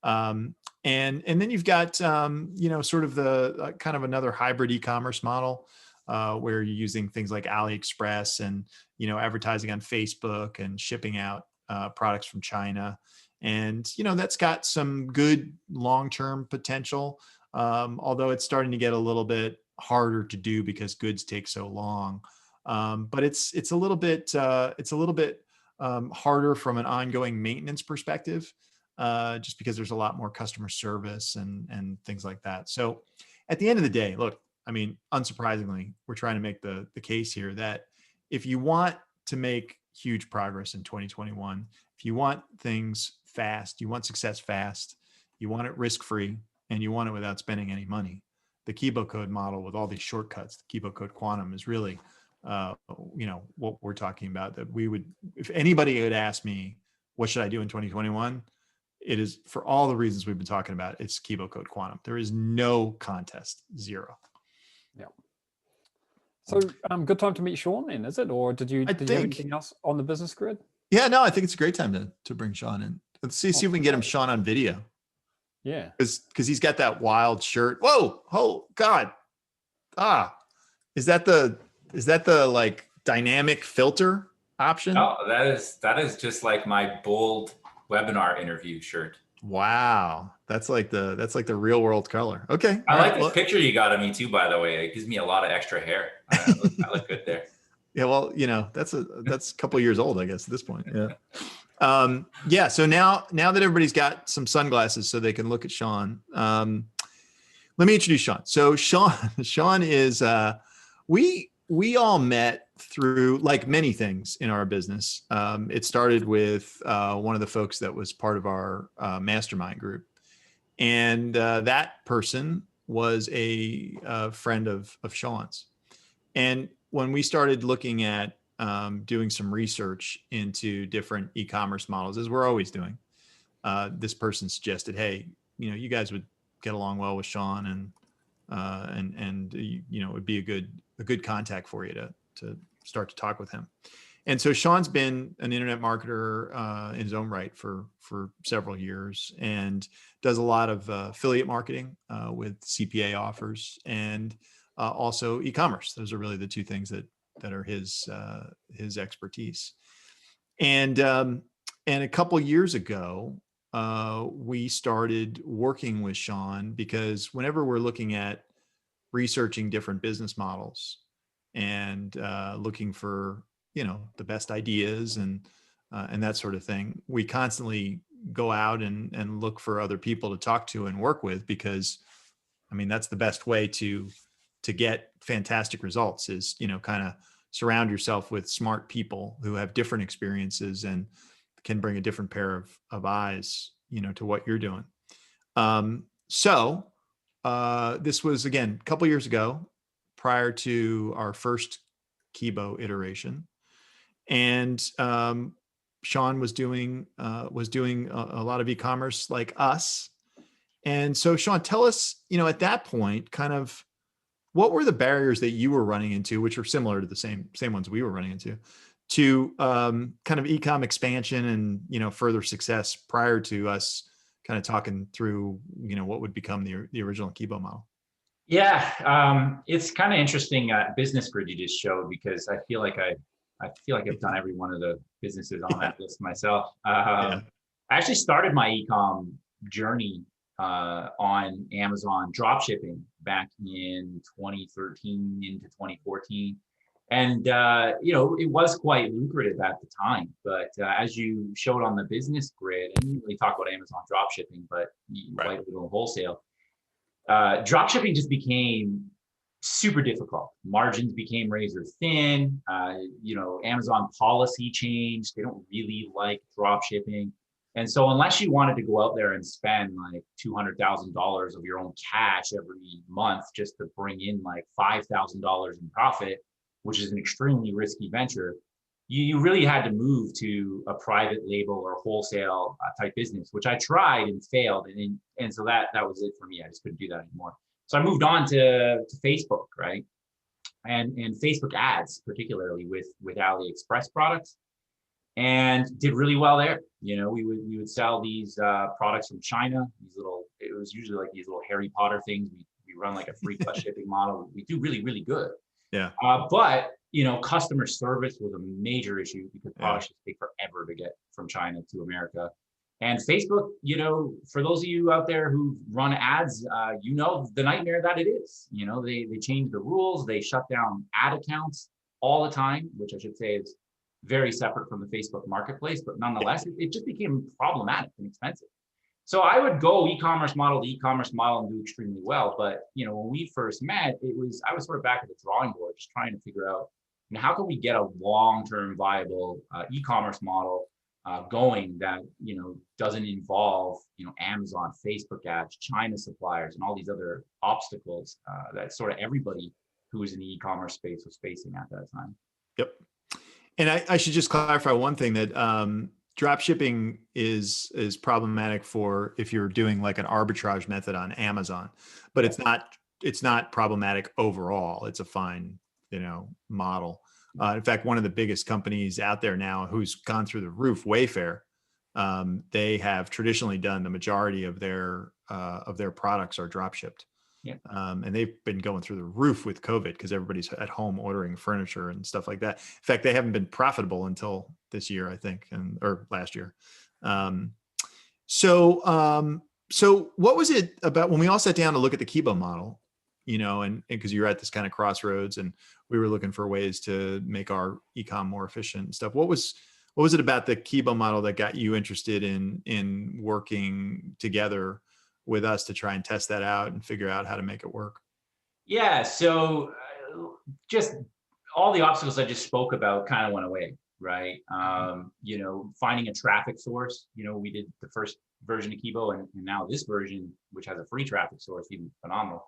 And then you've got, sort of the kind of another hybrid e-commerce model, where you're using things like AliExpress and, advertising on Facebook and shipping out products from China. And, that's got some good long-term potential, although it's starting to get a little bit harder to do because goods take so long. But it's a little bit harder from an ongoing maintenance perspective, just because there's a lot more customer service and things like that. So at the end of the day, look, I mean, unsurprisingly, we're trying to make the case here that if you want to make huge progress in 2021, if you want things fast, you want success fast, you want it risk-free, and you want it without spending any money, the Kibo code model with all these shortcuts, the Kibo code quantum, is really, what we're talking about. That we would, if anybody would ask me, what should I do in 2021? It is, for all the reasons we've been talking about, it's Kibo code quantum. There is no contest, zero. Yeah. So good time to meet Sean then, is it? Or did you have anything else on the business grid? Yeah, no, I think it's a great time to bring Sean in. Let's see if we can get him Sean on video. Yeah. Because he's got that wild shirt. Whoa, oh God. Is that the like dynamic filter option? No, that is just like my bold webinar interview shirt. Wow. That's like the real world color. Okay. I like this picture you got of me too, by the way. It gives me a lot of extra hair. I look good there. Yeah, well, that's a couple of years old, I guess, at this point. Yeah. Yeah. So now that everybody's got some sunglasses so they can look at Sean, let me introduce Sean. So Sean is, we all met through, like many things in our business. It started with one of the folks that was part of our mastermind group. And that person was a friend of Sean's. And when we started looking at doing some research into different e-commerce models, as we're always doing, this person suggested, hey, you guys would get along well with Sean, and it would be a good contact for you to start to talk with him. And so Sean's been an internet marketer in his own right for several years, and does a lot of affiliate marketing with CPA offers, and also e-commerce. Those are really the two things that are his expertise. And a couple years ago, we started working with Sean, because whenever we're looking at researching different business models and looking for the best ideas and that sort of thing, we constantly go out and look for other people to talk to and work with, because that's the best way to get fantastic results, is kind of surround yourself with smart people who have different experiences and can bring a different pair of eyes to what you're doing. So this was, again, a couple years ago, prior to our first Kibo iteration. And Sean was doing a lot of e-commerce like us. And so, Sean, tell us, at that point, kind of what were the barriers that you were running into, which were similar to the same ones we were running into, to kind of e-com expansion and further success prior to us kind of talking through what would become the original Kibo model. Yeah, it's kind of interesting business grid you just showed, because I feel like I've done every one of the businesses on that list myself. Yeah. I actually started my ecom journey on Amazon dropshipping back in 2013 into 2014. And, it was quite lucrative at the time. But as you showed on the business grid, and you really talk about Amazon dropshipping, but quite a little wholesale, dropshipping just became super difficult. Margins became razor thin. Amazon policy changed. They don't really like drop shipping. And so unless you wanted to go out there and spend like $200,000 of your own cash every month just to bring in like $5,000 in profit, which is an extremely risky venture, you really had to move to a private label or wholesale type business, which I tried and failed. And so that was it for me. I just couldn't do that anymore. So I moved on to Facebook, right? And Facebook ads, particularly with AliExpress products, and did really well there. We would sell these products from China. It was usually like these little Harry Potter things. We run like a free plus shipping model. We do really, really good. Yeah. But customer service was a major issue, because products just take forever to get from China to America. And Facebook, for those of you out there who run ads, the nightmare that it is. They change the rules, they shut down ad accounts all the time, which I should say is very separate from the Facebook marketplace, but nonetheless, it just became problematic and expensive. So I would go e-commerce model to e-commerce model and do extremely well. But when we first met, I was sort of back at the drawing board, just trying to figure out how can we get a long-term viable e-commerce model going that doesn't involve Amazon, Facebook ads, China suppliers, and all these other obstacles that sort of everybody who was in the e-commerce space was facing at that time. Yep. And I should just clarify one thing, that drop shipping is problematic for if you're doing like an arbitrage method on Amazon, but it's not problematic overall. It's a fine model. In fact, one of the biggest companies out there now who's gone through the roof, Wayfair, they have traditionally done the majority of their products are drop shipped. Yeah. And they've been going through the roof with COVID because everybody's at home ordering furniture and stuff like that. In fact, they haven't been profitable until this year, I think, or last year. So what was it about when we all sat down to look at the Kibo model, and because you're at this kind of crossroads and we were looking for ways to make our ecom more efficient and stuff. What was it about the Kibo model that got you interested in working together with us to try and test that out and figure out how to make it work? Yeah. So just all the obstacles I just spoke about kind of went away, right? Finding a traffic source, we did the first version of Kibo and now this version, which has a free traffic source, even phenomenal.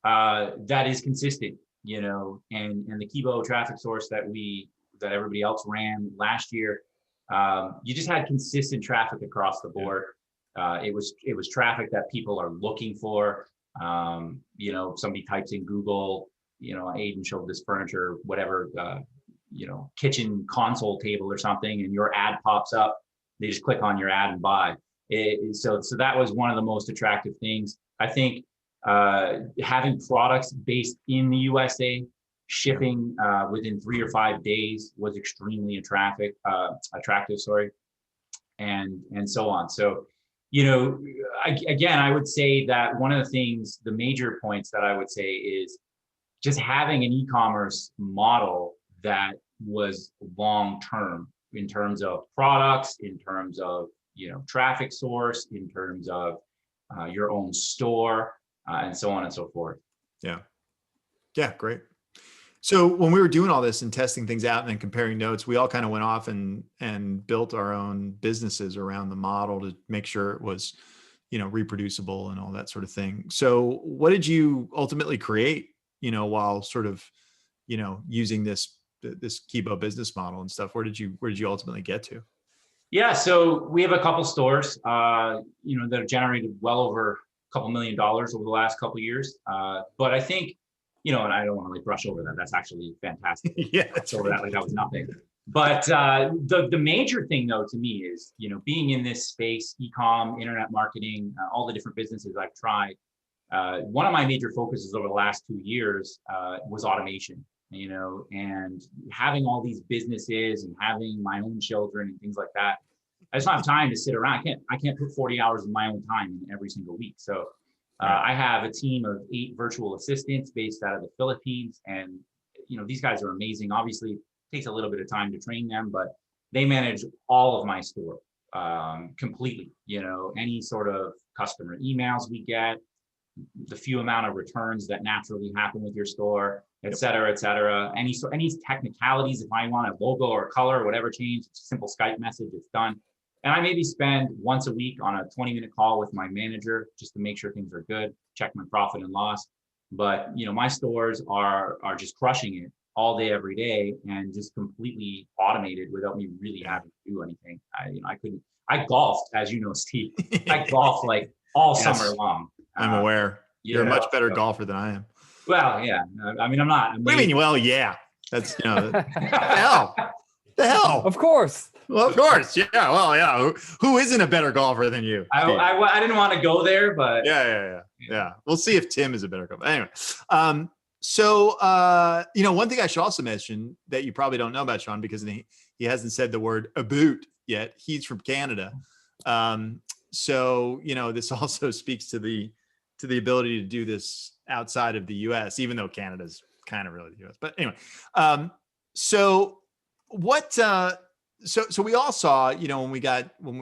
That is consistent, and the Kibo traffic source that everybody else ran last year, you just had consistent traffic across the board. It was traffic that people are looking for. Somebody types in Google, Aidan showed this furniture, whatever, kitchen console table or something, and your ad pops up. They just click on your ad and buy. So that was one of the most attractive things. I think having products based in the USA, shipping within 3 or 5 days was extremely attractive, and so on. So, I would say that one of the things, the major points that I would say is just having an e-commerce model that was long-term in terms of products, in terms of, traffic source, in terms of your own store, and so on and so forth. Yeah. Yeah. Great. So when we were doing all this and testing things out and then comparing notes, we all kind of went off and built our own businesses around the model to make sure it was, reproducible and all that sort of thing. So what did you ultimately create, while sort of, using this Kibo business model and stuff? Where did you ultimately get to? Yeah. So we have a couple stores, that have generated well over a couple $1 million over the last couple of years. But I think, and I don't want to brush over that. That's actually fantastic. Yeah. Over that, like that was nothing. But the major thing though, to me is, being in this space, ecom, internet marketing, all the different businesses I've tried. One of my major focuses over the last 2 years was automation, and having all these businesses and having my own children and things like that. I just don't have time to sit around. I can't put 40 hours of my own time in every single week. So I have a team of 8 virtual assistants based out of the Philippines, and these guys are amazing. Obviously, it takes a little bit of time to train them, but they manage all of my store completely. Any sort of customer emails we get, the few amount of returns that naturally happen with your store, et cetera, et cetera. Any technicalities, if I want a logo or color or whatever change, it's a simple Skype message, it's done. And I maybe spend once a week on a 20-minute call with my manager just to make sure things are good, check my profit and loss. But my stores are just crushing it all day, every day, and just completely automated without me really having to do anything. I golfed, as you know, Steve. I golfed like all summer long. I'm aware. You're a much better golfer than I am. Well, yeah. I mean, I'm not. What do you mean? Well, yeah. That's, the hell. The hell. Of course. Well, of course. Yeah. Well, yeah. Who isn't a better golfer than you? I didn't want to go there, but. Yeah. We'll see if Tim is a better golfer. Anyway. So, one thing I should also mention that you probably don't know about Sean, because he hasn't said the word about yet. He's from Canada. So, this also speaks to the ability to do this outside of the US, even though Canada's kind of really the US. But anyway, so we all saw, when we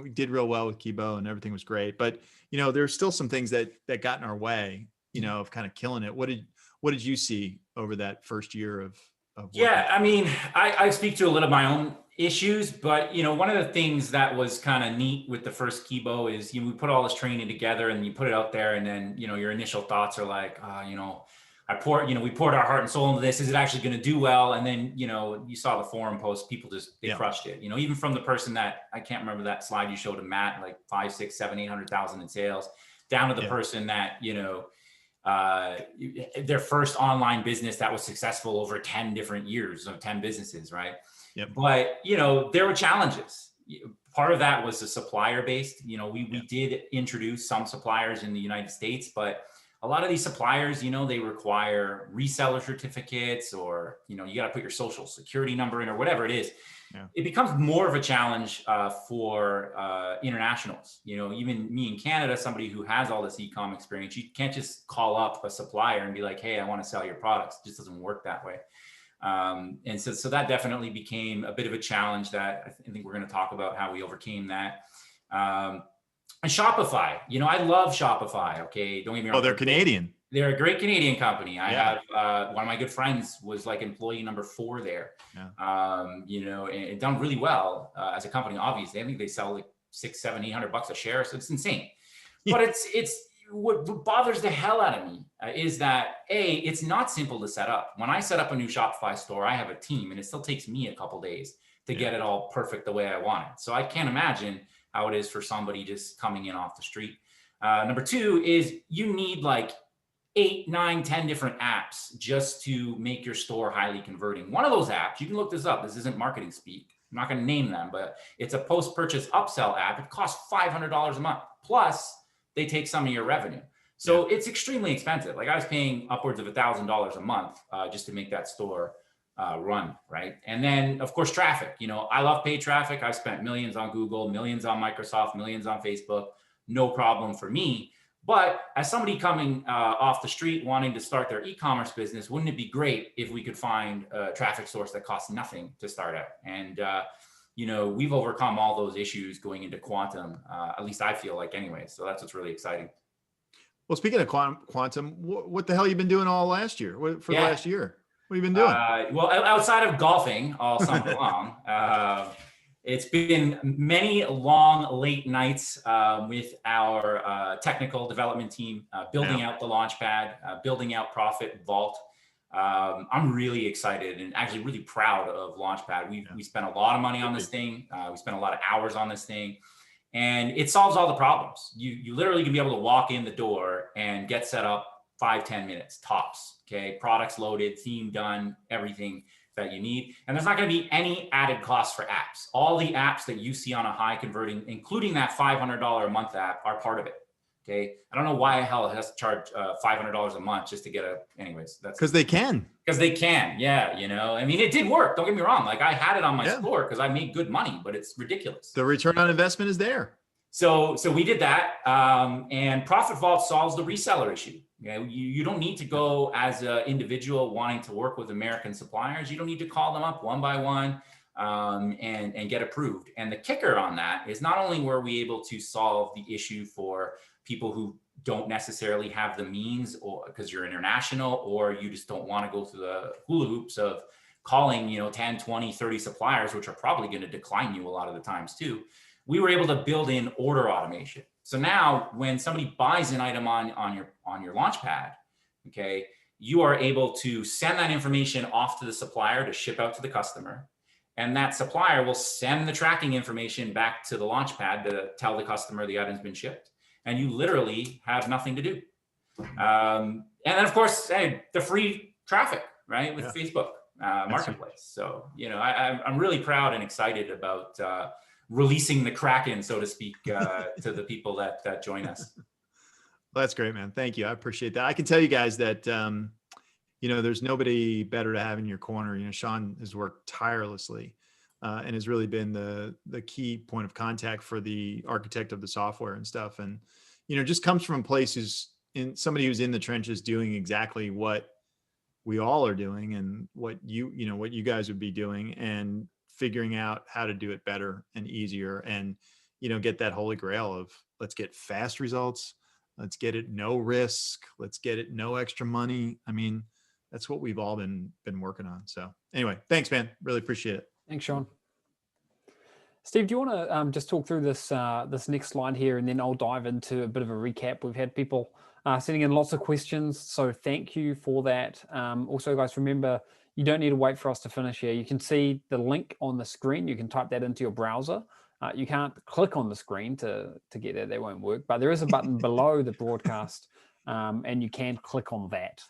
did real well with Kibo and everything was great, but there's still some things that got in our way, of kind of killing it. What did you see over that first year of working? Yeah, I mean, I speak to a little of my own issues, but one of the things that was kind of neat with the first Kibo is we put all this training together and you put it out there, and then your initial thoughts are like, we poured our heart and soul into this. Is it actually going to do well? And then you saw the forum post, people they crushed it. Even from the person that, I can't remember that slide you showed of Matt, like 5, 6, 7, 800,000 in sales, down to the person that their first online business that was successful over 10 different years of 10 businesses, right? Yep. But, there were challenges. Part of that was the supplier based. We did introduce some suppliers in the United States, but a lot of these suppliers, they require reseller certificates, or, you got to put your social security number in, or whatever it is. Yeah. It becomes more of a challenge for internationals. Even me in Canada, somebody who has all this e-com experience, you can't just call up a supplier and be like, hey, I want to sell your products. It just doesn't work that way. And so that definitely became a bit of a challenge that I think we're going to talk about how we overcame that. And Shopify, I love Shopify. Okay. Don't get me wrong. Oh, they're Canadian. They're a great Canadian company. I have one of my good friends was like employee number 4 there. Yeah. And done really well as a company. Obviously, I think they sell like $600, $700, $800 a share. So it's insane. But it's what bothers the hell out of me is that it's not simple to set up. When I set up a new Shopify store, I have a team, and it still takes me a couple days to get it all perfect the way I want it. So I can't imagine how it is for somebody just coming in off the street. Number two is you need like 8, 9, 10 different apps just to make your store highly converting. One of those apps, you can look this up. This isn't marketing speak. I'm not going to name them, but it's a post-purchase upsell app. It costs $500 a month. Plus, they take some of your revenue. So it's extremely expensive. Like I was paying upwards of $1,000 a month just to make that store run, right? And then, of course, traffic. You know, I love paid traffic. I've spent millions on Google, millions on Microsoft, millions on Facebook. No problem for me. But as somebody coming off the street wanting to start their e-commerce business, wouldn't it be great if we could find a traffic source that costs nothing to start out? And, you know, we've overcome all those issues going into quantum, at least I feel like anyway. So that's what's really exciting. Well, speaking of quantum, what the hell you been doing all last year? The last year? What have you been doing? Well, outside of golfing all summer long, it's been many long, late nights with our technical development team, building out the Launchpad, building out Profit Vault. I'm really excited and actually really proud of Launchpad. We spent a lot of money on this thing. We spent a lot of hours on this thing, and it solves all the problems. You literally can be able to walk in the door and get set up 5-10 minutes tops. Okay, products loaded, theme done, everything that you need. And there's not going to be any added cost for apps. All the apps that you see on a high converting, including that $500 a month app, are part of it. Okay. I don't know why the hell it has to charge $500 a month just to get anyways. That's because they can. Because they can. Yeah. You know, I mean, it did work. Don't get me wrong. Like I had it on my store because I made good money, but it's ridiculous. The return on investment is there. So we did that. And Profit Vault solves the reseller issue. You don't need to go as an individual wanting to work with American suppliers. You don't need to call them up one by one and get approved. And the kicker on that is not only were we able to solve the issue for people who don't necessarily have the means, or because you're international, or you just don't want to go through the hula hoops of calling, 10, 20, 30 suppliers, which are probably going to decline you a lot of the times too. We were able to build in order automation. So now when somebody buys an item on your Launchpad, okay, you are able to send that information off to the supplier to ship out to the customer. And that supplier will send the tracking information back to the Launchpad to tell the customer the item's been shipped. And you literally have nothing to do. And then of course, the free traffic, right? With Facebook Marketplace. So, I'm really proud and excited about releasing the Kraken, so to speak, to the people that join us. Well, that's great, man. Thank you. I appreciate that. I can tell you guys that, there's nobody better to have in your corner. Sean has worked tirelessly and has really been the key point of contact for the architect of the software and stuff. And, just comes from places in somebody who's in the trenches doing exactly what we all are doing and what you guys would be doing, and figuring out how to do it better and easier, and, get that holy grail of let's get fast results. Let's get it no risk. Let's get it no extra money. I mean, that's what we've all been working on. So anyway, thanks, man. Really appreciate it. Thanks, Sean. Steve, do you want to just talk through this next slide here, and then I'll dive into a bit of a recap. We've had people sending in lots of questions, so thank you for that. Also, guys, remember, you don't need to wait for us to finish here. You can see the link on the screen. You can type that into your browser. You can't click on the screen to get there. That won't work. But there is a button below the broadcast, and you can click on that.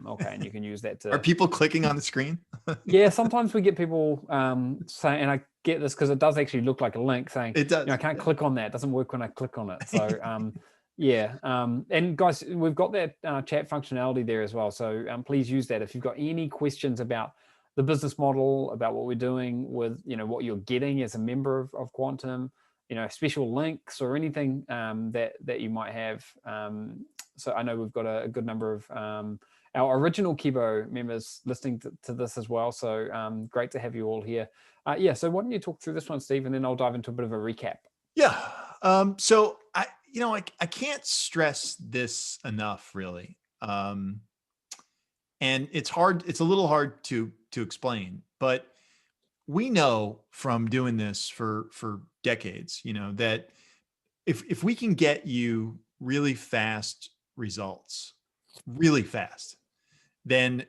Okay, and you can use that to... Are people clicking on the screen? Yeah, sometimes we get people saying, and I get this because it does actually look like a link saying, it does. I can't click on that. It doesn't work when I click on it. So, yeah. And guys, we've got that chat functionality there as well. So please use that. If you've got any questions about the business model, about what we're doing with, what you're getting as a member of Quantum, special links or anything that you might have. So I know we've got a good number of our original Kibo members listening to this as well. So great to have you all here. So why don't you talk through this one, Steve, and then I'll dive into a bit of a recap. Yeah. So I can't stress this enough, really. And it's hard. It's a little hard to explain, but we know from doing this for decades, that if we can get you really fast results, really fast, then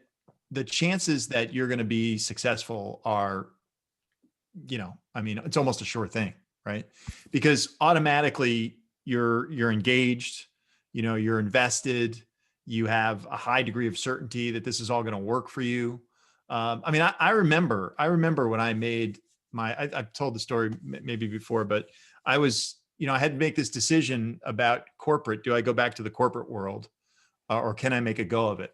the chances that you're going to be successful are, I mean, it's almost a sure thing, right? Because automatically you're engaged, you're invested, you have a high degree of certainty that this is all going to work for you. I mean, I remember when I made I've told the story maybe before, but I was, I had to make this decision about corporate. Do I go back to the corporate world, or can I make a go of it?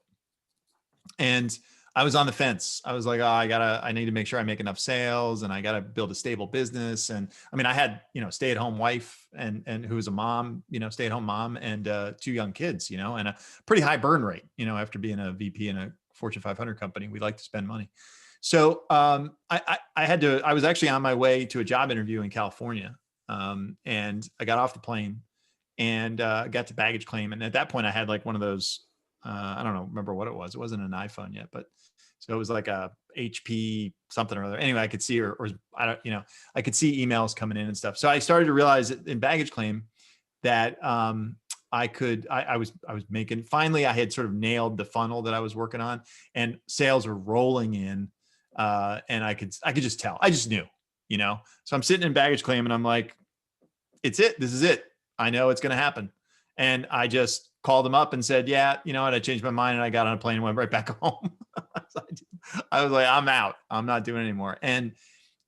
And I was on the fence. I was like, oh, I need to make sure I make enough sales, and I got to build a stable business. And I mean, I had, stay-at-home wife and who was a mom, stay-at-home mom, and 2 young kids, and a pretty high burn rate, after being a VP in a Fortune 500 company. We like to spend money. So I was actually on my way to a job interview in California. And I got off the plane and got to baggage claim. And at that point I had like one of those, I don't know, remember what it was. It wasn't an iPhone yet, but so it was like a HP something or other. Anyway, I could see, or I don't, I could see emails coming in and stuff. So I started to realize in baggage claim that I was making, finally I had sort of nailed the funnel that I was working on, and sales were rolling in. And I could just tell, I just knew, so I'm sitting in baggage claim and I'm like, this is it. I know it's going to happen. And I just called them up and said, yeah, and I changed my mind, and I got on a plane and went right back home. I was like, I'm out. I'm not doing it anymore. And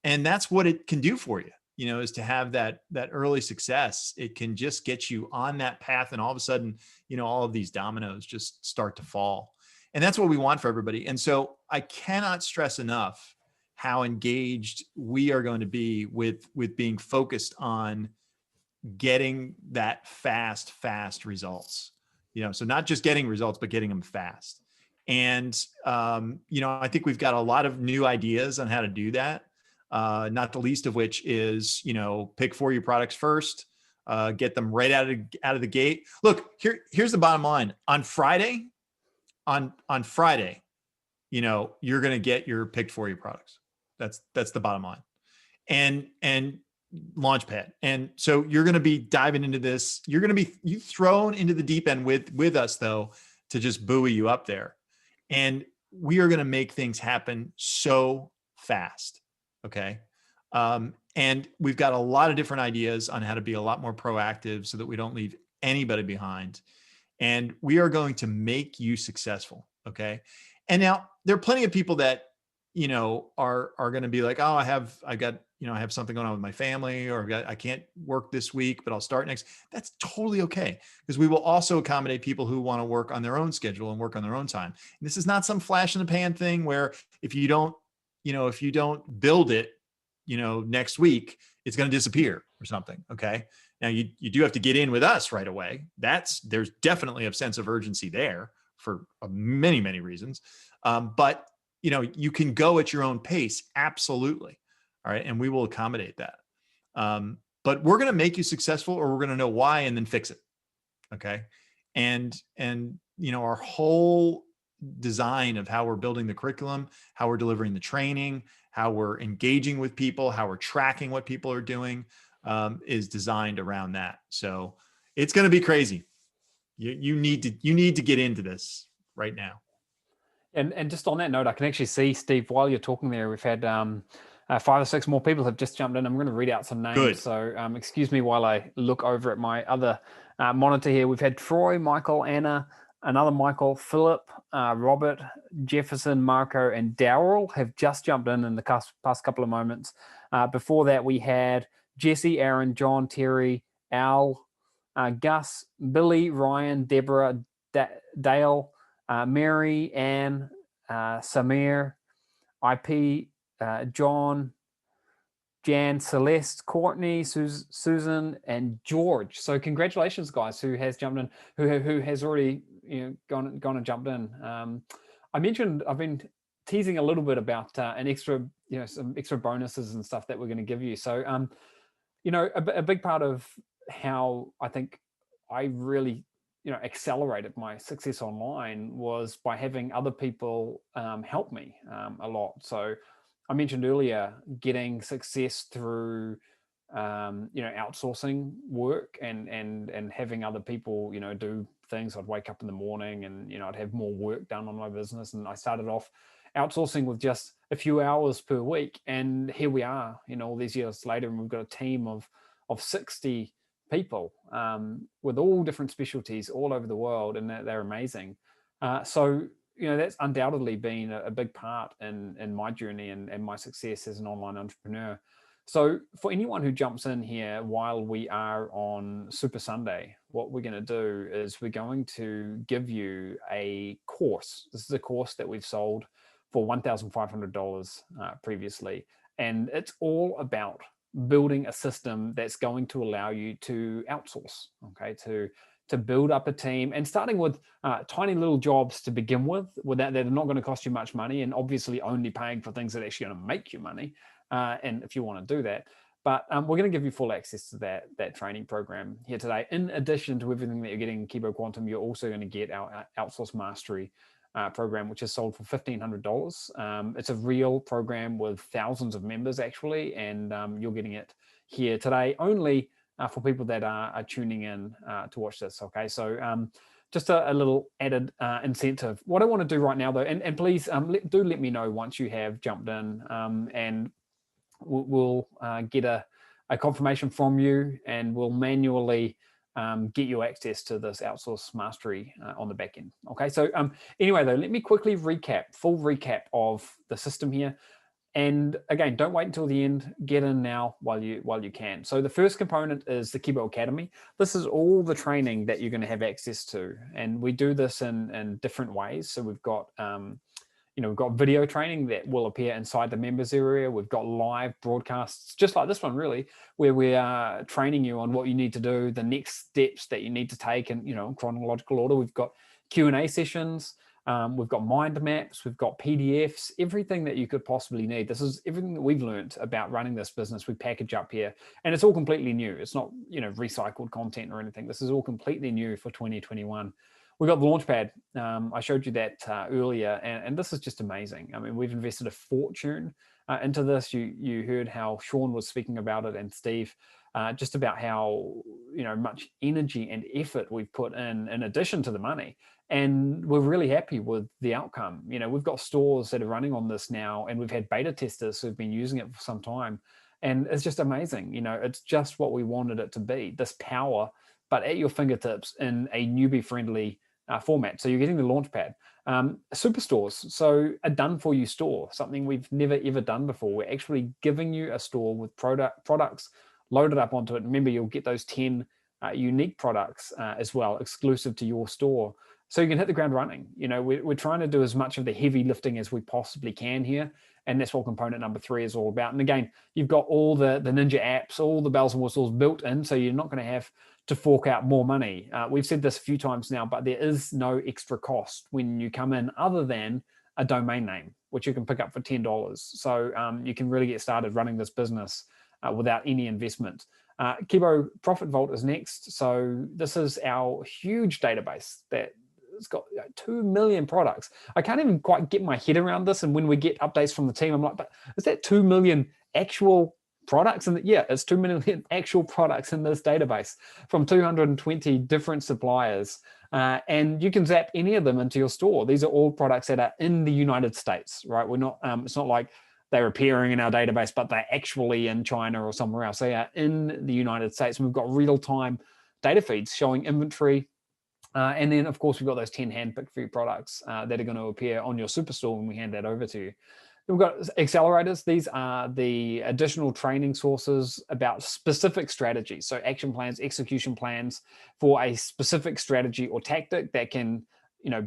that's what it can do for you, is to have that early success. It can just get you on that path. And all of a sudden, all of these dominoes just start to fall. And that's what we want for everybody. And so I cannot stress enough how engaged we are going to be with being focused on getting that fast results, so not just getting results, but getting them fast. And, I think we've got a lot of new ideas on how to do that. Not the least of which is, pick 4 of your products first, get them right out of the gate. Look, here's the bottom line. On Friday, you're going to get your pick 4 of your products. That's the bottom line. And Launchpad. And so you're going to be diving into this. You're going to be thrown into the deep end with us, though, to just buoy you up there. And we are going to make things happen so fast. Okay. And we've got a lot of different ideas on how to be a lot more proactive so that we don't leave anybody behind. And we are going to make you successful. Okay. And now there are plenty of people that, are going to be like, oh, I have something going on with my family, or I can't work this week, but I'll start next. That's totally okay, because we will also accommodate people who want to work on their own schedule and work on their own time. And this is not some flash in the pan thing where if you don't build it, next week, it's going to disappear or something. Okay. Now you do have to get in with us right away. There's definitely a sense of urgency there for many, many reasons. But you can go at your own pace. Absolutely. All right. And we will accommodate that. But we're going to make you successful, or we're going to know why and then fix it. Okay. And our whole design of how we're building the curriculum, how we're delivering the training, how we're engaging with people, how we're tracking what people are doing, is designed around that. So it's going to be crazy. You need to get into this right now. And just on that note, I can actually see, Steve, while you're talking there, we've had 5 or 6 more people have just jumped in. I'm going to read out some names. Good. So excuse me while I look over at my other monitor here. We've had Troy, Michael, Anna, another Michael, Philip, Robert, Jefferson, Marco, and Daryl have just jumped in the past couple of moments. Before that, we had Jesse, Aaron, John, Terry, Al, Gus, Billy, Ryan, Deborah, Dale, Mary, Ann, Samir, IP, John, Jan, Celeste, Courtney, Susan, and George. So congratulations, guys, who has jumped in, who has already gone and jumped in. I mentioned I've been teasing a little bit about an extra, some extra bonuses and stuff that we're going to give you. So a big part of how I think I really accelerated my success online was by having other people help me a lot. So I mentioned earlier getting success through outsourcing work and having other people, do things. I'd wake up in the morning and, I'd have more work done on my business. And I started off outsourcing with just a few hours per week. And here we are, all these years later, and we've got a team of 60 people with all different specialties all over the world, and they're amazing. So that's undoubtedly been a big part in my journey and my success as an online entrepreneur. So for anyone who jumps in here while we are on Super Sunday, what we're going to do is we're going to give you a course. This is a course that we've sold for $1,500 previously. And it's all about building a system that's going to allow you to outsource, okay, to build up a team, and starting with tiny little jobs to begin with that are not going to cost you much money, and obviously only paying for things that are actually going to make you money. And if you want to do that, but we're going to give you full access to that training program here today. In addition to everything that you're getting in Kibo Quantum, you're also going to get our Outsource Mastery program, which is sold for $1,500. It's a real program with thousands of members actually, and you're getting it here today only for people that are tuning in to watch this. Okay, so just a little added incentive. What I want to do right now though, and please do let me know once you have jumped in, and we'll get a confirmation from you, and we'll manually get you access to this Outsource Mastery on the back end. Okay, so anyway though, let me quickly full recap of the system here. And again, don't wait until the end. Get in now while you can. So the first component is the Kibo Academy. This is all the training that you're going to have access to, and we do this in different ways. So we've got we've got video training that will appear inside the members area. We've got live broadcasts, just like this one, really, where we are training you on what you need to do, the next steps that you need to take, and in chronological order. We've got Q&A sessions. We've got mind maps, we've got PDFs, everything that you could possibly need. This is everything that we've learned about running this business. We package up here, and it's all completely new. It's not, recycled content or anything. This is all completely new for 2021. We've got the Launchpad. I showed you that earlier, and this is just amazing. I mean, we've invested a fortune into this. You heard how Sean was speaking about it, and Steve, just about how much energy and effort we've put in addition to the money. And we're really happy with the outcome. We've got stores that are running on this now, and we've had beta testers who've been using it for some time. And it's just amazing. It's just what we wanted it to be, this power, but at your fingertips in a newbie-friendly format. So you're getting the Launchpad. Superstores, so a done-for-you store, something we've never, ever done before. We're actually giving you a store with products loaded up onto it. Remember, you'll get those 10 unique products as well, exclusive to your store. So you can hit the ground running. We're trying to do as much of the heavy lifting as we possibly can here. And that's what component number 3 is all about. And again, you've got all the Ninja apps, all the bells and whistles built in, so you're not going to have to fork out more money. We've said this a few times now, but there is no extra cost when you come in other than a domain name, which you can pick up for $10. So you can really get started running this business without any investment. Kibo Profit Vault is next. So this is our huge database that it's got 2 million products. I can't even quite get my head around this. And when we get updates from the team, I'm like, but is that 2 million actual products? And yeah, it's 2 million actual products in this database from 220 different suppliers. And you can zap any of them into your store. These are all products that are in the United States, right? We're not, it's not like they're appearing in our database, but they're actually in China or somewhere else. They are in the United States. And we've got real-time data feeds showing inventory. And then, of course, we've got those 10 hand-picked free products that are going to appear on your superstore when we hand that over to you. We've got accelerators. These are the additional training sources about specific strategies. So action plans, execution plans for a specific strategy or tactic that can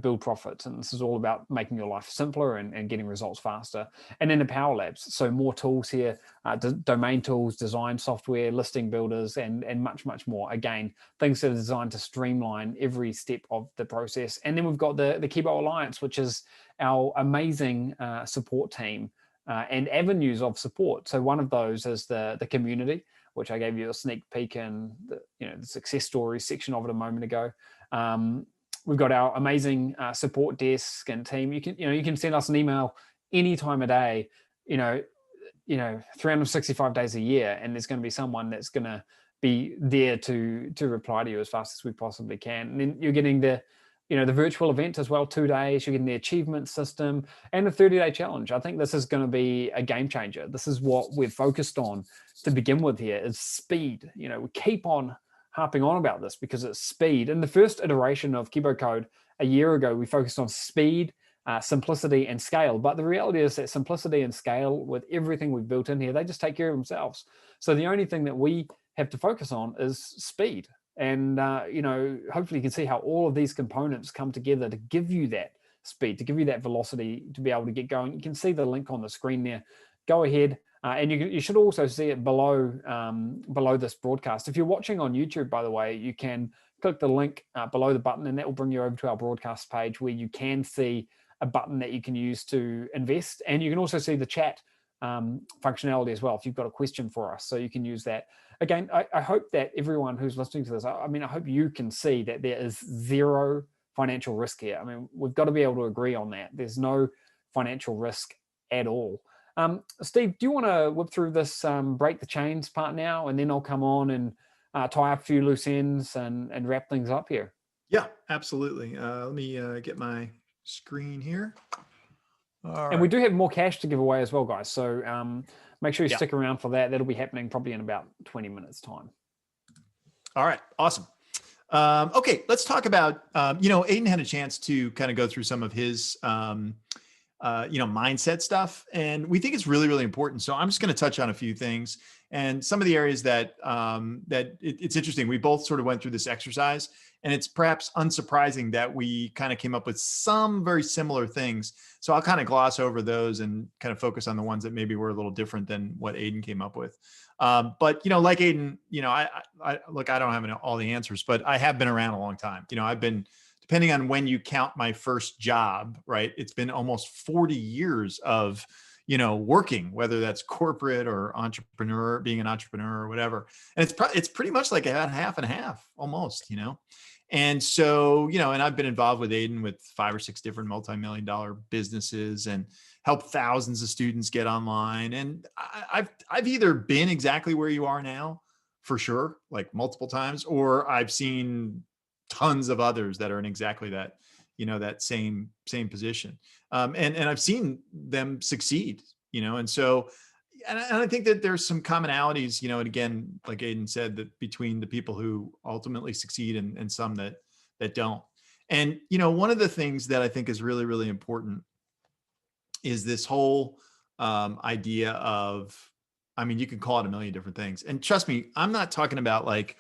build profits. And this is all about making your life simpler and getting results faster. And then the Power Labs. So more tools here, domain tools, design software, listing builders, and much, much more. Again, things that are designed to streamline every step of the process. And then we've got the Kibo Alliance, which is our amazing support team and avenues of support. So one of those is the community, which I gave you a sneak peek in the success stories section of it a moment ago. We've got our amazing support desk and team. You can send us an email any time of day. 365 days a year, and there's going to be someone that's going to be there to reply to you as fast as we possibly can. And then you're getting the virtual event as well, 2 days. You're getting the achievement system and the 30-day challenge. I think this is going to be a game changer. This is what we're focused on to begin with here, is speed. We keep on harping on about this because it's speed. In the first iteration of Kibo Code a year ago, we focused on speed, simplicity, and scale. But the reality is that simplicity and scale, with everything we've built in here, they just take care of themselves. So the only thing that we have to focus on is speed. And, hopefully you can see how all of these components come together to give you that speed, to give you that velocity to be able to get going. You can see the link on the screen there. Go ahead. And you should also see it below this broadcast. If you're watching on YouTube, by the way, you can click the link below the button, and that will bring you over to our broadcast page where you can see a button that you can use to invest. And you can also see the chat functionality as well if you've got a question for us. So you can use that. Again, I hope that everyone who's listening to this, I hope you can see that there is zero financial risk here. We've got to be able to agree on that. There's no financial risk at all. Steve, do you want to whip through this break the chains part now, and then I'll come on and tie up a few loose ends and wrap things up here? Yeah, absolutely. Let me get my screen here. And we do have more cash to give away as well, guys. So make sure you stick around for that. That'll be happening probably in about 20 minutes time. All right. Awesome. Okay. Let's talk about, Aidan had a chance to kind of go through some of his, mindset stuff. And we think it's really, really important. So I'm just going to touch on a few things and some of the areas that it's interesting. We both sort of went through this exercise, and it's perhaps unsurprising that we kind of came up with some very similar things. So I'll kind of gloss over those and kind of focus on the ones that maybe were a little different than what Aidan came up with. But, like Aidan, I look, I don't have all the answers, but I have been around a long time. I've been, depending on when you count my first job, right? It's been almost 40 years of, working, whether that's corporate or being an entrepreneur or whatever. And it's pretty much like a half and half almost, And so, and I've been involved with Aidan with 5 or 6 different multi-million-dollar businesses and helped thousands of students get online. And I've either been exactly where you are now, for sure, like multiple times, or I've seen tons of others that are in exactly that, that same position. And I've seen them succeed, and so, and I think that there's some commonalities, and again, like Aidan said, that between the people who ultimately succeed and some that don't. And, one of the things that I think is really, really important is this whole idea of, you can call it a million different things. And trust me, I'm not talking about like,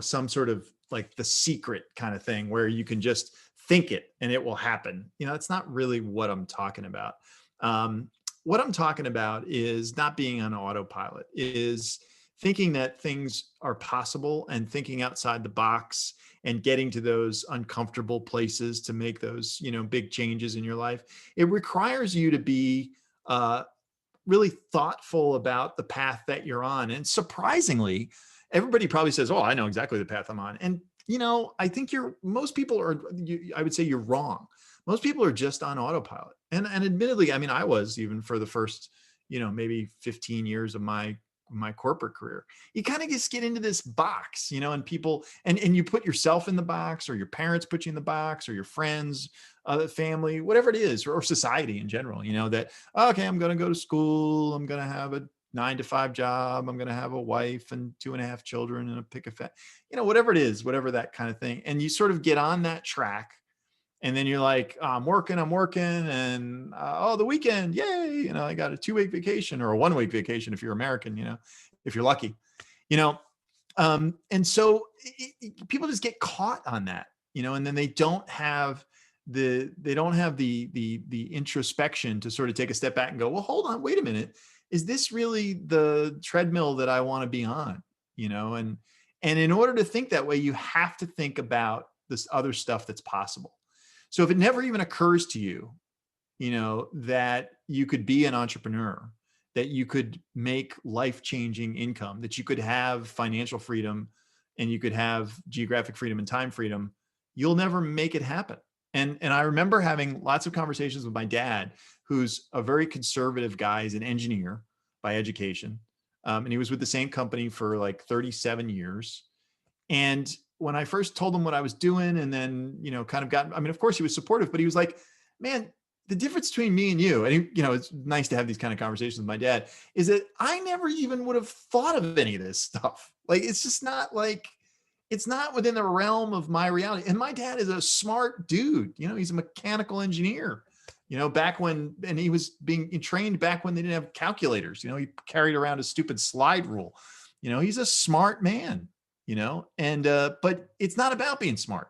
some sort of like the secret kind of thing where you can just think it and it will happen. It's not really what I'm talking about. What I'm talking about is not being on autopilot, is thinking that things are possible and thinking outside the box and getting to those uncomfortable places to make those, big changes in your life. It requires you to be really thoughtful about the path that you're on. And surprisingly, everybody probably says, "Oh, I know exactly the path I'm on." And, I think most people are, I would say you're wrong. Most people are just on autopilot. And admittedly, I was, even for the first, maybe 15 years of my corporate career. You kind of just get into this box, and people, and you put yourself in the box, or your parents put you in the box, or your friends, family, whatever it is, or society in general, that, okay, I'm going to go to school. I'm going to have a 9-to-5 job. I'm going to have a wife and 2.5 children and a pick a fat, whatever it is, whatever that kind of thing. And you sort of get on that track. And then you're like, I'm working. And the weekend, yay. I got a 2-week vacation or a 1-week vacation if you're American, if you're lucky, and so people just get caught on that, and then they don't have the introspection to sort of take a step back and go, well, hold on, wait a minute. Is this really the treadmill that I want to be on? And in order to think that way, you have to think about this other stuff that's possible. So if it never even occurs to you, that you could be an entrepreneur, that you could make life-changing income, that you could have financial freedom, and you could have geographic freedom and time freedom, you'll never make it happen. And I remember having lots of conversations with my dad, who's a very conservative guy. He's an engineer. by education. And he was with the same company for like 37 years. And when I first told him what I was doing, and then, kind of got, I mean, of course he was supportive, but he was like, man, the difference between me and you, and he, it's nice to have these kind of conversations with my dad, is that I never even would have thought of any of this stuff. Like, it's just not like, it's not within the realm of my reality. And my dad is a smart dude. He's a mechanical engineer, back when, and he was being trained back when they didn't have calculators. He carried around a stupid slide rule. He's a smart man, and, but it's not about being smart.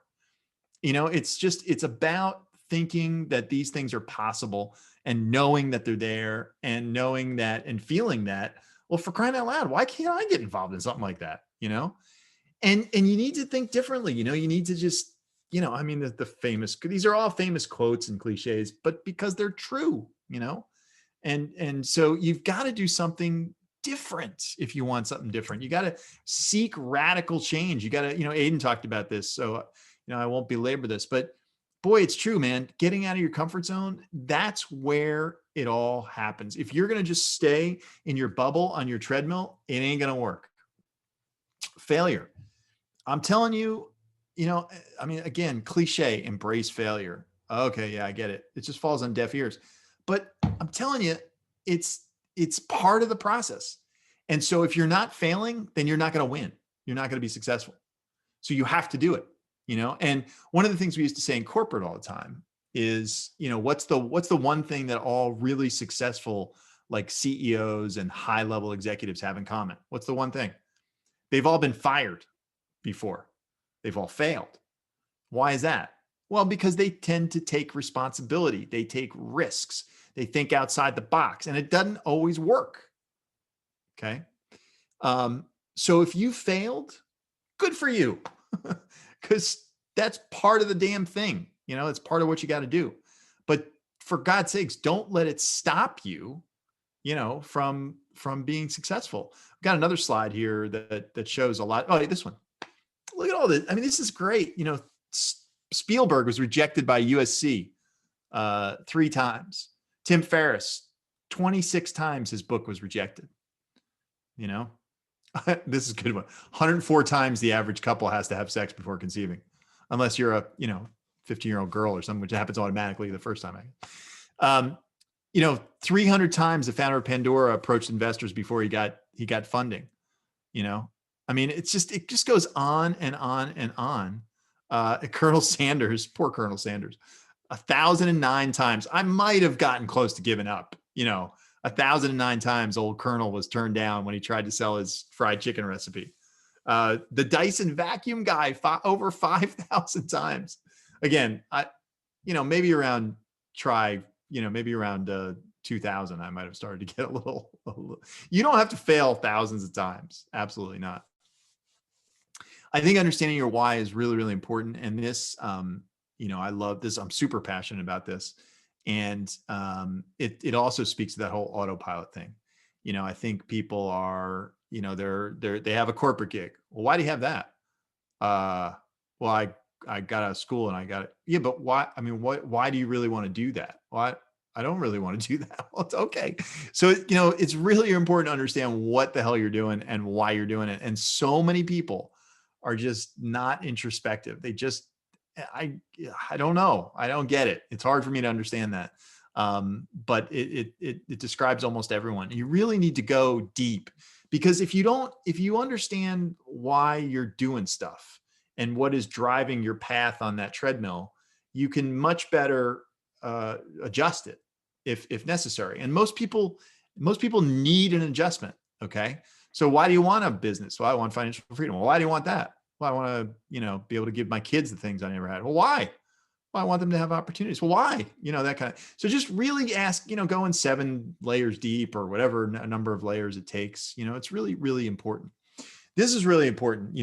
It's about thinking that these things are possible and knowing that they're there and knowing that and feeling that, well, for crying out loud, why can't I get involved in something like that? And you need to think differently. You need to just, I mean, the famous, these are all famous quotes and cliches, but because they're true, and so you've got to do something different. If you want something different, you got to seek radical change. You got to, Aidan talked about this, so, I won't belabor this, but boy, it's true, man. Getting out of your comfort zone, that's where it all happens. If you're going to just stay in your bubble on your treadmill, it ain't going to work. Failure. I'm telling you, I mean, again, cliche, embrace failure. Okay. Yeah, I get it. It just falls on deaf ears, but I'm telling you, it's part of the process. And so if you're not failing, then you're not going to win. You're not going to be successful. So you have to do it. And one of the things we used to say in corporate all the time is, what's the one thing that all really successful, like CEOs and high level executives have in common? What's the one thing? They've all been fired before. They've all failed. Why is that? Well, because they tend to take responsibility. They take risks. They think outside the box, and it doesn't always work. Okay. So if you failed, good for you. Because that's part of the damn thing. It's part of what you got to do. But for God's sakes, don't let it stop you, from being successful. I've got another slide here that shows a lot. Oh, this one. Look at all this. I mean, this is great. Spielberg was rejected by USC 3 times. Tim Ferriss, 26 times his book was rejected. This is a good one. 104 times the average couple has to have sex before conceiving, unless you're a 15-year-old girl or something, which happens automatically the first time. 300 times the founder of Pandora approached investors before he got funding. I mean, it just goes on and on and on. Colonel Sanders, poor Colonel Sanders, 1,009 times. I might have gotten close to giving up. 1,009 times old Colonel was turned down when he tried to sell his fried chicken recipe. The Dyson vacuum guy, over 5,000 times. Again, maybe around 2000, I might have started to get a little. You don't have to fail thousands of times. Absolutely not. I think understanding your why is really, really important. And this, I love this. I'm super passionate about this. And it also speaks to that whole autopilot thing. I think people are, they have a corporate gig. Well, why do you have that? Well, I got out of school and I got it. Yeah, but why? I mean, why do you really want to do that? Why? I don't really want to do that. Well, it's okay. So, it's really important to understand what the hell you're doing and why you're doing it. And so many people are just not introspective. They just, I don't know. I don't get it. It's hard for me to understand that. But it describes almost everyone. You really need to go deep, because if you understand why you're doing stuff and what is driving your path on that treadmill, you can much better adjust it if necessary. And most people need an adjustment. Okay. So why do you want a business? Well, I want financial freedom. Well, why do you want that? Well, I want to, be able to give my kids the things I never had. Well, why? Well, I want them to have opportunities. Well, why? That kind of, so just really ask, go in 7 layers deep or whatever number of layers it takes. It's really, really important. This is really important.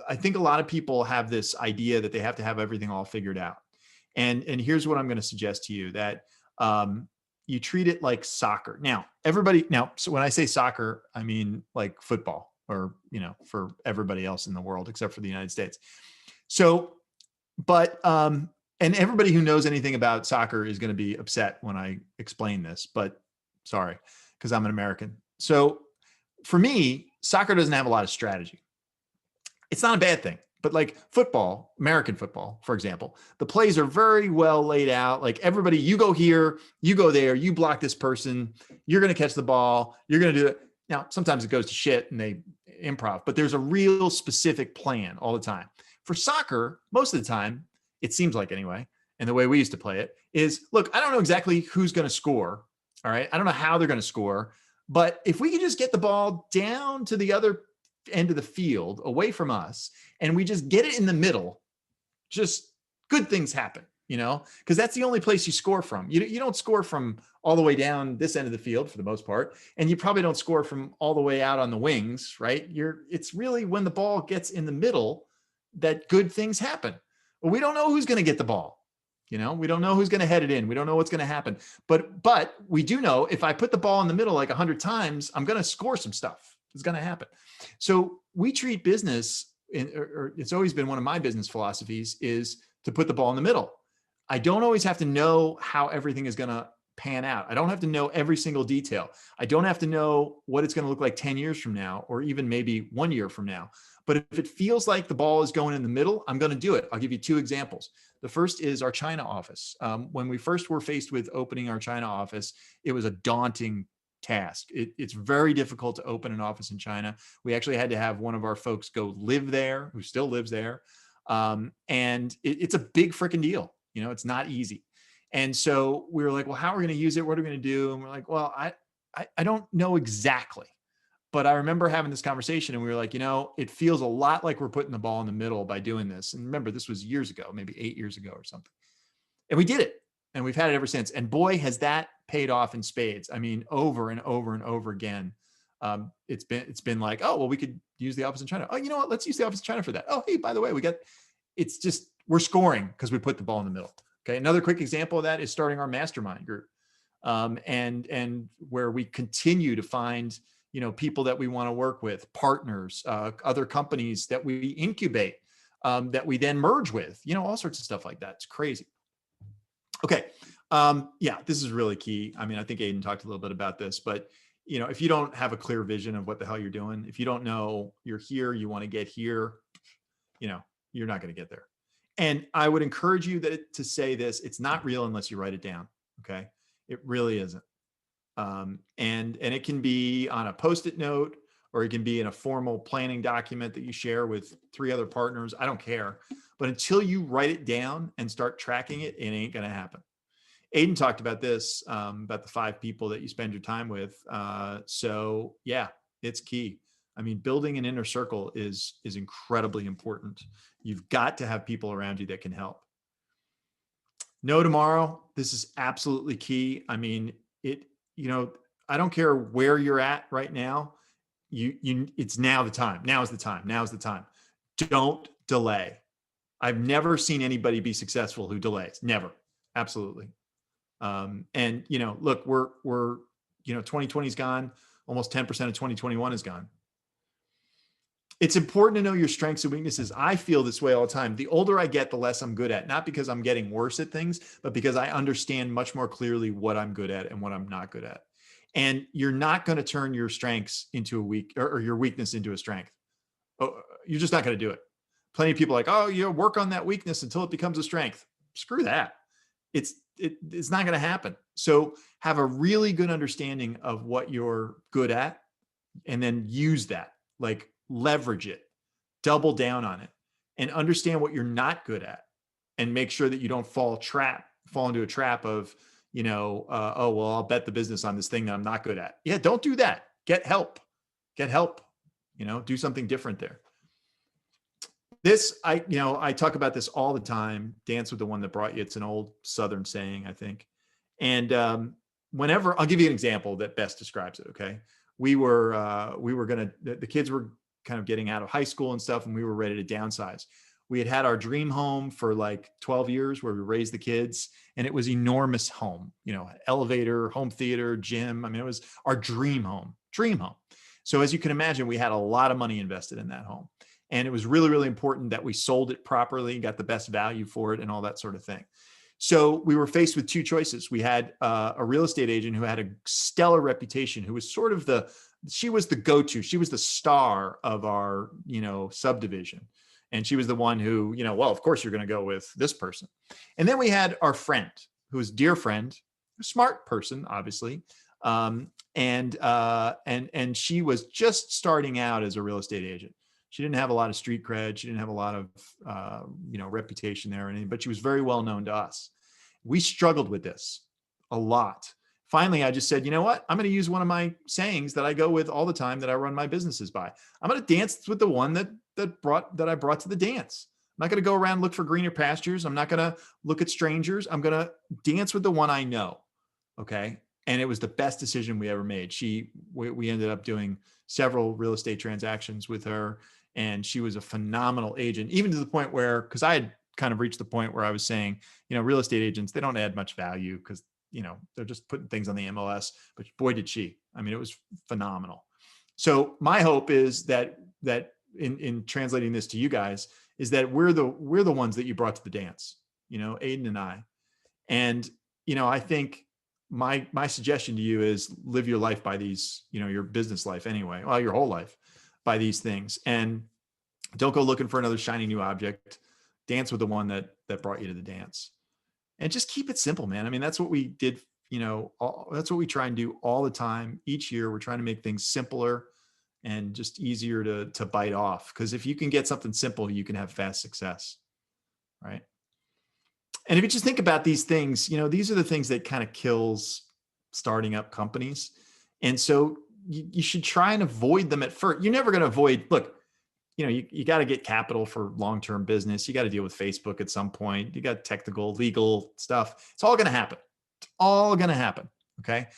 I think a lot of people have this idea that they have to have everything all figured out. And here's what I'm going to suggest to you, that you treat it like soccer. So when I say soccer, I mean like football, or, for everybody else in the world, except for the United States. So, but, and everybody who knows anything about soccer is going to be upset when I explain this, but sorry, because I'm an American. So for me, soccer doesn't have a lot of strategy. It's not a bad thing, but like football, American football, for example, the plays are very well laid out. Like everybody, you go here, you go there, you block this person, you're going to catch the ball, you're going to do it. Now, sometimes it goes to shit and they improv, but there's a real specific plan all the time. For soccer, most of the time, it seems like anyway, and the way we used to play it is, look, I don't know exactly who's going to score. All right. I don't know how they're going to score, but if we can just get the ball down to the other end of the field away from us, and we just get it in the middle, just good things happen, because that's the only place you score from. You don't score from all the way down this end of the field for the most part. And you probably don't score from all the way out on the wings, right? It's really when the ball gets in the middle that good things happen. But we don't know who's going to get the ball. We don't know who's going to head it in. We don't know what's going to happen. But we do know if I put the ball in the middle like 100 times, I'm going to score some stuff. It's going to happen. So we treat business, or it's always been one of my business philosophies, is to put the ball in the middle. I don't always have to know how everything is going to pan out. I don't have to know every single detail. I don't have to know what it's going to look like 10 years from now, or even maybe 1 year from now. But if it feels like the ball is going in the middle, I'm going to do it. I'll give you 2 examples. The first is our China office. When we first were faced with opening our China office, it was a daunting task. It's very difficult to open an office in China. We actually had to have one of our folks go live there, who still lives there. And it's a big freaking deal. It's not easy. And so we were like, well, how are we going to use it? What are we going to do? And we're like, well, I don't know exactly. But I remember having this conversation and we were like, it feels a lot like we're putting the ball in the middle by doing this. And remember, this was years ago, maybe 8 years ago or something. And we did it. And we've had it ever since. And boy, has that paid off in spades. I mean, over and over and over again. It's been like, oh, well, we could use the office in China. Oh, you know what? Let's use the office in China for that. Oh, hey, by the way, we're scoring because we put the ball in the middle. Okay. Another quick example of that is starting our mastermind group. And where we continue to find, people that we want to work with, partners, other companies that we incubate, that we then merge with, all sorts of stuff like that. It's crazy. Okay. Yeah, this is really key. I mean, I think Aidan talked a little bit about this, but if you don't have a clear vision of what the hell you're doing, if you don't know you're here, you want to get here, you're not going to get there. And I would encourage you to say this, it's not real unless you write it down. Okay. It really isn't. And it can be on a Post-it note, or it can be in a formal planning document that you share with 3 other partners. I don't care. But until you write it down and start tracking it, it ain't going to happen. Aidan talked about this, about the 5 people that you spend your time with. So yeah, it's key. I mean, building an inner circle is incredibly important. You've got to have people around you that can help. No tomorrow. This is absolutely key. I mean, I don't care where you're at right now. It's now the time. Now is the time. Now is the time. Don't delay. I've never seen anybody be successful who delays. Never. Absolutely. And look, we're 2020 is gone. Almost 10% of 2021 is gone. It's important to know your strengths and weaknesses. I feel this way all the time. The older I get, the less I'm good at, not because I'm getting worse at things, but because I understand much more clearly what I'm good at and what I'm not good at. And you're not going to turn your strengths into or your weakness into a strength. Oh, you're just not going to do it. Plenty of people are like, oh, work on that weakness until it becomes a strength. Screw that. It's not going to happen. So have a really good understanding of what you're good at, and then use that, like leverage it, double down on it, and understand what you're not good at, and make sure that you don't fall into a trap of, oh, well, I'll bet the business on this thing that I'm not good at. Yeah. Don't do that. Get help, do something different there. This, I talk about this all the time. Dance with the one that brought you. It's an old Southern saying, I think. And whenever, I'll give you an example that best describes it. Okay. The kids were kind of getting out of high school and stuff, and we were ready to downsize. We had our dream home for like 12 years where we raised the kids, and it was enormous home, elevator, home theater, gym. I mean, it was our dream home. So as you can imagine, we had a lot of money invested in that home. And it was really, really important that we sold it properly, got the best value for it, and all that sort of thing. So we were faced with two choices. We had a real estate agent who had a stellar reputation, who was sort of she was the go-to. She was the star of our, subdivision. And she was the one who, well, of course you're going to go with this person. And then we had our friend, who was a dear friend, a smart person, obviously. And she was just starting out as a real estate agent. She didn't have a lot of street cred. She didn't have a lot of, reputation there or anything, but she was very well known to us. We struggled with this a lot. Finally, I just said, you know what? I'm going to use one of my sayings that I go with all the time that I run my businesses by. I'm going to dance with the one that I brought to the dance. I'm not going to go around and look for greener pastures. I'm not going to look at strangers. I'm going to dance with the one I know. Okay. And it was the best decision we ever made. We ended up doing several real estate transactions with her, and she was a phenomenal agent, even to the point where, because I had kind of reached the point where I was saying, real estate agents, they don't add much value because, they're just putting things on the MLS, but boy, did she. I mean, it was phenomenal. So my hope is that in translating this to you guys is that we're the ones that you brought to the dance, Aidan and I. And, I think my suggestion to you is live your life by these, your business life anyway, well, your whole life by these things. And don't go looking for another shiny new object. Dance with the one that brought you to the dance. And just keep it simple, man. I mean, that's what we did, that's what we try and do all the time. Each year, we're trying to make things simpler and just easier to bite off. Because if you can get something simple, you can have fast success, right? And if you just think about these things, these are the things that kind of kills starting up companies. And so you should try and avoid them at first. You're never going to avoid, look, you got to get capital for long-term business. You got to deal with Facebook at some point. You got technical, legal stuff. It's all going to happen. It's all going to happen. Okay.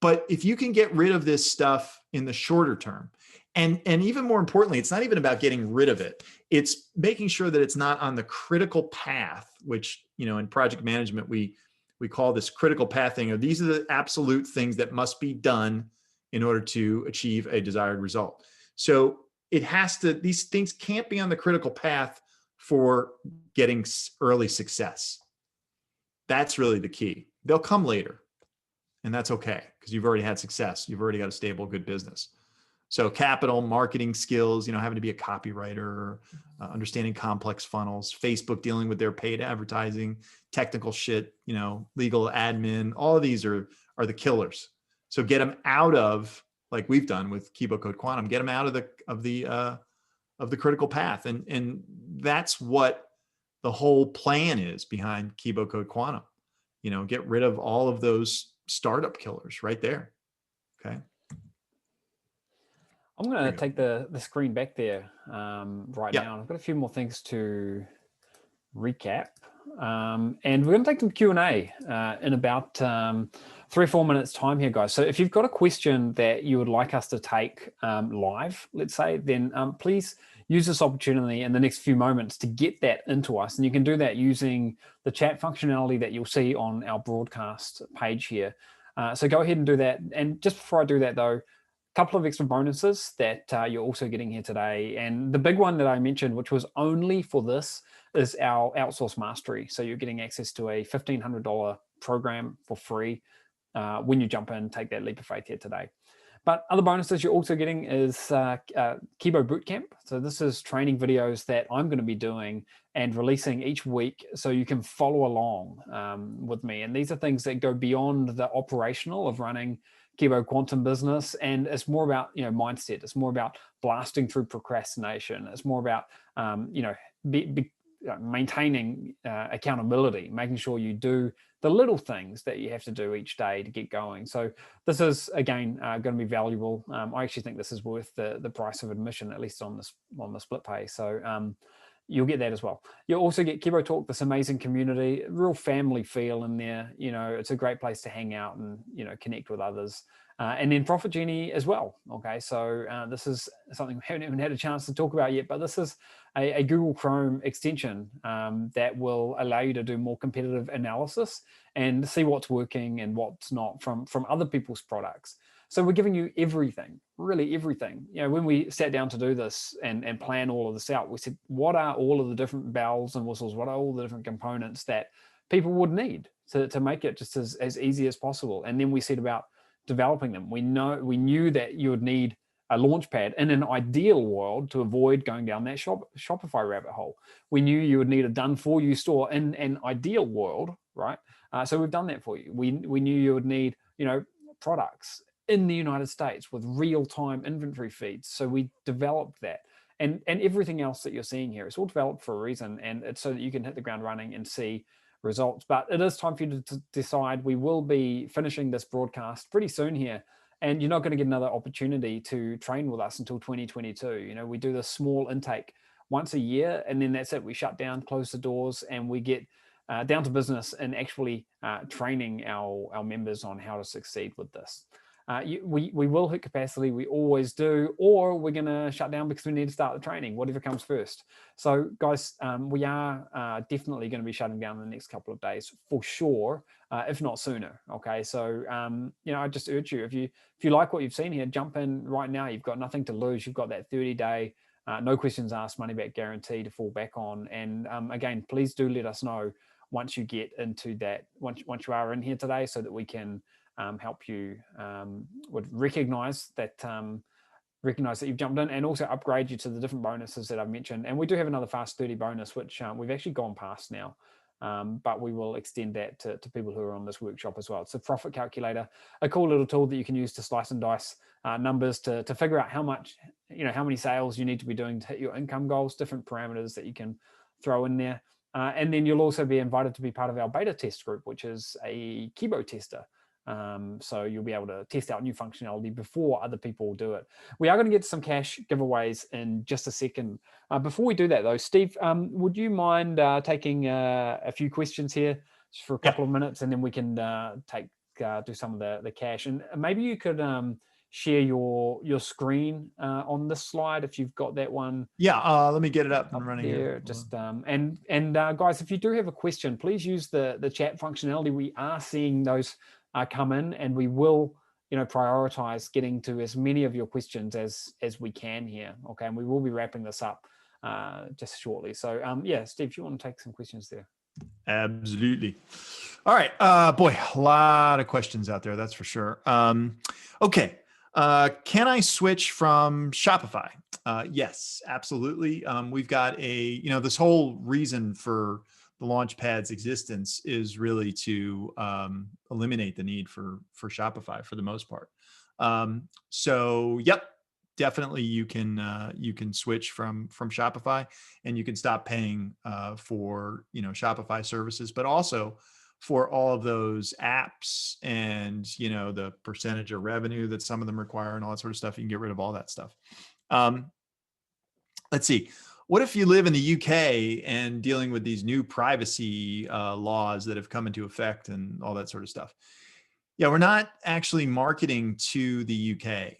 But if you can get rid of this stuff in the shorter term, and even more importantly, it's not even about getting rid of it. It's making sure that it's not on the critical path, which, in project management, we call this critical path thing, or these are the absolute things that must be done in order to achieve a desired result. So these things can't be on the critical path for getting early success. That's really the key. They'll come later, and that's okay because you've already had success. You've already got a stable, good business. So capital, marketing skills, having to be a copywriter, understanding complex funnels, Facebook dealing with their paid advertising, technical shit, legal admin, all of these are the killers. So get them out of, like we've done with Kibo Code Quantum, get them out of the critical path. And that's what the whole plan is behind Kibo Code Quantum. Get rid of all of those startup killers right there. Okay. I'm going to take the screen back there right now. I've got a few more things to recap. And we're going to take some Q&A in about 3 or 4 minutes time here, guys. So if you've got a question that you would like us to take live, let's say, then please use this opportunity in the next few moments to get that into us. And you can do that using the chat functionality that you'll see on our broadcast page here. So go ahead and do that. And just before I do that, though, couple of extra bonuses that you're also getting here today. And the big one that I mentioned, which was only for this, is our outsource mastery. So you're getting access to a $1,500 program for free when you jump in, take that leap of faith here today. But other bonuses you're also getting is Kibo Bootcamp. So this is training videos that I'm going to be doing and releasing each week so you can follow along with me. And these are things that go beyond the operational of running Kibo Quantum business, and it's more about mindset. It's more about blasting through procrastination. It's more about maintaining accountability, making sure you do the little things that you have to do each day to get going. So this is again going to be valuable. I actually think this is worth the price of admission, at least on the split pay. So you'll get that as well. You'll also get Kibo Talk, this amazing community, real family feel in there. It's a great place to hang out and, connect with others. And then Profit Genie as well. Okay, so this is something we haven't even had a chance to talk about yet, but this is a Google Chrome extension that will allow you to do more competitive analysis and see what's working and what's not from other people's products. So we're giving you everything, really everything. When we sat down to do this and plan all of this out, we said, what are all of the different bells and whistles? What are all the different components that people would need to make it just as easy as possible. And then we set about developing them. We knew that you would need a launch pad in an ideal world to avoid going down that Shopify rabbit hole. We knew you would need a done for you store in an ideal world, right? So we've done that for you. We knew you would need, products in the United States with real-time inventory feeds. So we developed that. And everything else that you're seeing here, it's all developed for a reason, and it's so that you can hit the ground running and see results. But it is time for you to decide. We will be finishing this broadcast pretty soon here, and you're not going to get another opportunity to train with us until 2022. We do this small intake once a year, and then that's it. We shut down, close the doors, and we get down to business and actually training our members on how to succeed with this. We will hit capacity, we always do, or we're going to shut down because we need to start the training, whatever comes first. So guys, we are definitely going to be shutting down in the next couple of days for sure, if not sooner. Okay, so I just urge you, if you like what you've seen here, jump in right now. You've got nothing to lose. You've got that 30-day no questions asked money back guarantee to fall back on. And again, please do let us know once you get into that, once you are in here today, so that we can help you would recognize that you've jumped in, and also upgrade you to the different bonuses that I've mentioned. And we do have another Fast 30 bonus, which we've actually gone past now, but we will extend that to people who are on this workshop as well. It's a profit calculator, a cool little tool that you can use to slice and dice numbers to figure out how many sales you need to be doing to hit your income goals, different parameters that you can throw in there. And then you'll also be invited to be part of our beta test group, which is a Kibo tester. So you'll be able to test out new functionality before other people do it. We are going to get some cash giveaways in just a second. Before we do that though, Steve, would you mind taking a few questions here just for a couple of minutes, and then we can do some of the cash, and maybe you could share your screen on this slide if you've got that one. Yeah, let me get it up and running here. Just guys, if you do have a question, please use the chat functionality. We are seeing those come in, and we will prioritize getting to as many of your questions as we can here. Okay, and we will be wrapping this up just shortly. So Steve, if you want to take some questions there. Absolutely. All right, boy, a lot of questions out there, that's for sure. Okay, can I switch from Shopify? Yes, absolutely. We've got this whole reason for the Launchpad's existence is really to eliminate the need for Shopify for the most part. So yep, definitely you can switch from Shopify, and you can stop paying for Shopify services, but also for all of those apps and the percentage of revenue that some of them require and all that sort of stuff. You can get rid of all that stuff. Let's see. What if you live in the UK and dealing with these new privacy laws that have come into effect and all that sort of stuff? Yeah, we're not actually marketing to the UK.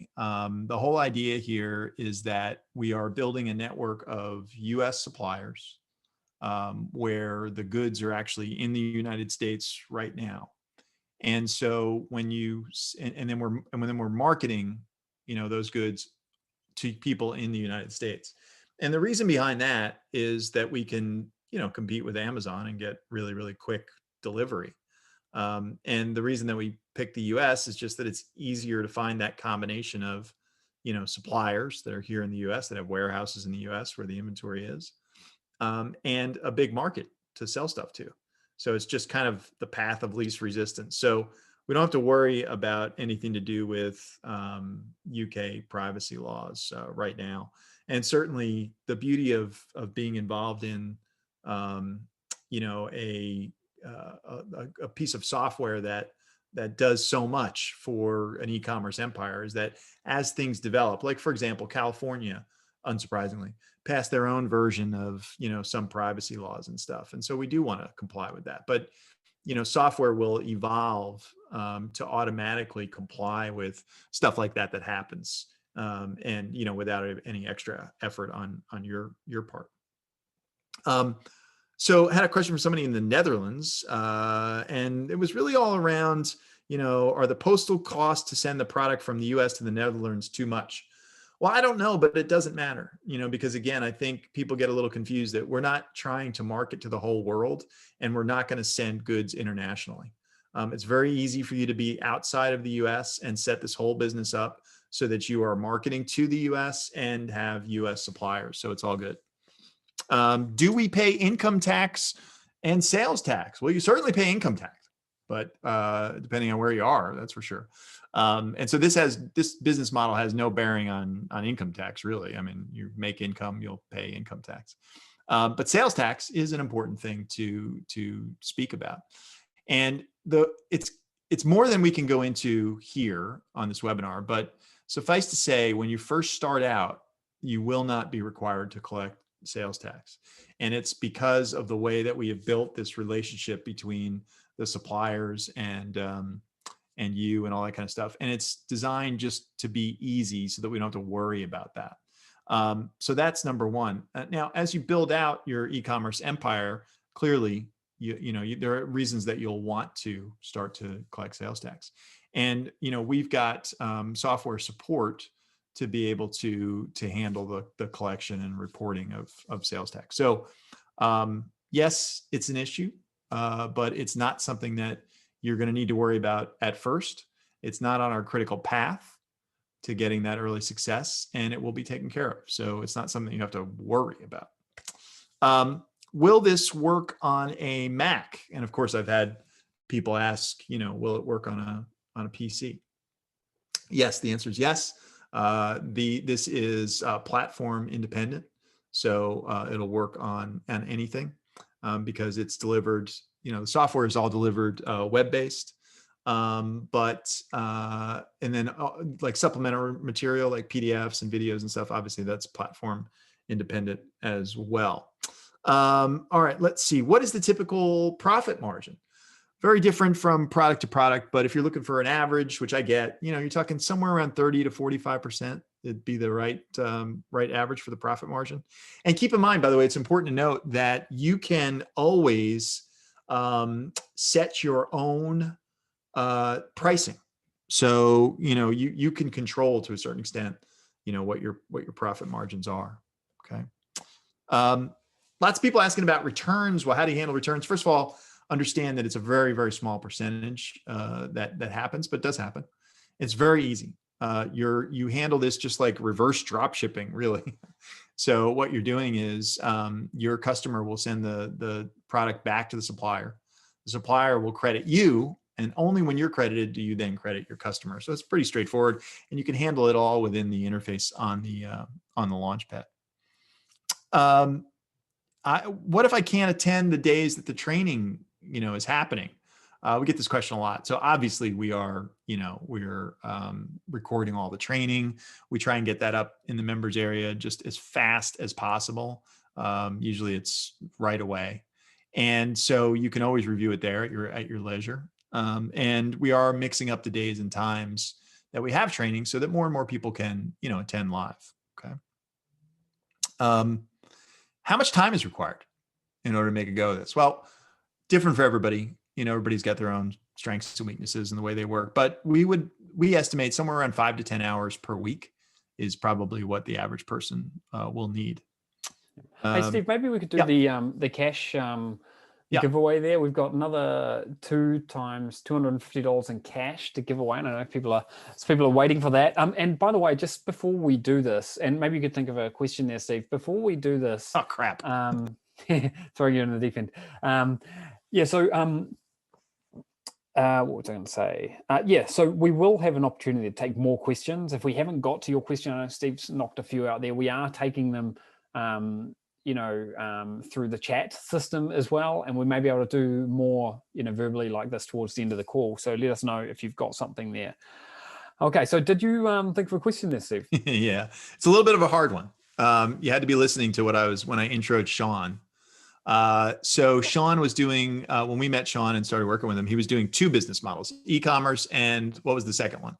The whole idea here is that we are building a network of US suppliers where the goods are actually in the United States right now. And so when then we're marketing, those goods to people in the United States. And the reason behind that is that we can, compete with Amazon and get really, really quick delivery. And the reason that we picked the US is just that it's easier to find that combination of, suppliers that are here in the US, that have warehouses in the US where the inventory is, and a big market to sell stuff to. So it's just kind of the path of least resistance. So we don't have to worry about anything to do with UK privacy laws right now. And certainly the beauty of being involved in, a piece of software that does so much for an e-commerce empire is that as things develop, like for example, California, unsurprisingly, passed their own version of, some privacy laws and stuff. And so we do want to comply with that. But, software will evolve to automatically comply with stuff like that happens. And without any extra effort on your part. So I had a question from somebody in the Netherlands, and it was really all around, are the postal costs to send the product from the US to the Netherlands too much? Well, I don't know, but it doesn't matter, because again, I think people get a little confused that we're not trying to market to the whole world, and we're not going to send goods internationally. It's very easy for you to be outside of the US and set this whole business up so that you are marketing to the US and have US suppliers. So it's all good. Do we pay income tax and sales tax? Well, you certainly pay income tax, but depending on where you are, that's for sure. And so this business model has no bearing on income tax, really. I mean, you make income, you'll pay income tax. But sales tax is an important thing to speak about. And it's more than we can go into here on this webinar, but suffice to say, when you first start out, you will not be required to collect sales tax. And it's because of the way that we have built this relationship between the suppliers and you and all that kind of stuff. And it's designed just to be easy so that we don't have to worry about that. So that's number one. Now, as you build out your e-commerce empire, clearly, there are reasons that you'll want to start to collect sales tax. And, we've got software support to be able to handle the collection and reporting of sales tax. So yes, it's an issue, but it's not something that you're going to need to worry about at first. It's not on our critical path to getting that early success, and it will be taken care of. So it's not something you have to worry about. Will this work on a Mac? And of course, I've had people ask, will it work on a PC? Yes, the answer is yes. This is platform independent, so it'll work on anything because it's delivered. The software is all delivered web-based, but and then like supplementary material like PDFs and videos and stuff. Obviously, that's platform independent as well. All right, let's see. What is the typical profit margin? Very different from product to product, but if you're looking for an average, which I get, you're talking somewhere around 30 to 45%. It'd be the right average for the profit margin. And keep in mind, by the way, it's important to note that you can always set your own pricing. So, you can control to a certain extent, what your profit margins are. Okay. Lots of people asking about returns. Well, how do you handle returns? First of all, understand that it's a very, very small percentage that happens, but does happen. It's very easy. You handle this just like reverse drop shipping, really. So what you're doing is your customer will send the product back to the supplier. The supplier will credit you, and only when you're credited do you then credit your customer. So it's pretty straightforward, and you can handle it all within the interface on the Launchpad. What if I can't attend the days that the training is happening? We get this question a lot. So obviously we're recording all the training. We try and get that up in the members area just as fast as possible. Usually it's right away. And so you can always review it there at your leisure. And we are mixing up the days and times that we have training so that more and more people can, attend live. Okay. How much time is required in order to make a go of this? Well, different for everybody. Everybody's got their own strengths and weaknesses in the way they work, but we estimate somewhere around 5 to 10 hours per week is probably what the average person will need. Hey, Steve, maybe we could do the cash giveaway there. We've got another 2 times $250 in cash to give away. And I know people are waiting for that. And by the way, just before we do this, and maybe you could think of a question there, Steve, before we do this. Oh, crap. Throwing you in the deep end. What was I going to say? So we will have an opportunity to take more questions. If we haven't got to your question, I know Steve's knocked a few out there. We are taking them, through the chat system as well. And we may be able to do more, verbally like this towards the end of the call. So let us know if you've got something there. Okay. So did you think of a question there, Steve? Yeah, it's a little bit of a hard one. You had to be listening to when I introed Sean. So Sean was doing, when we met Sean and started working with him, he was doing 2 business models, e-commerce, and what was the second one?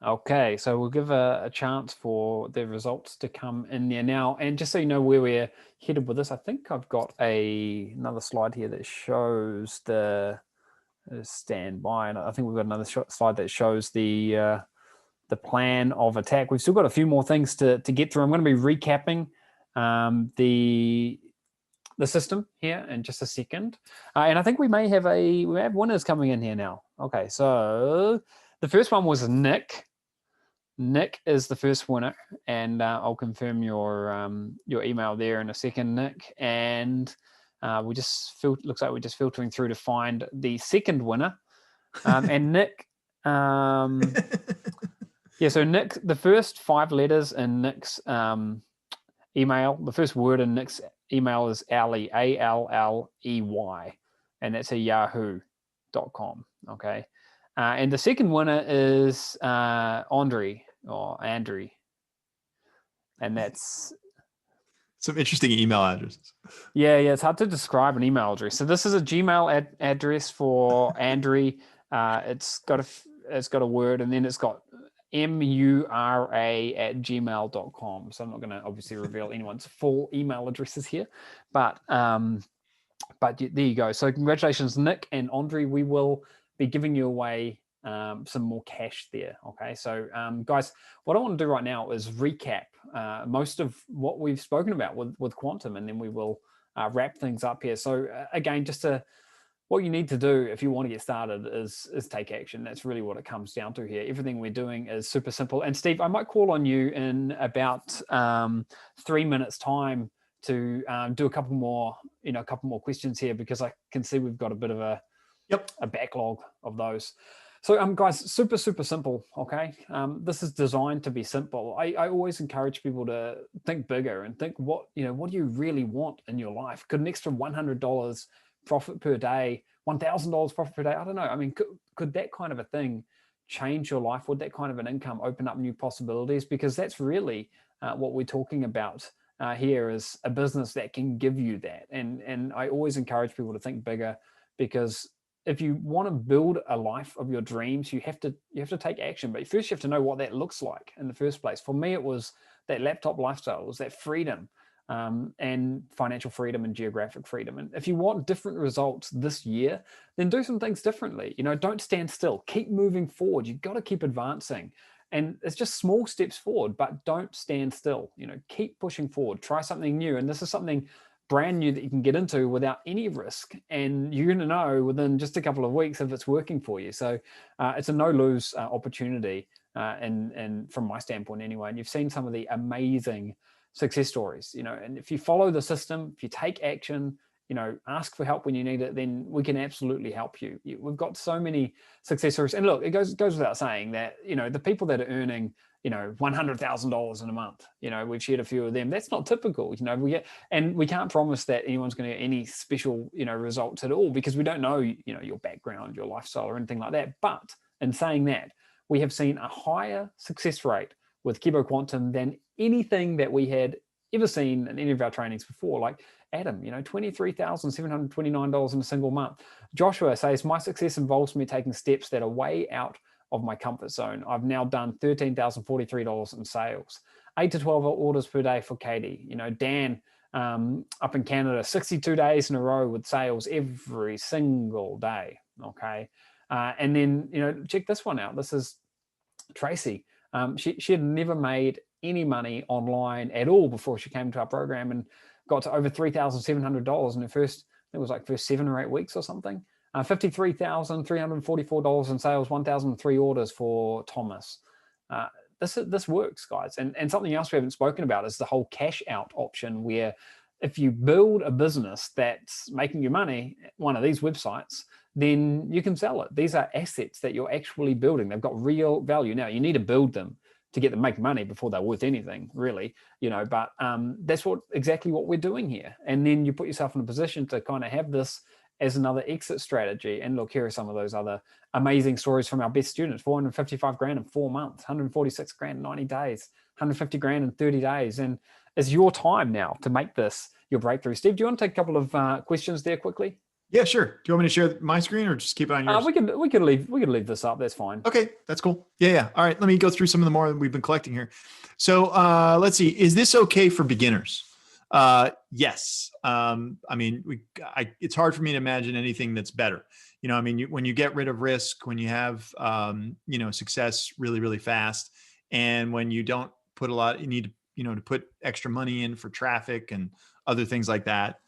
Okay, so we'll give a chance for the results to come in there now. And just so you know where we're headed with this, I think I've got another slide here that shows the standby. And I think we've got another slide that shows the the plan of attack. We've still got a few more things to get through. I'm going to be recapping the system here in just a second, and I think we may have winners coming in here now. Okay, so the first one was Nick. Nick is the first winner, and I'll confirm your email there in a second, Nick. And looks like we're just filtering through to find the second winner. And Nick, so Nick, the first 5 letters in Nick's email, the first word in Nick's email is Alley, Alley, and that's a yahoo.com. Okay. And the second winner is Andre, and that's some interesting email addresses. Yeah, it's hard to describe an email address. So this is a Gmail address for Andre. It's got a word, and then it's got mura@gmail.com. So I'm not going to obviously reveal anyone's full email addresses here, but there you go. So congratulations, Nick and Andre. We will be giving you away some more cash there. Okay, so guys, what I want to do right now is recap most of what we've spoken about with Quantum, and then we will wrap things up here. So again, what you need to do if you want to get started is take action. That's really what it comes down to here. Everything we're doing is super simple. And Steve, I might call on you in about 3 minutes time to do a couple more questions here, because I can see we've got a bit of a backlog of those. So guys, super simple. Okay, this is designed to be simple. I always encourage people to think bigger and think what do you really want in your life? Could an extra $100 profit per day, $1,000 profit per day, I don't know, I mean, could that kind of a thing change your life? Would that kind of an income open up new possibilities? Because that's really what we're talking about here, is a business that can give you that. And I always encourage people to think bigger, because if you want to build a life of your dreams, you have to take action. But first you have to know what that looks like in the first place. For me, it was that laptop lifestyle. It was that freedom, and financial freedom and geographic freedom. And if you want different results this year, then do some things differently. Don't stand still. Keep moving forward. You've got to keep advancing. And it's just small steps forward, but don't stand still. Keep pushing forward. Try something new. And this is something brand new that you can get into without any risk, and you're going to know within just a couple of weeks if it's working for you. So it's a no-lose opportunity, and from my standpoint anyway. And you've seen some of the amazing success stories, and if you follow the system, if you take action, ask for help when you need it, then we can absolutely help you. We've got so many success stories. And look, it goes without saying that, the people that are earning, $100,000 in a month, we've shared a few of them. That's not typical, and we can't promise that anyone's going to get any special, results at all, because we don't know, your background, your lifestyle, or anything like that. But in saying that, we have seen a higher success rate with Kibo Quantum than anything that we had ever seen in any of our trainings before. Like Adam, $23,729 in a single month. Joshua says, my success involves me taking steps that are way out of my comfort zone. I've now done $13,043 in sales, 8 to 12 orders per day for Katie. Dan up in Canada, 62 days in a row with sales every single day. Okay. And then, check this one out. This is Tracy. She had never made any money online at all before she came to our program, and got to over $3,700 in her first 7 or 8 weeks or something. $53,344 in sales, 1,003 orders for Thomas. This works, guys. And something else we haven't spoken about is the whole cash out option, where if you build a business that's making you money, one of these websites, then you can sell it. These are assets that you're actually building. They've got real value. Now, you need to build them to get them make money before they're worth anything, really, but that's exactly what we're doing here. And then you put yourself in a position to kind of have this as another exit strategy. And look, here are some of those other amazing stories from our best students: 455 grand in 4 months, 146 grand in 90 days, 150 grand in 30 days. And it's your time now to make this your breakthrough. Steve, do you want to take a couple of questions there quickly? Yeah, sure. Do you want me to share my screen or just keep it on yours? We could leave this up. That's fine. Okay, that's cool. Yeah. All right, let me go through some of the more that we've been collecting here. So let's see. Is this okay for beginners? Yes. I mean, it's hard for me to imagine anything that's better. You know, I mean, when you get rid of risk, when you have, you know, success really, really fast, and when you don't put a lot, you need to, you know, to put extra money in for traffic and other things like that.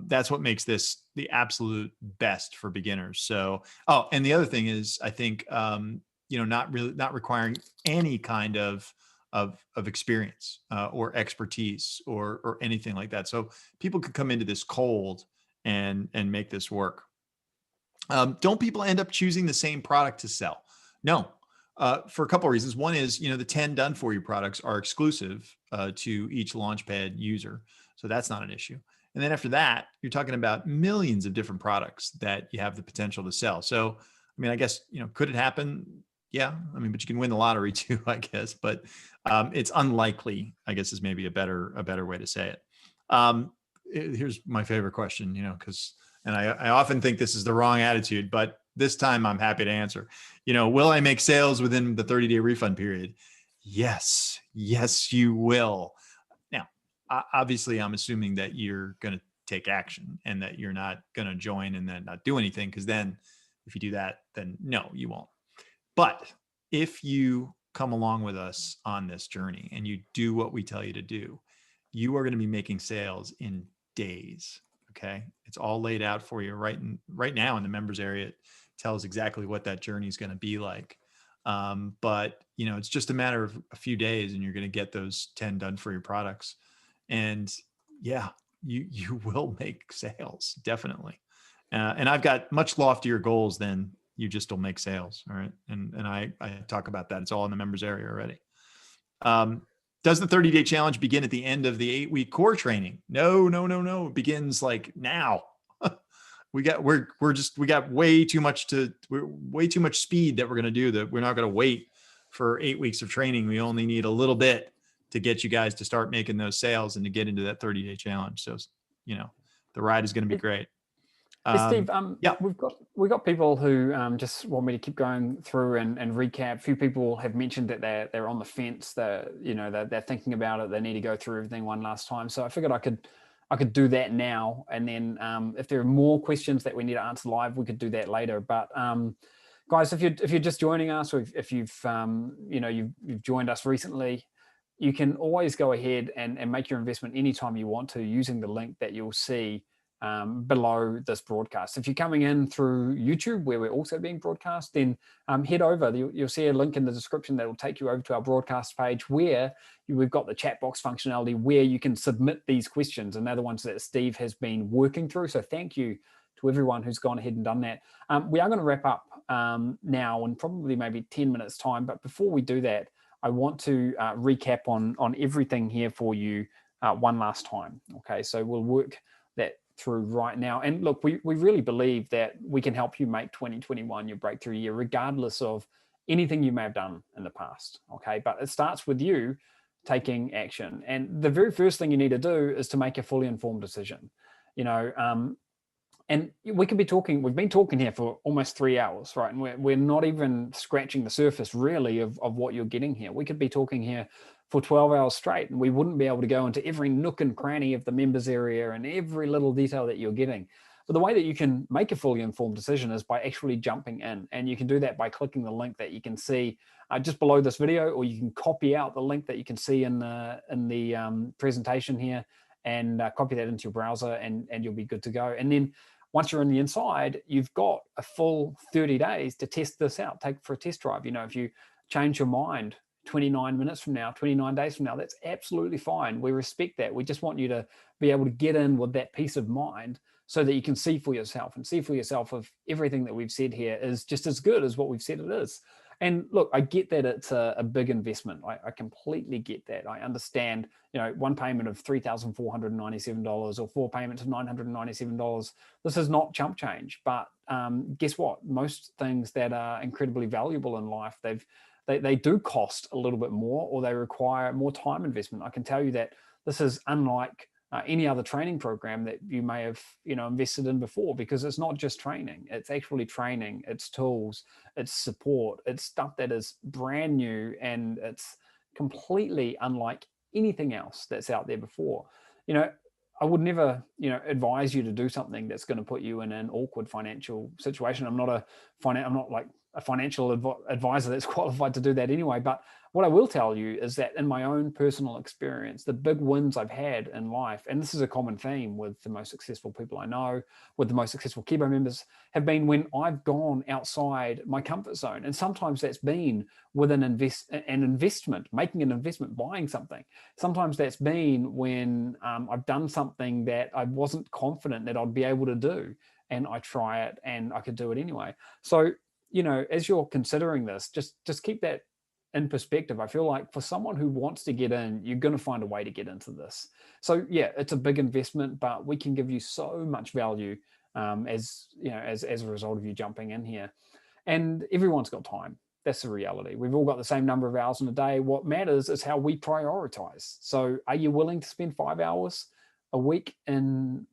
That's what makes this the absolute best for beginners. So, oh, and the other thing is, I think, you know, not requiring any kind of experience or expertise or anything like that. So people could come into this cold and make this work. Don't people end up choosing the same product to sell? No, for a couple of reasons. One is, you know, the 10 done for you products are exclusive to each Launchpad user. So that's not an issue. And then after that, you're talking about millions of different products that you have the potential to sell. So, I mean, I guess, you know, could it happen? Yeah. I mean, but you can win the lottery too, I guess, but it's unlikely, I guess, is maybe a better way to say it. Here's my favorite question, you know, and I often think this is the wrong attitude, but this time I'm happy to answer. You know, will I make sales within the 30-day refund period? Yes, you will. Now, obviously, I'm assuming that you're going to take action and that you're not going to join and then not do anything, because then if you do that, then no, you won't. But if you come along with us on this journey and you do what we tell you to do, you are going to be making sales in days. Okay. It's all laid out for you right now in the members area. It tells exactly what that journey is going to be like. But you know, it's just a matter of a few days and you're going to get those 10 done for your products. And yeah, you will make sales, definitely. And I've got much loftier goals than you just will make sales. All right. And I talk about that. It's all in the members area already. Does the 30-day challenge begin at the end of the 8-week core training? No. It begins like now. we got way too much speed that we're going to do, that we're not going to wait for 8 weeks of training. We only need a little bit to get you guys to start making those sales and to get into that 30-day challenge. So, you know, the ride is going to be great. Hey, Steve, yeah, we've got people who just want me to keep going through and recap. A few people have mentioned that they're on the fence. They're thinking about it. They need to go through everything one last time. So I figured I could do that now, and then if there are more questions that we need to answer live, we could do that later. But guys, if you're just joining us, or if you've you've joined us recently, you can always go ahead and make your investment anytime you want to using the link that you'll see below this broadcast. If you're coming in through YouTube, where we're also being broadcast, then head over. You'll see a link in the description that will take you over to our broadcast page, where we've got the chat box functionality where you can submit these questions, and they're the ones that Steve has been working through. So thank you to everyone who's gone ahead and done that. We are going to wrap up now in probably maybe 10 minutes time. But before we do that, I want to recap on everything here for you one last time. Okay, so we'll work that through right now. And look, we really believe that we can help you make 2021 your breakthrough year, regardless of anything you may have done in the past. Okay, but it starts with you taking action. And the very first thing you need to do is to make a fully informed decision. You know, and we could be talking, we've been talking here for almost 3 hours, right? And we're not even scratching the surface really of what you're getting here. We could be talking here for 12 hours straight, and we wouldn't be able to go into every nook and cranny of the members area and every little detail that you're getting. But the way that you can make a fully informed decision is by actually jumping in. And you can do that by clicking the link that you can see just below this video, or you can copy out the link that you can see in the presentation here, and copy that into your browser, and you'll be good to go. And then once you're on the inside, you've got a full 30 days to test this out, take for a test drive. You know, if you change your mind 29 minutes from now, 29 days from now, that's absolutely fine. We respect that. We just want you to be able to get in with that peace of mind so that you can see for yourself, and see for yourself if everything that we've said here is just as good as what we've said it is. And look, I get that it's a big investment. I completely get that. I understand, you know, one payment of $3,497 or 4 payments of $997. This is not chump change, but guess what? Most things that are incredibly valuable in life, they do cost a little bit more, or they require more time investment. I can tell you that this is unlike any other training program that you may have, you know, invested in before, because it's not just training. It's actually training, it's tools, it's support, it's stuff that is brand new, and it's completely unlike anything else that's out there before. You know, I would never, advise you to do something that's going to put you in an awkward financial situation. I'm not like a financial advisor that's qualified to do that anyway. But what I will tell you is that in my own personal experience, the big wins I've had in life, and this is a common theme with the most successful people I know, with the most successful Kibo members, have been when I've gone outside my comfort zone. And sometimes that's been with an investment, making an investment, buying something. Sometimes that's been when I've done something that I wasn't confident that I'd be able to do, and I try it and I could do it anyway. So, as you're considering this, just keep that in perspective. I feel like for someone who wants to get in, you're going to find a way to get into this. So yeah, it's a big investment, but we can give you so much value as a result of you jumping in here. And everyone's got time. That's the reality. We've all got the same number of hours in a day. What matters is how we prioritize. So are you willing to spend 5 hours a week in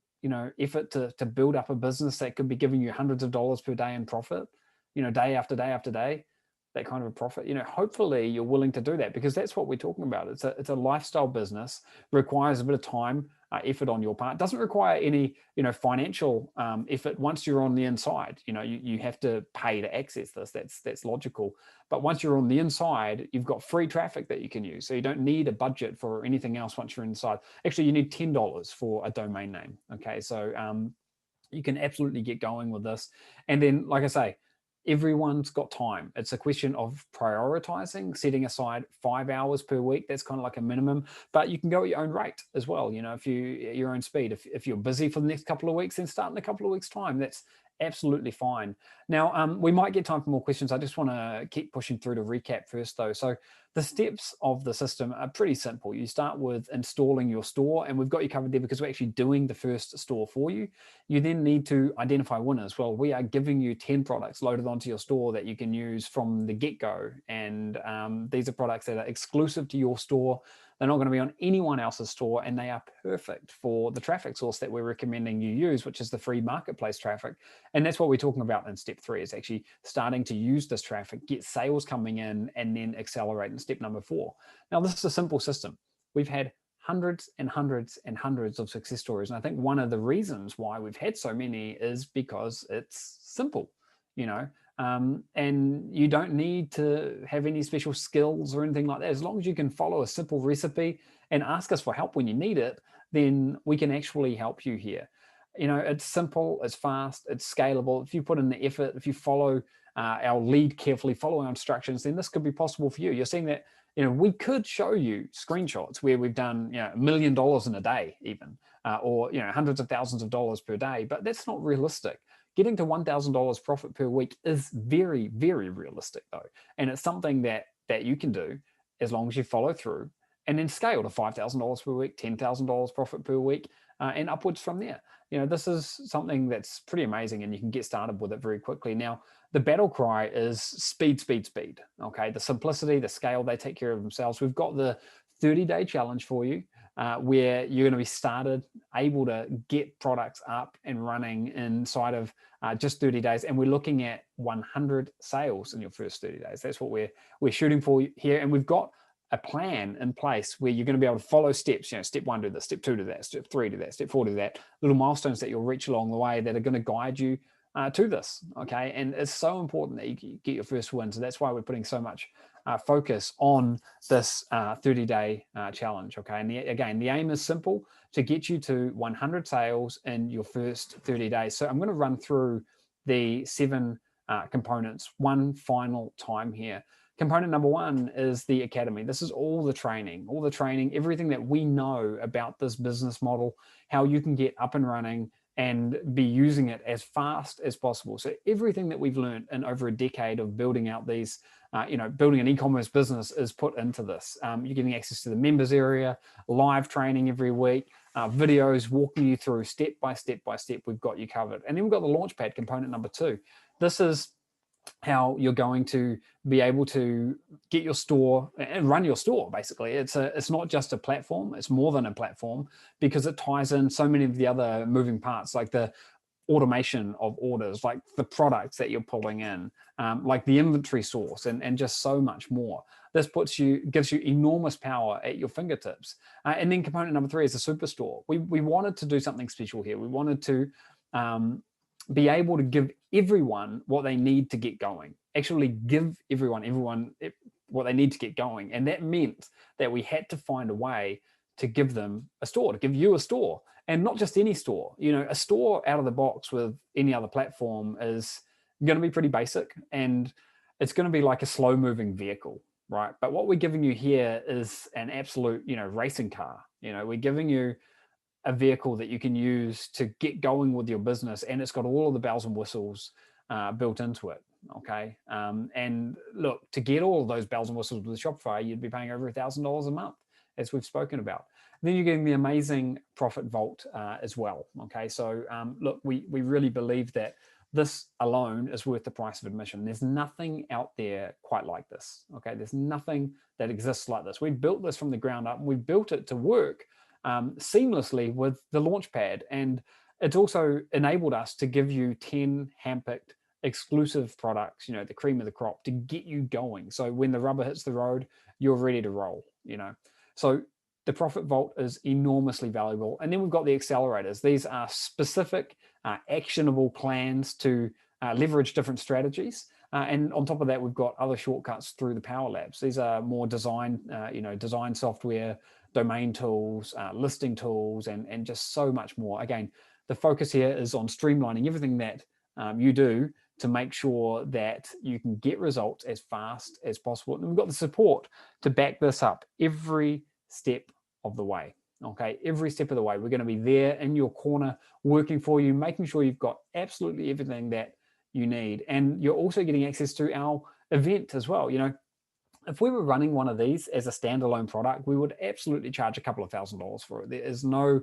effort to build up a business that could be giving you hundreds of dollars per day in profit, day after day after day, that kind of a profit? Hopefully you're willing to do that, because that's what we're talking about. It's a lifestyle business, requires a bit of time, effort on your part. Doesn't require any, financial effort once you're on the inside. You have to pay to access this. That's logical. But once you're on the inside, you've got free traffic that you can use. So you don't need a budget for anything else once you're inside. Actually, you need $10 for a domain name. Okay, so you can absolutely get going with this. And then, like I say, everyone's got time. It's a question of prioritizing, setting aside 5 hours per week. That's kind of like a minimum, but you can go at your own rate as well. If your own speed, if you're busy for the next couple of weeks, then start in a couple of weeks' time. That's absolutely fine. Now, we might get time for more questions. I just want to keep pushing through to recap first though. So the steps of the system are pretty simple. You start with installing your store, and we've got you covered there because we're actually doing the first store for you. You then need to identify winners. Well, we are giving you 10 products loaded onto your store that you can use from the get-go. And these are products that are exclusive to your store. They're not going to be on anyone else's store, and they are perfect for the traffic source that we're recommending you use, which is the free marketplace traffic. And that's what we're talking about in step 3, is actually starting to use this traffic, get sales coming in, and then accelerate in step number 4. Now, this is a simple system. We've had hundreds and hundreds and hundreds of success stories. And I think one of the reasons why we've had so many is because it's simple, and you don't need to have any special skills or anything like that. As long as you can follow a simple recipe and ask us for help when you need it, then we can actually help you here. It's simple, it's fast, it's scalable. If you put in the effort, if you follow our lead carefully, follow our instructions, then this could be possible for you. You're seeing that, we could show you screenshots where we've done, $1 million in a day even, or, hundreds of thousands of dollars per day, but that's not realistic. Getting to $1,000 profit per week is very, very realistic though. And it's something that you can do as long as you follow through, and then scale to $5,000 per week, $10,000 profit per week, and upwards from there. This is something that's pretty amazing, and you can get started with it very quickly. Now, the battle cry is speed, speed, speed. Okay, the simplicity, the scale, they take care of themselves. We've got the 30-day challenge for you, where you're going to be started, able to get products up and running inside of just 30 days. And we're looking at 100 sales in your first 30 days. That's what we're shooting for here. And we've got a plan in place where you're going to be able to follow steps. Step 1 do this, step 2 do that, step 3 do that, step 4 do that. Little milestones that you'll reach along the way that are going to guide you to this. Okay, and it's so important that you get your first win. So that's why we're putting so much focus on this 30-day challenge. Okay, and again, the aim is simple: to get you to 100 sales in your first 30 days. So I'm going to run through the 7 components one final time here. Component number 1 is the academy. This is all the training, everything that we know about this business model, how you can get up and running and be using it as fast as possible. So everything that we've learned in over a decade of building out these, building an e-commerce business is put into this. You're getting access to the members area, live training every week, videos walking you through step by step by step. We've got you covered. And then we've got the Launchpad component number 2. This is how you're going to be able to get your store and run your store. Basically, it's not just a platform, it's more than a platform, because it ties in so many of the other moving parts, like the automation of orders, like the products that you're pulling in, like the inventory source, and just so much more. This gives you enormous power at your fingertips. And then component number 3 is a superstore. We wanted to do something special here. We wanted to be able to give everyone what they need to get going. Actually give everyone what they need to get going. And that meant that we had to find a way to give them a store, to give you a store. And not just any store. You know, a store out of the box with any other platform is going to be pretty basic, and it's going to be like a slow moving vehicle, right? But what we're giving you here is an absolute, racing car. We're giving you a vehicle that you can use to get going with your business, and it's got all of the bells and whistles built into it. Okay. And look, to get all of those bells and whistles with Shopify, you'd be paying over $1,000 a month, as we've spoken about. Then you're getting the amazing profit vault as well. Okay. So look, we really believe that this alone is worth the price of admission. There's nothing out there quite like this. Okay. There's nothing that exists like this. We built this from the ground up, and we built it to work seamlessly with the Launchpad. And it's also enabled us to give you 10 handpicked exclusive products, the cream of the crop, to get you going. So when the rubber hits the road, you're ready to roll, So the profit vault is enormously valuable. And then we've got the accelerators. These are specific actionable plans to leverage different strategies. And on top of that, we've got other shortcuts through the Power Labs. These are more design software, domain tools, listing tools, and just so much more. Again, the focus here is on streamlining everything that you do to make sure that you can get results as fast as possible. And we've got the support to back this up every step of the way. Okay, every step of the way, we're going to be there in your corner, working for you, making sure you've got absolutely everything that you need. And you're also getting access to our event as well. If we were running one of these as a standalone product, we would absolutely charge a couple of $1,000s for it. There is no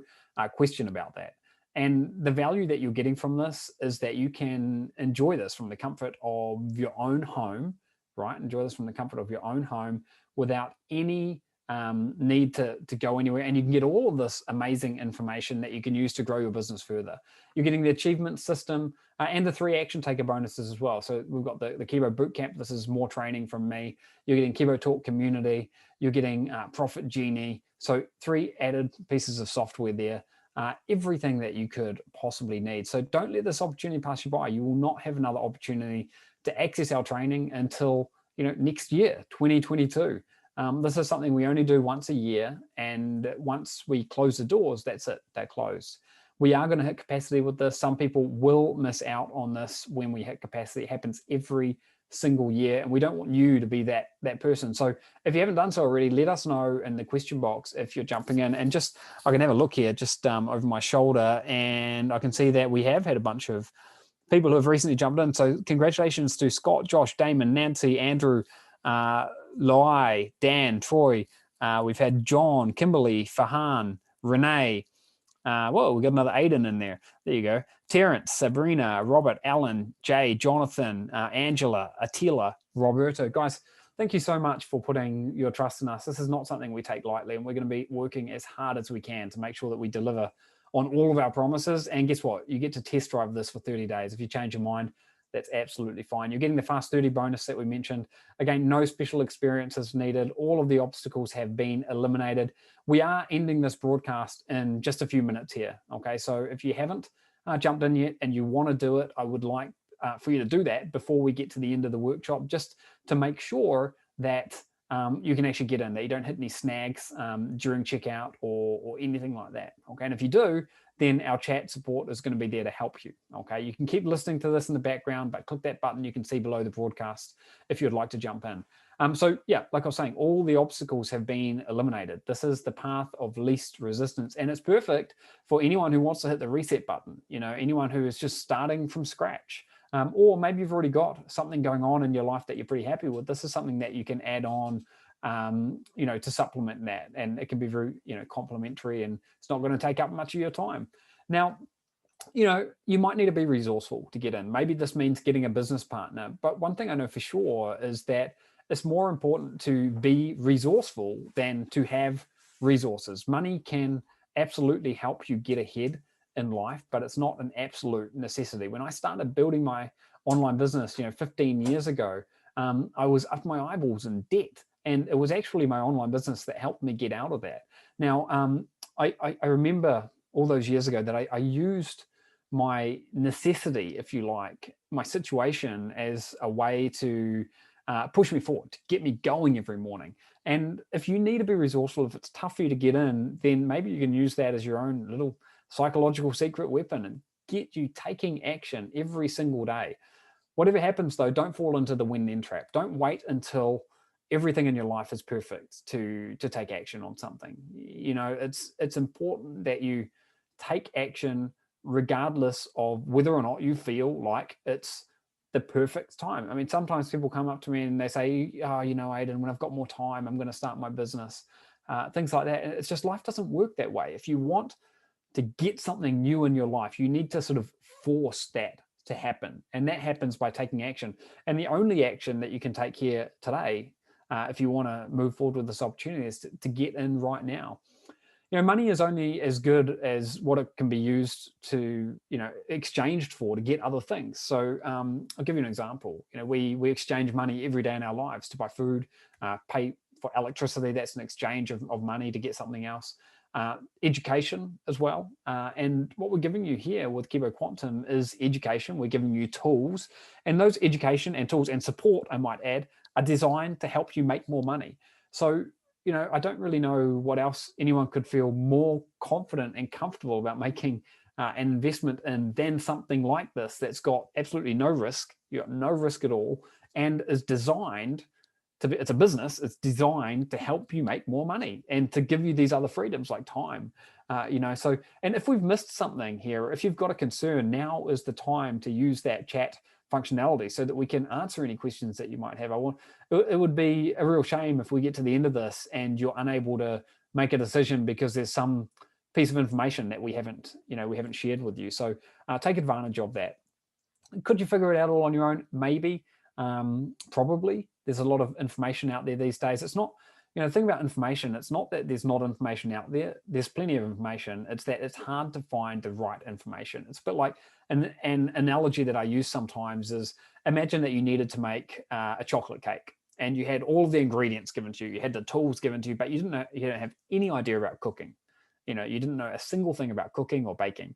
question about that. And the value that you're getting from this is that you can enjoy this from the comfort of your own home, right? Enjoy this from the comfort of your own home without any need to go anywhere. And you can get all of this amazing information that you can use to grow your business further. You're getting the achievement system and the 3 action taker bonuses as well. So we've got the Kibo Bootcamp. This is more training from me. You're getting Kibo Talk Community. You're getting Profit Genie. So 3 added pieces of software there. Everything that you could possibly need. So don't let this opportunity pass you by. You will not have another opportunity to access our training until next year, 2022. This is something we only do once a year, and once we close the doors, that's it, they're closed. We are going to hit capacity with this. Some people will miss out on this when we hit capacity. It happens every single year, and we don't want you to be that person. So if you haven't done so already, let us know in the question box if you're jumping in. And just, I can have a look here just over my shoulder, and I can see that we have had a bunch of people who have recently jumped in. So congratulations to Scott, Josh, Damon, Nancy, Andrew, Loai, Dan, Troy. We've had John, Kimberly, Fahan, Renee. Whoa, we got another Aidan in there. There you go. Terrence, Sabrina, Robert, Alan, Jay, Jonathan, Angela, Attila, Roberto. Guys, thank you so much for putting your trust in us. This is not something we take lightly, and we're going to be working as hard as we can to make sure that we deliver on all of our promises. And guess what? You get to test drive this for 30 days. If you change your mind, that's absolutely fine. You're getting the Fast 30 bonus that we mentioned. Again, no special experiences needed. All of the obstacles have been eliminated. We are ending this broadcast in just a few minutes here. Okay, so if you haven't jumped in yet and you want to do it, I would like for you to do that before we get to the end of the workshop, just to make sure that you can actually get in, that you don't hit any snags during checkout or anything like that. Okay, and if you do, then our chat support is going to be there to help you. Okay, you can keep listening to this in the background, but click that button you can see below the broadcast if you'd like to jump in. So yeah, like I was saying, all the obstacles have been eliminated. This is the path of least resistance, and it's perfect for anyone who wants to hit the reset button. Anyone who is just starting from scratch. Or maybe you've already got something going on in your life that you're pretty happy with. This is something that you can add on, to supplement that. And it can be very, complementary, and it's not going to take up much of your time. Now, you might need to be resourceful to get in. Maybe this means getting a business partner. But one thing I know for sure is that it's more important to be resourceful than to have resources. Money can absolutely help you get ahead in life, but it's not an absolute necessity. When I started building my online business, 15 years ago, I was up my eyeballs in debt, and it was actually my online business that helped me get out of that. Now, I remember all those years ago that I used my necessity, if you like, my situation as a way to push me forward, to get me going every morning. And if you need to be resourceful, if it's tough for you to get in, then maybe you can use that as your own little psychological secret weapon and get you taking action every single day. Whatever happens though, don't fall into the when-then trap. Don't wait until everything in your life is perfect to take action on something. It's important that you take action regardless of whether or not you feel like it's the perfect time. I mean, sometimes people come up to me and they say, oh, Aidan, when I've got more time, I'm going to start my business. Things like that. And it's just, life doesn't work that way. If you want to get something new in your life, you need to sort of force that to happen. And that happens by taking action. And the only action that you can take here today, if you want to move forward with this opportunity, is to get in right now. Money is only as good as what it can be used to, exchanged for to get other things. So I'll give you an example. We exchange money every day in our lives to buy food, pay for electricity. That's an exchange of money to get something else. Education as well. And what we're giving you here with Kibo Quantum is education. We're giving you tools, and those education and tools and support, I might add, are designed to help you make more money. So, I don't really know what else anyone could feel more confident and comfortable about making an investment in than something like this that's got absolutely no risk. You got no risk at all, and is designed to be, it's a business, it's designed to help you make more money and to give you these other freedoms like time. So, and if we've missed something here, if you've got a concern, now is the time to use that chat functionality so that we can answer any questions that you might have. It would be a real shame if we get to the end of this and you're unable to make a decision because there's some piece of information that we haven't shared with you. So take advantage of that. Could you figure it out all on your own? Maybe, probably. There's a lot of information out there these days. It's not, the thing about information, it's not that there's not information out there. There's plenty of information. It's that it's hard to find the right information. It's a bit like an analogy that I use sometimes is, imagine that you needed to make a chocolate cake and you had all of the ingredients given to you. You had the tools given to you, but you didn't have any idea about cooking. You didn't know a single thing about cooking or baking.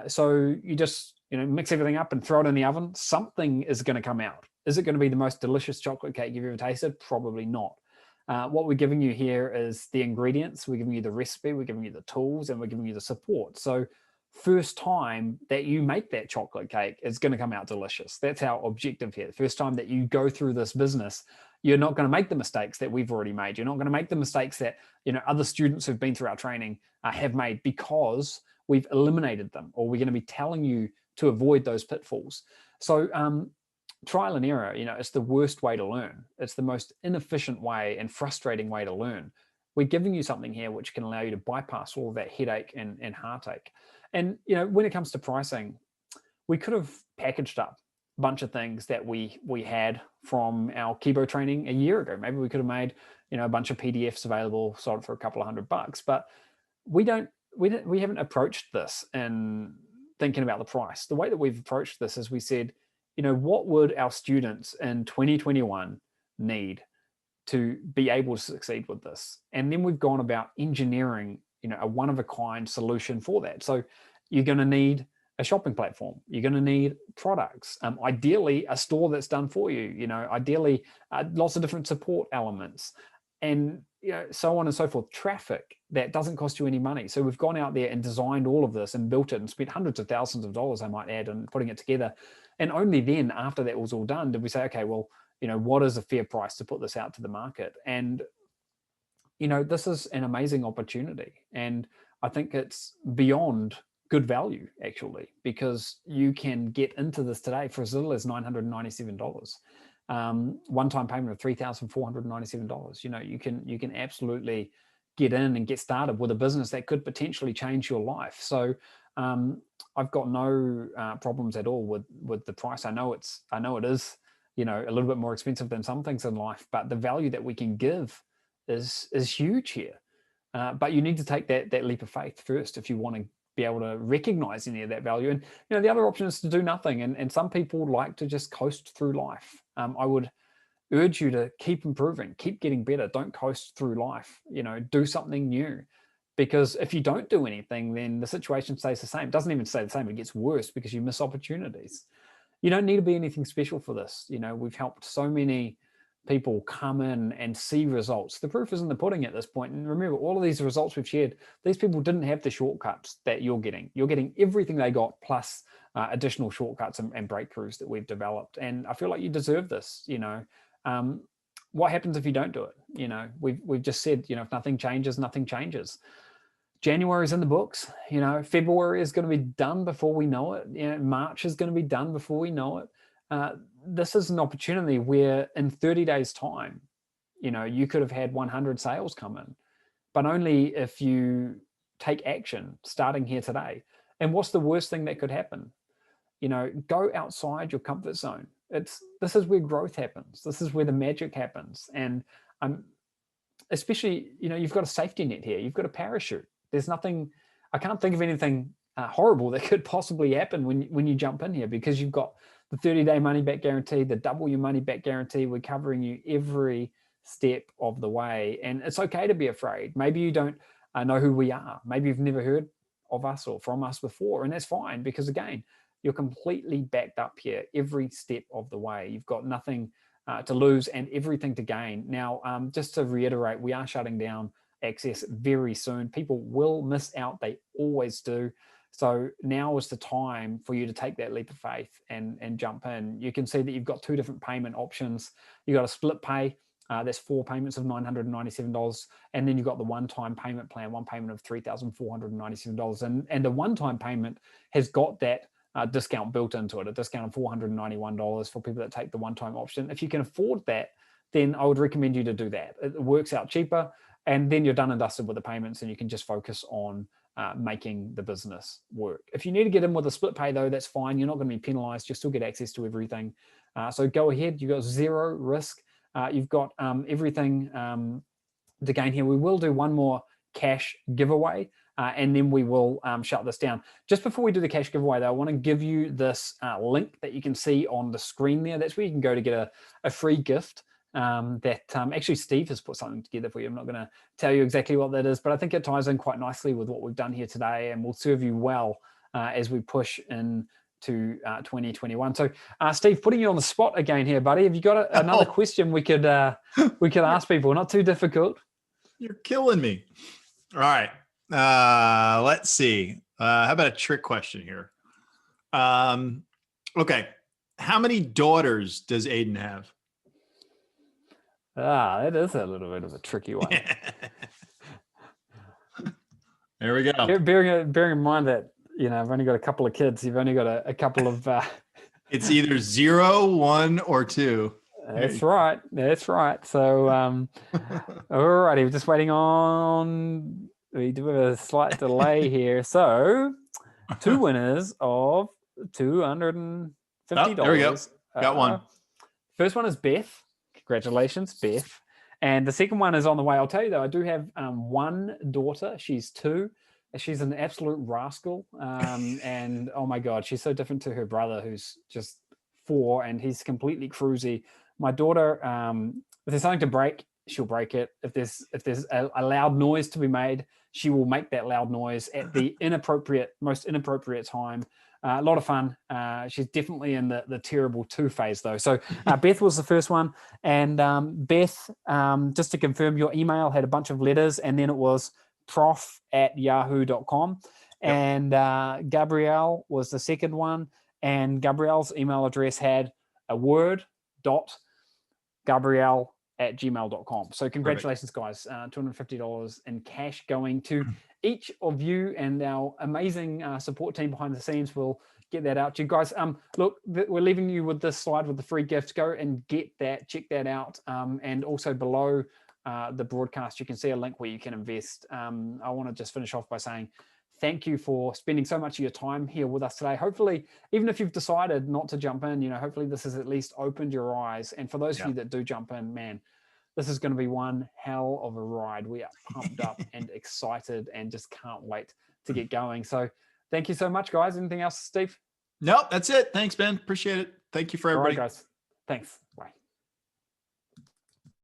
So you just, mix everything up and throw it in the oven. Something is going to come out. Is it going to be the most delicious chocolate cake you've ever tasted? Probably not. What we're giving you here is the ingredients. We're giving you the recipe. We're giving you the tools, and we're giving you the support. So first time that you make that chocolate cake, it's going to come out delicious. That's our objective here. The first time that you go through this business, you're not going to make the mistakes that we've already made. You're not going to make the mistakes that other students who've been through our training have made, because we've eliminated them, or we're going to be telling you to avoid those pitfalls. So trial and error, it's the worst way to learn. It's the most inefficient way and frustrating way to learn. We're giving you something here which can allow you to bypass all of that headache and heartache. And when it comes to pricing, we could have packaged up a bunch of things that we had from our Kibo training a year ago. Maybe we could have made a bunch of PDFs available, sold for a couple of $100, but we haven't approached this in thinking about the price. The way that we've approached this is we said, what would our students in 2021 need to be able to succeed with this? And then we've gone about engineering, a one-of-a-kind solution for that. So you're going to need a shopping platform. You're going to need products. Ideally, a store that's done for you. Ideally, lots of different support elements, and so on and so forth. Traffic that doesn't cost you any money. So we've gone out there and designed all of this and built it and spent hundreds of thousands of dollars, I might add, in putting it together. And only then, after that was all done, did we say, okay, well, what is a fair price to put this out to the market? And this is an amazing opportunity, and I think it's beyond good value, actually, because you can get into this today for as little as $997. One-time payment of $3,497. You can absolutely get in and get started with a business that could potentially change your life. So I've got no problems at all with the price. I know it is a little bit more expensive than some things in life, but the value that we can give is huge here. But you need to take that leap of faith first if you want to be able to recognize any of that value. And the other option is to do nothing. And some people like to just coast through life. I would urge you to keep improving, keep getting better. Don't coast through life. Do something new. Because if you don't do anything, then the situation stays the same. It doesn't even stay the same. It gets worse because you miss opportunities. You don't need to be anything special for this. We've helped so many people come in and see results. The proof is in the pudding at this point. And remember, all of these results we've shared, these people didn't have the shortcuts that you're getting. You're getting everything they got plus additional shortcuts and breakthroughs that we've developed. And I feel like you deserve this. What happens if you don't do it? We've just said, if nothing changes, nothing changes. January is in the books. February is going to be done before we know it. March is going to be done before we know it. This is an opportunity where in 30 days time, you could have had 100 sales come in, but only if you take action starting here today. And what's the worst thing that could happen? Go outside your comfort zone. This is where growth happens. This is where the magic happens. And especially, you've got a safety net here. You've got a parachute. There's nothing, I can't think of anything horrible that could possibly happen when you jump in here, because you've got the 30-day money back guarantee, the double your money back guarantee. We're covering you every step of the way. And it's okay to be afraid. Maybe you don't know who we are. Maybe you've never heard of us or from us before. And that's fine, because again, you're completely backed up here every step of the way. You've got nothing to lose and everything to gain. Now, just to reiterate, we are shutting down access very soon. People will miss out. They always do. So now is the time for you to take that leap of faith and jump in. You can see that you've got two different payment options. You've got a split pay. That's 4 payments of $997. And then you've got the one-time payment plan, one payment of $3,497. And the one-time payment has got that discount built into it, a discount of $491 for people that take the one-time option. If you can afford that, then I would recommend you to do that. It works out cheaper, and then you're done and dusted with the payments, and you can just focus on making the business work. If you need to get in with a split pay, though, that's fine. You're not going to be penalized. You'll still get access to everything. So go ahead. You've got zero risk. You've got everything to gain here. We will do one more cash giveaway, and then we will shut this down. Just before we do the cash giveaway, though, I want to give you this link that you can see on the screen there. That's where you can go to get a free gift. That actually Steve has put something together for you. I'm not going to tell you exactly what that is, but I think it ties in quite nicely with what we've done here today, and will serve you well as we push into 2021. So, Steve, putting you on the spot again here, buddy. Have you got another question we could ask people? Not too difficult. You're killing me. All right. Let's see. How about a trick question here? Okay. How many daughters does Aidan have? That is a little bit of a tricky one. There we go. Bearing in mind that, I've only got a couple of kids. You've only got a couple of... It's either 0, 1, or 2. That's right. That's right. So, all righty. We're just waiting on... We do have a slight delay here. So, 2 winners of $250. Oh, there we go. Got one. First one is Beth. Congratulations, Beth. And the second one is on the way. I'll tell you, though, I do have one daughter. She's 2. She's an absolute rascal. And, oh, my God, she's so different to her brother, who's just 4, and he's completely cruisy. My daughter, if there's something to break, she'll break it. If there's a loud noise to be made, she will make that loud noise at the most inappropriate time. A lot of fun. She's definitely in the terrible 2 phase, though. So Beth was the first one. And Beth, just to confirm, your email had a bunch of letters, and then it was prof@yahoo.com. Yep. And Gabrielle was the second one. And Gabrielle's email address had a word, .gabrielle@gmail.com. So congratulations, guys. $250 in cash going to each of you, and our amazing support team behind the scenes will get that out to you guys. Look, we're leaving you with this slide with the free gift. Go and get that, check that out. And also below the broadcast, you can see a link where you can invest. I want to just finish off by saying thank you for spending so much of your time here with us today. Hopefully, even if you've decided not to jump in, hopefully this has at least opened your eyes. And for those of you that do jump in, man, this is going to be one hell of a ride. We are pumped up and excited and just can't wait get going. So thank you so much, guys. Anything else, Steve? Nope, that's it. Thanks, Ben. Appreciate it. Thank you for All right, everybody. guys. Thanks.